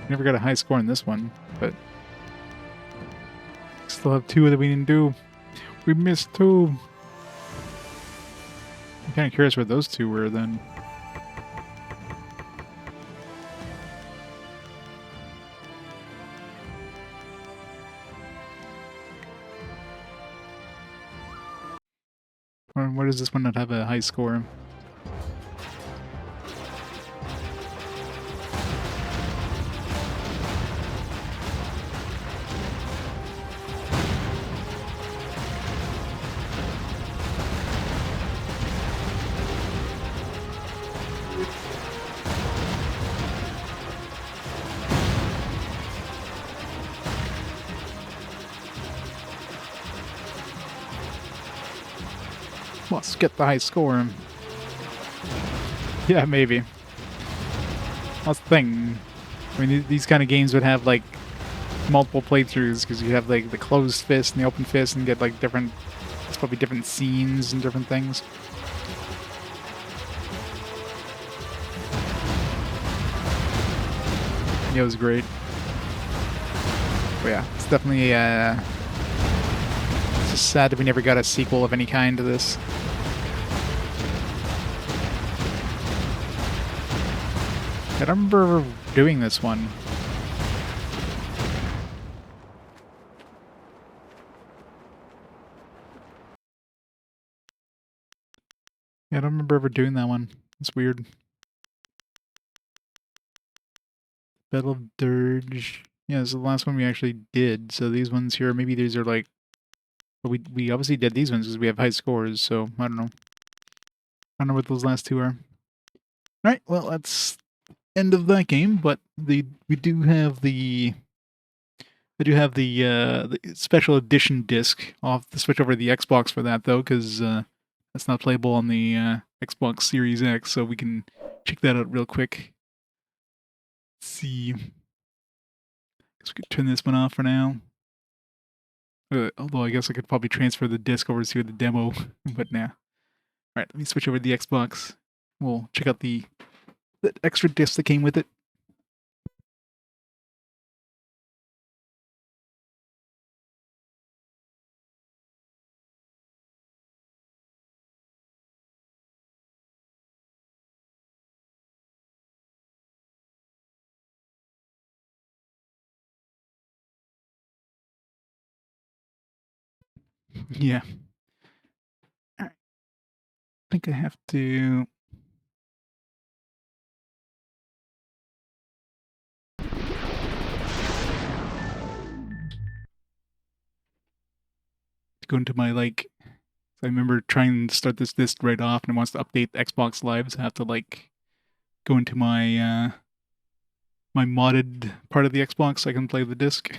Never got a high score in this one, but still have 2 that we didn't do. We missed 2. I'm kind of curious where those 2 were then. Or where does this one not have a high score? Let's get the high score. Yeah, maybe. That's the thing. I mean, these kind of games would have like multiple playthroughs because you have like the closed fist and the open fist and get like different, it's probably different scenes and different things. Yeah, it was great. But yeah, it's definitely it's just sad that we never got a sequel of any kind to this. I don't remember doing this one. Yeah, I don't remember ever doing that one. It's weird. Battle of Dirge. Yeah, this is the last one we actually did. So these ones here, maybe these are like... Well, we obviously did these ones because we have high scores, so I don't know. I don't know what those last 2 are. Alright, well, that's end of that game, but we do have the... I do have the special edition disc. I'll have to switch over to the Xbox for that, though, because that's not playable on the Xbox Series X, so we can check that out real quick. Let's see. Guess we could turn this one off for now. Although I guess I could probably transfer the disc over to the demo, but nah. Alright, let me switch over to the Xbox. We'll check out the extra disc that came with it. Yeah. Alright. I think I have to... go into my, like... I remember trying to start this disc right off and it wants to update Xbox Live, so I have to, like, go into my, my modded part of the Xbox so I can play the disc.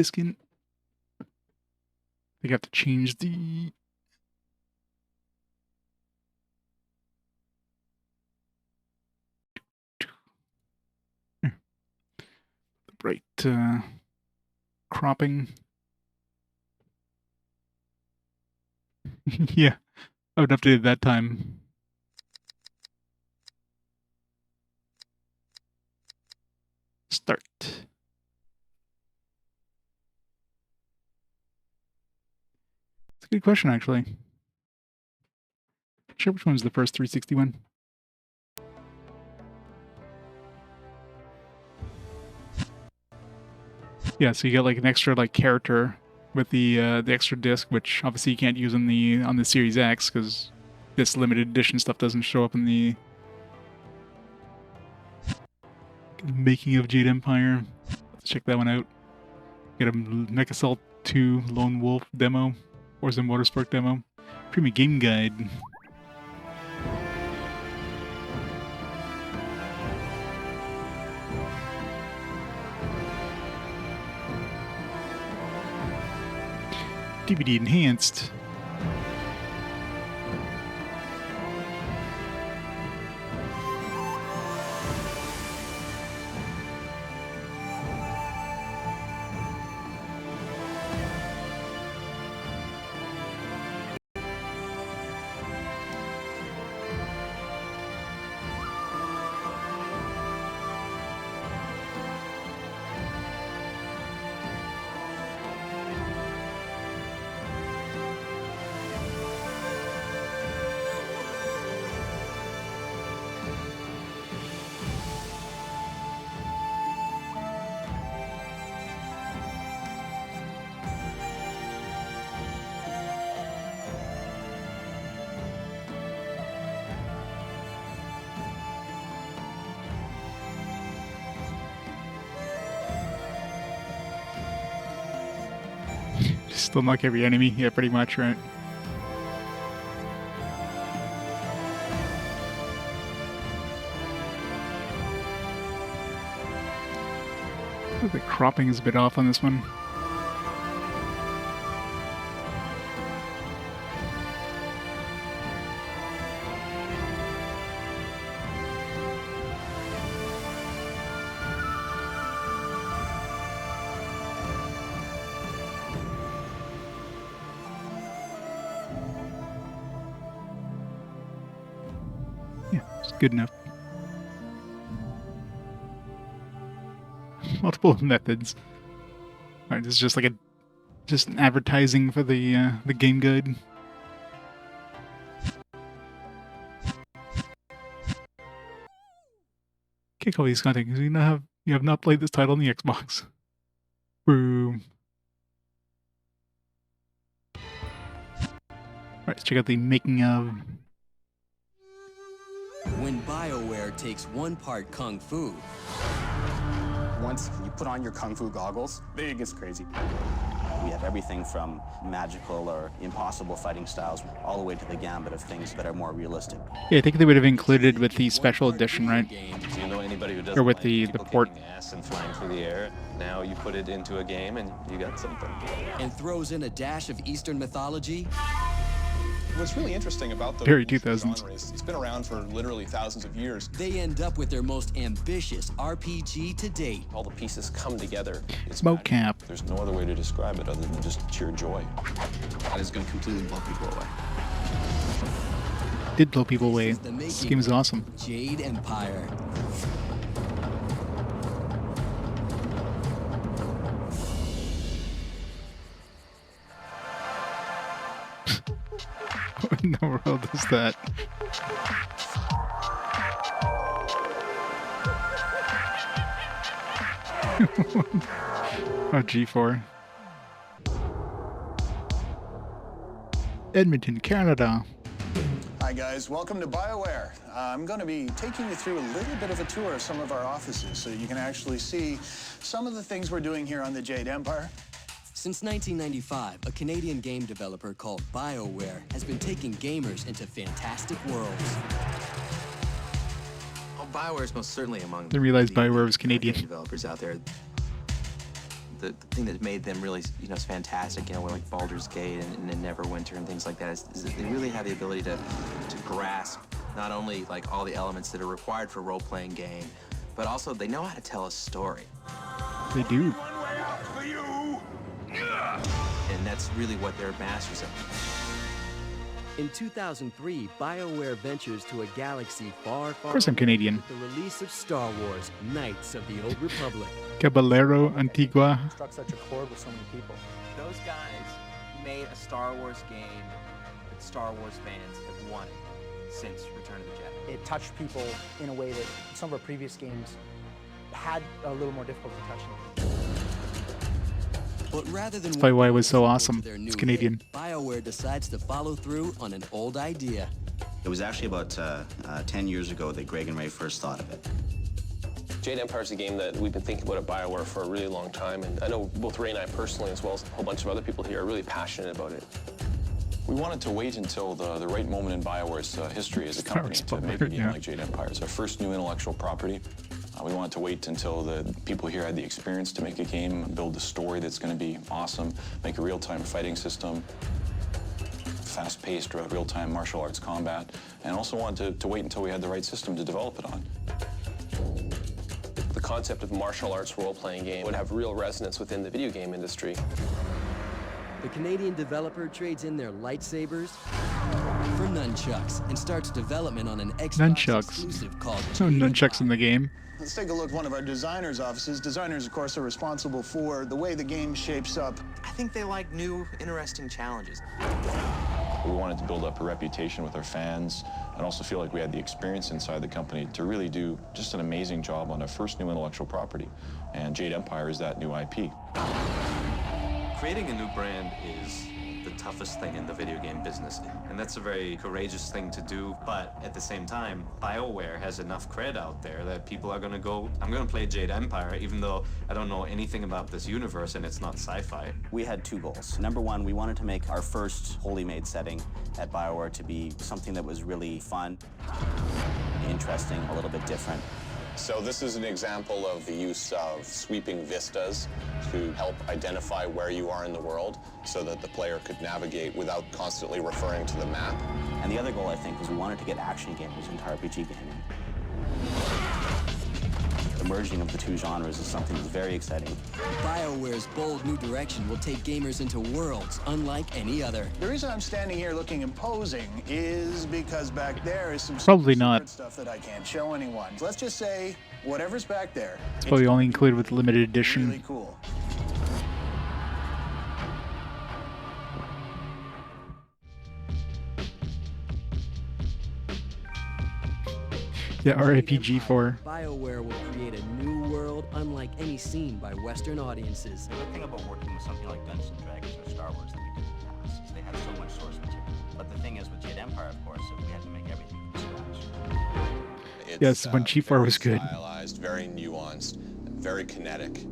disc in. They have to change the... the bright cropping. Yeah, I would update it that time. Start. It's a good question, actually. Not sure which one's the first 360 one. Yeah, so you get like an extra like character with the extra disc, which obviously you can't use on the Series X because this limited edition stuff doesn't show up in the making of Jade Empire. Let's check that one out. Get a Mech Assault 2 Lone Wolf demo, Forza Motorsport demo, Premium Game Guide. DVD enhanced. Just unlock every enemy. Yeah, pretty much, right? The cropping is a bit off on this one. Yeah, it's good enough. Multiple methods. Alright, this is just like just advertising for the game guide. Can't call these content because you have not played this title on the Xbox. Boom. Alright, let's check out the making of. When BioWare takes one part kung fu. Once you put on your kung fu goggles, it gets crazy. We have everything from magical or impossible fighting styles all the way to the gambit of things that are more realistic. Yeah, I think they would have included with the special edition, right? Do you know anybody who doesn't or with like the people port. kicking ass and flying through the air? Now you put it into a game and you got something. And throws in a dash of Eastern mythology. What's really interesting about the Very 2000s. genre is it's been around for literally thousands of years. They end up with their most ambitious RPG to date. All the pieces come together. It's Mocap. magic. There's no other way to describe it other than just sheer joy. That is going to completely blow people away. Did blow people away. This game is awesome. Jade Empire. What in the world is that? Oh, G4. Edmonton, Canada. Hi guys, welcome to BioWare. I'm going to be taking you through a little bit of a tour of some of our offices so you can actually see some of the things we're doing here on the Jade Empire. Since 1995, a Canadian game developer called BioWare has been taking gamers into fantastic worlds. Oh, BioWare is most certainly among Didn't realize BioWare was Canadian. developers out there. the thing that made them really, fantastic, like Baldur's Gate and Neverwinter and things like that, is that they really have the ability to grasp not only like all the elements that are required for a role-playing game, but also they know how to tell a story. They do. And that's really what they're masters of. In 2003, BioWare ventures to a galaxy far, far Of course I'm Canadian. with the release of Star Wars, Knights of the Old Republic. Caballero Antigua. Struck such a chord with so many people. Those guys made a Star Wars game that Star Wars fans have wanted since Return of the Jedi. It touched people in a way that some of our previous games had a little more difficulty touching. But rather than That's probably why it was so waiting awesome. for their It's new Canadian. hit, BioWare decides to follow through on an old idea. It was actually about 10 years ago that Greg and Ray first thought of it. Jade Empire is a game that we've been thinking about at BioWare for a really long time, and I know both Ray and I personally, as well as a whole bunch of other people here, are really passionate about it. We wanted to wait until the right moment in BioWare's history as a company to make a game like Jade Empire. It's our first new intellectual property. We wanted to wait until the people here had the experience to make a game, build a story that's going to be awesome, make a real-time fighting system, fast-paced, real-time martial arts combat, and also wanted to wait until we had the right system to develop it on. The concept of martial arts role-playing game would have real resonance within the video game industry. The Canadian developer trades in their lightsabers for nunchucks and starts development on an Xbox Nunchucks. exclusive called No Jade nunchucks in the game. Let's take a look at one of our designers' offices. Designers, of course, are responsible for the way the game shapes up. I think they like new, interesting challenges. We wanted to build up a reputation with our fans and also feel like we had the experience inside the company to really do just an amazing job on our first new intellectual property. And Jade Empire is that new IP. Creating a new brand is the toughest thing in the video game business, and that's a very courageous thing to do, but at the same time, BioWare has enough cred out there that people are gonna go, I'm gonna play Jade Empire, even though I don't know anything about this universe and it's not sci-fi. We had two goals. Number one, we wanted to make our first wholly made setting at BioWare to be something that was really fun, interesting, a little bit different. So this is an example of the use of sweeping vistas to help identify where you are in the world so that the player could navigate without constantly referring to the map. And the other goal, I think, was we wanted to get action gamers into RPG gaming. The merging of the two genres is something that's very exciting. BioWare's bold new direction will take gamers into worlds unlike any other. The reason I'm standing here looking imposing is because back there is some Probably secret not. stuff that I can't show anyone. Let's just say whatever's back there. It's probably only included with limited edition. Really cool. Yeah, RPG for. BioWare will create a new world unlike any seen by Western audiences. The good thing about working with something like Dungeons & Dragons or Star Wars that we did in the past is they have so much source material. But the thing is with Jade Empire, of course, that we had to make everything from scratch. Yes, when G4 was good. Stylized, very nuanced, very kinetic.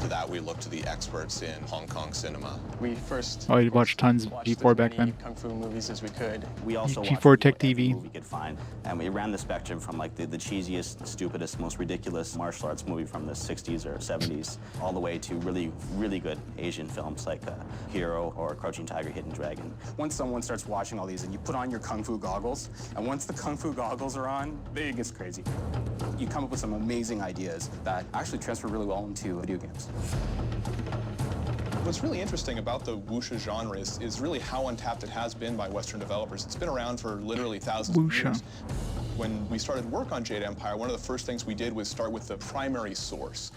To that, we look to the experts in Hong Kong cinema. We first Oh, I watched tons of G4 back then. kung fu movies as we could. We also G4 watched Tech every TV. movie we could find, and we ran the spectrum from like the cheesiest, stupidest, most ridiculous martial arts movie from the 60s or 70s, all the way to really, really good Asian films like Hero or Crouching Tiger, Hidden Dragon. Once someone starts watching all these and you put on your kung fu goggles, and once the kung fu goggles are on, it gets crazy. You come up with some amazing ideas that actually transfer really well into video games. What's really interesting about the wuxia genre is really how untapped it has been by Western developers. It's been around for literally thousands of years. When we started work on Jade Empire, one of the first things we did was start with the primary source.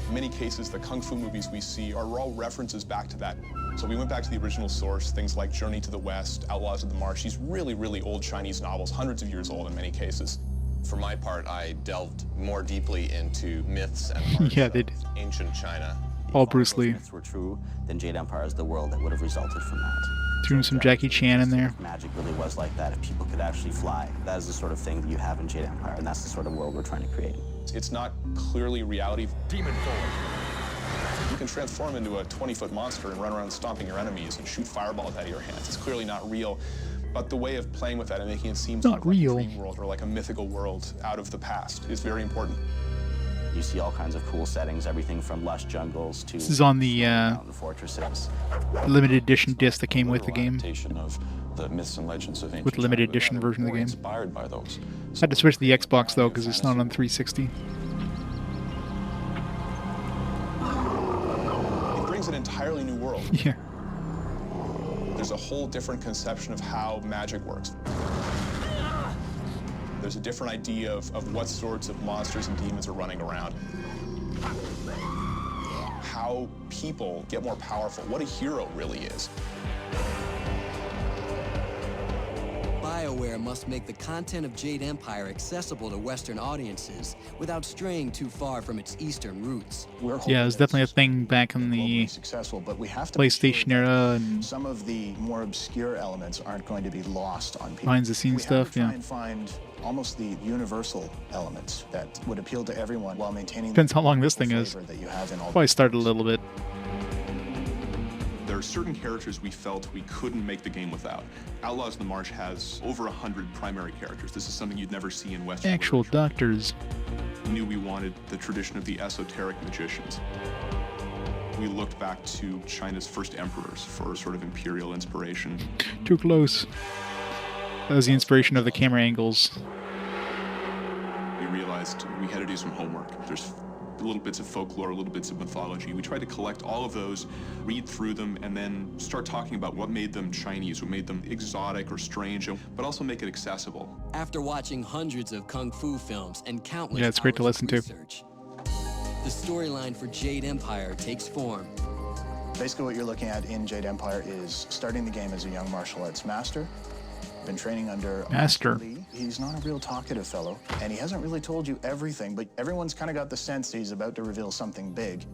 In many cases, the kung fu movies we see are all references back to that. So we went back to the original source, things like Journey to the West, Outlaws of the March, these really, really old Chinese novels, hundreds of years old in many cases. For my part, I delved more deeply into myths and art Yeah, they did. of ancient China. All Bruce Lee. If myths were true, then Jade Empire is the world that would have resulted from that. Threw some Jackie Chan in there. Magic really was like that. If people could actually fly, that is the sort of thing that you have in Jade Empire, and that's the sort of world we're trying to create. It's not clearly reality. Demon forward. You can transform into a 20-foot monster and run around stomping your enemies and shoot fireballs out of your hands. It's clearly not real. But the way of playing with that and making it seem Not real. like a dream world or like a mythical world out of the past is very important. You see all kinds of cool settings, everything from lush jungles to This is on the mountain fortresses. limited edition disc that came with the game. Of the myths and legends of With limited edition version of the game. Inspired by those. I had to switch to the Xbox though because it's not on 360. It brings an entirely new world. Yeah. There's a whole different conception of how magic works. There's a different idea of what sorts of monsters and demons are running around. How people get more powerful, what a hero really is. BioWare must make the content of Jade Empire accessible to Western audiences without straying too far from its Eastern roots. Yeah, it was definitely a thing back in the successful, but we have to PlayStation era and some of the more obscure elements aren't going to be lost on people. behind the scenes stuff. Try Yeah. and find almost the universal elements that would appeal to everyone while maintaining Depends how long this thing is. that you have in all. Probably started a little bit. There are certain characters we felt we couldn't make the game without. Outlaws in the Marsh has over 100 primary characters. This is something you'd never see in Western Actual doctors. We knew we wanted the tradition of the esoteric magicians. We looked back to China's first emperors for sort of imperial inspiration. Too close. That was the inspiration of the camera angles. We realized we had to do some homework. There's little bits of folklore, little bits of mythology. We tried to collect all of those, read through them, and then start talking about what made them Chinese, what made them exotic or strange, but also make it accessible. After watching hundreds of kung fu films and countless Yeah, it's great to hours of listen to. research, the storyline for Jade Empire takes form. Basically what you're looking at in Jade Empire is starting the game as a young martial arts master, been training under a Master. Lee. He's not a real talkative fellow, and he hasn't really told you everything, but everyone's kind of got the sense that he's about to reveal something big.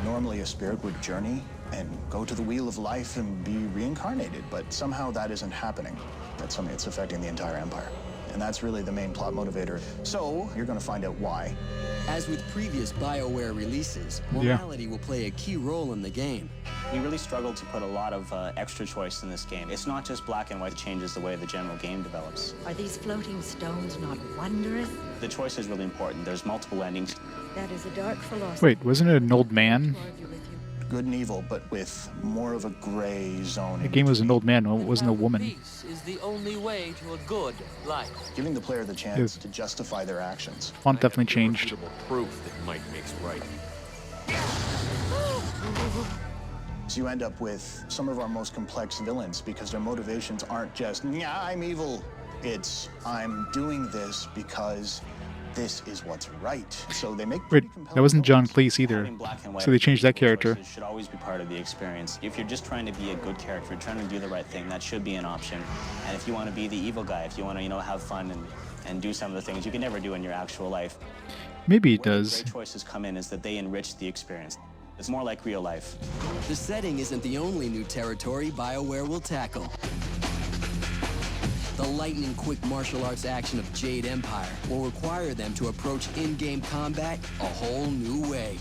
Normally a spirit would journey and go to the wheel of life and be reincarnated, but somehow that isn't happening. That's something that's affecting the entire empire. And that's really the main plot motivator. So you're going to find out why. As with previous BioWare releases, morality will play a key role in the game. We really struggled to put a lot of extra choice in this game. It's not just black and white that changes the way the general game develops. Are these floating stones not wondrous? The choice is really important. There's multiple endings. That is a dark philosophy. Wait, wasn't it an old man? Good and evil, but with more of a gray zone. The game was an old man, it wasn't a woman. Peace is the only way to a good life. Giving the player the chance to justify their actions. Font definitely changed. Proof that might makes right. So you end up with some of our most complex villains because their motivations aren't just, yeah, I'm evil. It's, I'm doing this because this is what's right. So they make Wait, that wasn't John Cleese either. So they changed that character. Choices should always be part of the experience. If you're just trying to be a good character, trying to do the right thing, that should be an option. And if you want to be the evil guy, if you want to, have fun and do some of the things you can never do in your actual life. Maybe it does. Great choices come in is that they enrich the experience. It's more like real life. The setting isn't the only new territory BioWare will tackle. The lightning-quick martial arts action of Jade Empire will require them to approach in-game combat a whole new way.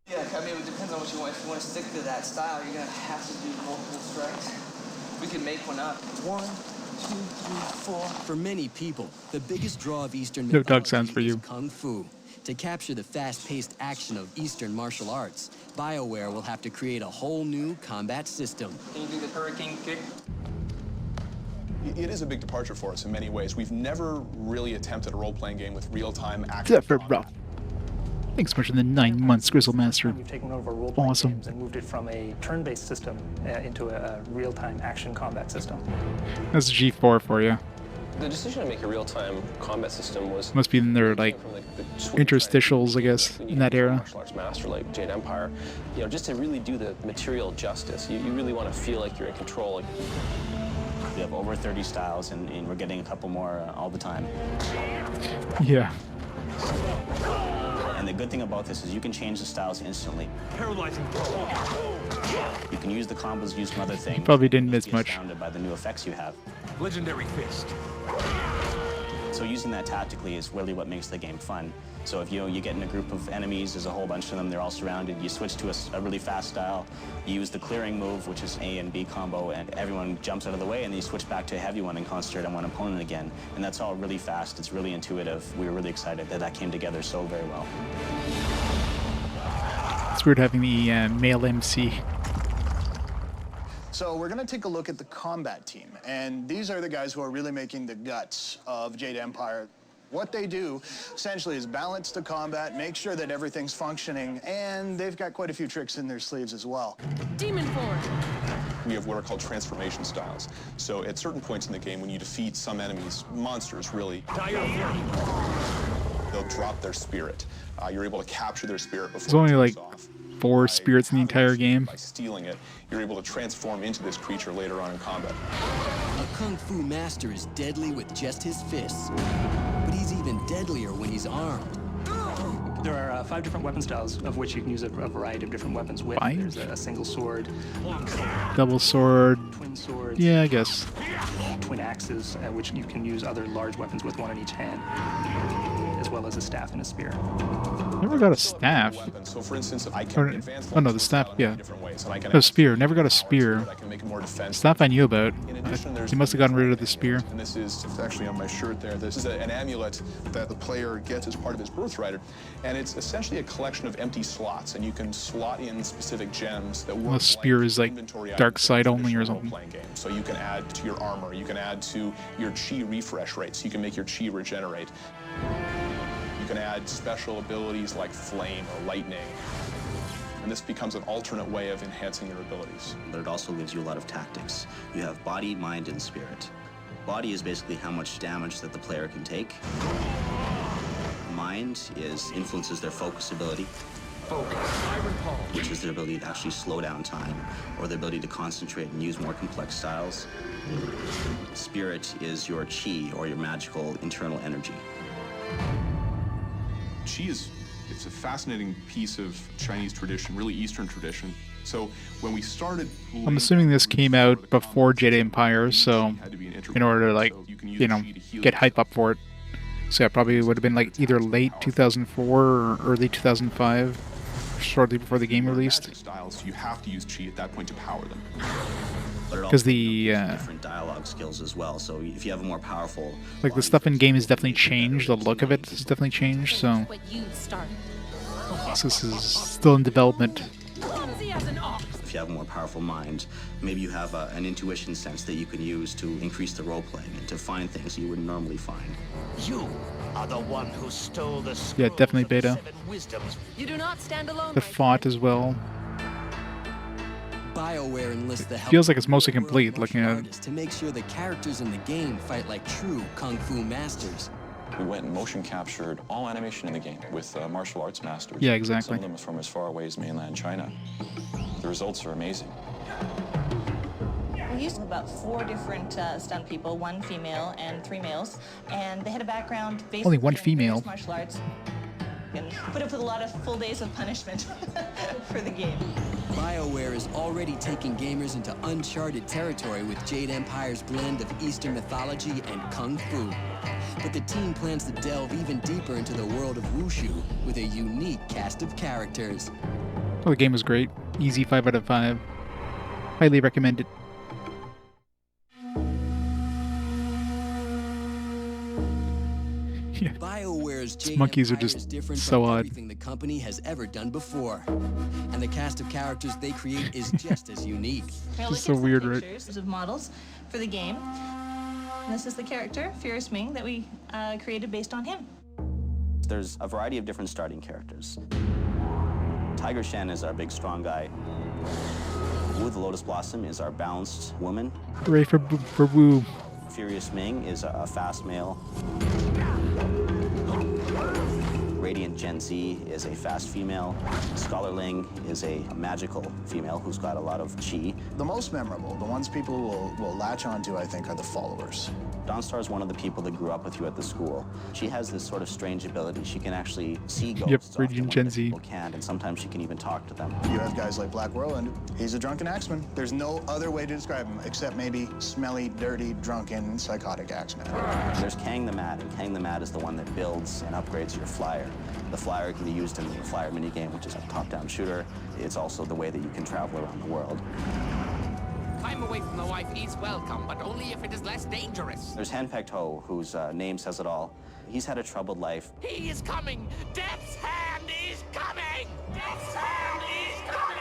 Yeah, I mean, it depends on what you want. If you want to stick to that style, you're going to have to do multiple strikes. We can make one up. 1, 2, 3, 4. For many people, the biggest draw of Eastern No dog mythology sounds for you. is Kung Fu. To capture the fast-paced action of Eastern martial arts, BioWare will have to create a whole new combat system. Can you do the hurricane kick? It is a big departure for us in many ways. We've never really attempted a role-playing game with real-time action. Sephiroth. Thanks so much for the 9 months, Grizzle Master. We've taken one of our role-playing Awesome. games and moved it from a turn-based system into a real-time action combat system. That's G4 for you. The decision to make a real-time combat system was Must be in their like interstitials, I guess, in that era. martial arts master like Jade Empire, just to really do the material justice. You really want to feel like you're in control. We have over 30 styles, and we're getting a couple more all the time. Yeah. And the good thing about this is you can change the styles instantly. Paralyzing. You can use the combos used from other things. Probably didn't miss Be much. astounded by the new effects you have. Legendary fist. So using that tactically is really what makes the game fun. So if you get in a group of enemies, there's a whole bunch of them, they're all surrounded, you switch to a really fast style, you use the clearing move, which is A and B combo, and everyone jumps out of the way, and then you switch back to a heavy one and concentrate on one opponent again. And that's all really fast, it's really intuitive. We were really excited that that came together so very well. It's weird having the male MC. So we're going to take a look at the combat team, and these are the guys who are really making the guts of Jade Empire. What they do, essentially, is balance the combat, make sure that everything's functioning, and they've got quite a few tricks in their sleeves as well. Demon form. We have what are called transformation styles. So at certain points in the game, when you defeat some enemies, monsters really, they'll drop their spirit. You're able to capture their spirit before There's only like off. 4 spirits in the entire game. By stealing it, you're able to transform into this creature later on in combat. A Kung Fu master is deadly with just his fists, but he's even deadlier when he's armed. There are 5 different weapon styles, of which you can use a variety of different weapons with. 5? There's a single sword, Double sword. twin swords, Yeah, I guess. twin axes, which you can use other large weapons with, one in each hand, as well as a staff and a spear. Never got a staff. So for instance, I can advance Oh no, the staff, yeah. different ways, and I can No, spear. Never got a spear. I can make it more defensive. Staff I knew about. In addition, there's He must have gotten rid of the spear. And this is actually on my shirt there. This is an amulet that the player gets as part of his birthright, and it's essentially a collection of empty slots, and you can slot in specific gems that work. The spear is like dark side only or something. Role-playing game. So you can add to your armor, you can add to your chi refresh rate, so you can make your chi regenerate. You can add special abilities like flame or lightning, and this becomes an alternate way of enhancing your abilities. But it also gives you a lot of tactics. You have body, mind, and spirit. Body is basically how much damage that the player can take. Mind influences their focus ability, which is their ability to actually slow down time, or the ability to concentrate and use more complex styles. Spirit is your chi, or your magical internal energy. Chi it's a fascinating piece of Chinese tradition, really Eastern tradition. So when we started, I'm assuming this came out before Jade Empire, so in order to like, you know, get hype up for it. So yeah, probably would have been like either late 2004 or early 2005, shortly before the game released. Styles, you have to use chi at that point to power them. Because the different dialogue skills as well. So if you have a more powerful, like the stuff in game has definitely changed. The look of it has definitely changed. So What you started. this is still in development. if you have a more powerful mind, maybe you have an intuition sense that you can use to increase the role playing and to find things you wouldn't normally find. You are the one who stole the Yeah, definitely beta. You do not stand alone. The font as well. BioWare enlists the help Feels like it's mostly complete looking at it. to make sure the characters in the game fight like true Kung Fu masters. We went and motion captured all animation in the game with martial arts masters. Yeah, exactly. Some of them from as far away as mainland China. The results are amazing. We used about 4 different stunt people, 1 female and 3 males, and they had a background basically Only 1 in female. various martial arts, and put up with a lot of full days of punishment for the game. BioWare is already taking gamers into uncharted territory with Jade Empire's blend of Eastern mythology and Kung Fu. But the team plans to delve even deeper into the world of Wushu with a unique cast of characters. Oh, the game was great. Easy 5 out of 5. Highly recommend it. Yeah. BioWare's These Jade monkeys are Empire just is different so from odd. everything the company has ever done before. And the cast of characters they create is just as unique. Now Just look so at weird, some right? pictures of models for the game. And this is the character, Fierce Ming, that we created based on him. There's a variety of different starting characters. Tiger Shen is our big, strong guy. Wu, the Lotus Blossom, is our balanced woman. Hooray for Wu. Furious Ming is a fast male. Radiant Gen Z is a fast female. Scholar Ling is a magical female who's got a lot of chi. The most memorable, the ones people will latch onto, I think, are the followers. Dawnstar is one of the people that grew up with you at the school. She has this sort of strange ability. She can actually see ghosts. Yep, often Radiant when Gen other Z. people can't, and sometimes she can even talk to them. You have guys like Black Whirlwind. He's a drunken axeman. There's no other way to describe him except maybe smelly, dirty, drunken, psychotic axeman. There's Kang the Mad, and Kang the Mad is the one that builds and upgrades your flyer. The flyer can be used in the flyer minigame, which is a top-down shooter. It's also the way that you can travel around the world. Time away from the wife is welcome, but only if it is less dangerous. There's Henpecked Ho, whose name says it all. He's had a troubled life. He is coming! Death's hand is coming! Death's hand is coming!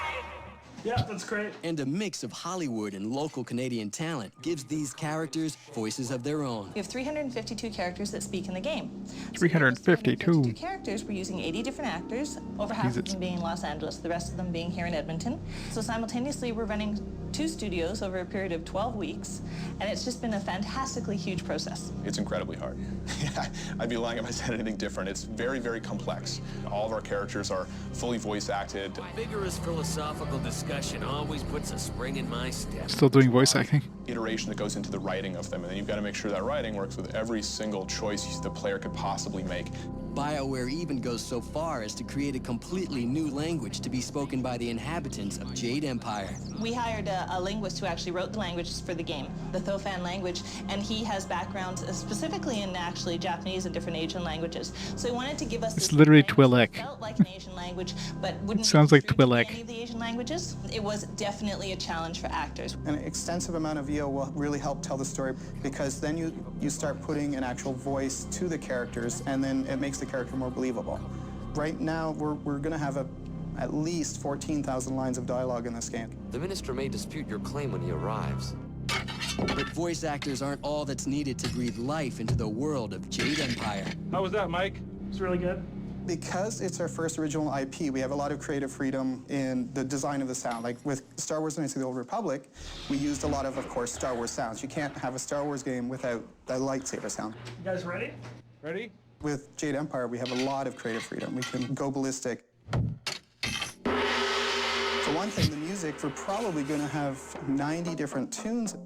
Yeah, that's great. And a mix of Hollywood and local Canadian talent gives these characters voices of their own. We have 352 characters that speak in the game. 352 characters, we're using 80 different actors, over half of them being in Los Angeles, the rest of them being here in Edmonton. So simultaneously, we're running 2 studios over a period of 12 weeks, and it's just been a fantastically huge process. It's incredibly hard. I'd be lying if I said anything different. It's very, very complex. All of our characters are fully voice acted. Vigorous philosophical discussion always puts a spring in my step. Still doing voice acting. Iteration that goes into the writing of them, and then you've got to make sure that writing works with every single choice the player could possibly make. BioWare even goes so far as to create a completely new language to be spoken by the inhabitants of Jade Empire. We hired a linguist who actually wrote the languages for the game, the Thofan language, and he has backgrounds specifically in actually Japanese and different Asian languages. So he wanted to give us It's literally Twi'lek. felt like an Asian language, but wouldn't Sounds like any Twi'lek. of the Asian languages. It was definitely a challenge for actors. An extensive amount of VO will really help tell the story, because then you start putting an actual voice to the characters, and then it makes the character more believable. Right now, we're going to have at least 14,000 lines of dialogue in this game. The minister may dispute your claim when he arrives. But voice actors aren't all that's needed to breathe life into the world of Jade Empire. How was that, Mike? It's really good. Because it's our first original IP, we have a lot of creative freedom in the design of the sound. Like with Star Wars Knights of the Old Republic, we used a lot of course, Star Wars sounds. You can't have a Star Wars game without the lightsaber sound. You guys ready? Ready? With Jade Empire, we have a lot of creative freedom. We can go ballistic. For one thing, the music, we're probably going to have 90 different tunes.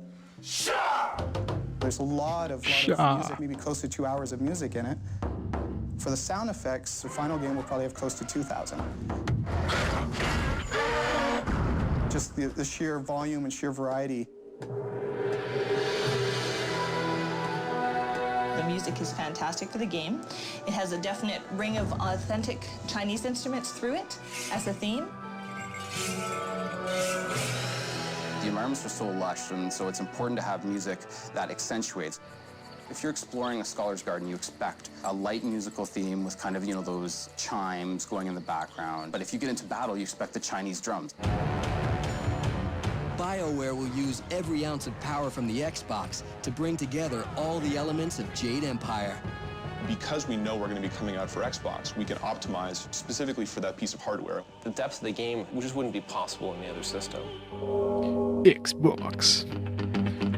There's a lot of music, maybe close to 2 hours of music in it. For the sound effects, the final game will probably have close to 2,000. Just the sheer volume and sheer variety. The music is fantastic for the game. It has a definite ring of authentic Chinese instruments through it as a theme. The environments are so lush, and so it's important to have music that accentuates. If you're exploring a scholar's garden, you expect a light musical theme with kind of, those chimes going in the background. But if you get into battle, you expect the Chinese drums. BioWare will use every ounce of power from the Xbox to bring together all the elements of Jade Empire. Because we know we're going to be coming out for Xbox, we can optimize specifically for that piece of hardware. The depth of the game just wouldn't be possible in the other system. Xbox.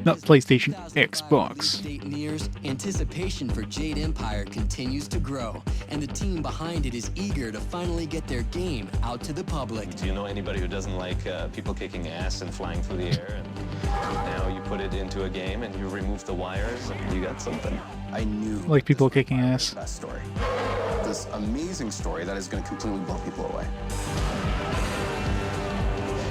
Not PlayStation, Xbox. Date nears, anticipation for Jade Empire continues to grow, and the team behind it is eager to finally get their game out to the public. Do you know anybody who doesn't like people kicking ass and flying through the air? And now you put it into a game and you remove the wires and you got something. I knew. Like people kicking ass. Best story. This amazing story that is going to completely blow people away.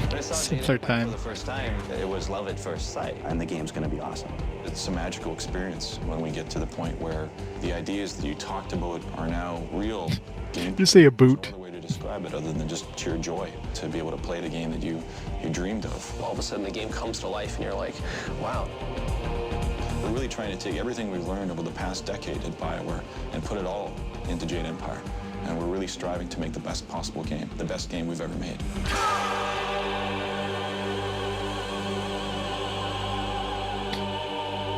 When I saw Jade Empire for the first time, it was love at first sight. And the game's going to be awesome. It's a magical experience when we get to the point where the ideas that you talked about are now real. Just say a boot. There's no other way to describe it other than just sheer joy to be able to play the game that you dreamed of. All of a sudden the game comes to life and you're like, wow. We're really trying to take everything we've learned over the past decade at BioWare and put it all into Jade Empire. And we're really striving to make the best possible game, the best game we've ever made.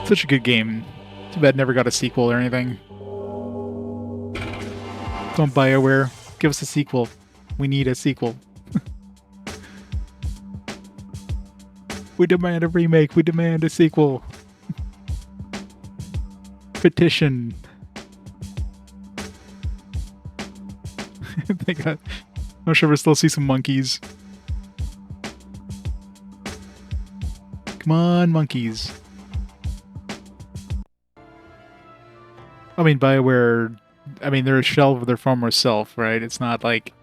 Such a good game. Too bad it never got a sequel or anything. Don't BioWare. Give us a sequel. We need a sequel. We demand a remake. We demand a sequel. Petition. I'm sure we'll still see some monkeys. Come on, monkeys. I mean, BioWare, they're a shell of their former self, right? It's not like...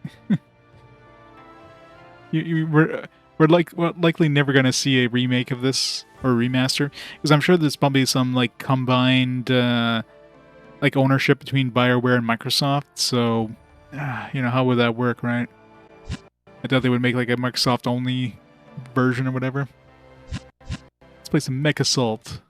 we're likely never going to see a remake of this, or a remaster, because I'm sure there's probably some, combined, ownership between BioWare and Microsoft, so you know, how would that work, right? I thought they would make like a Microsoft only version or whatever. Let's play some Mech Assault.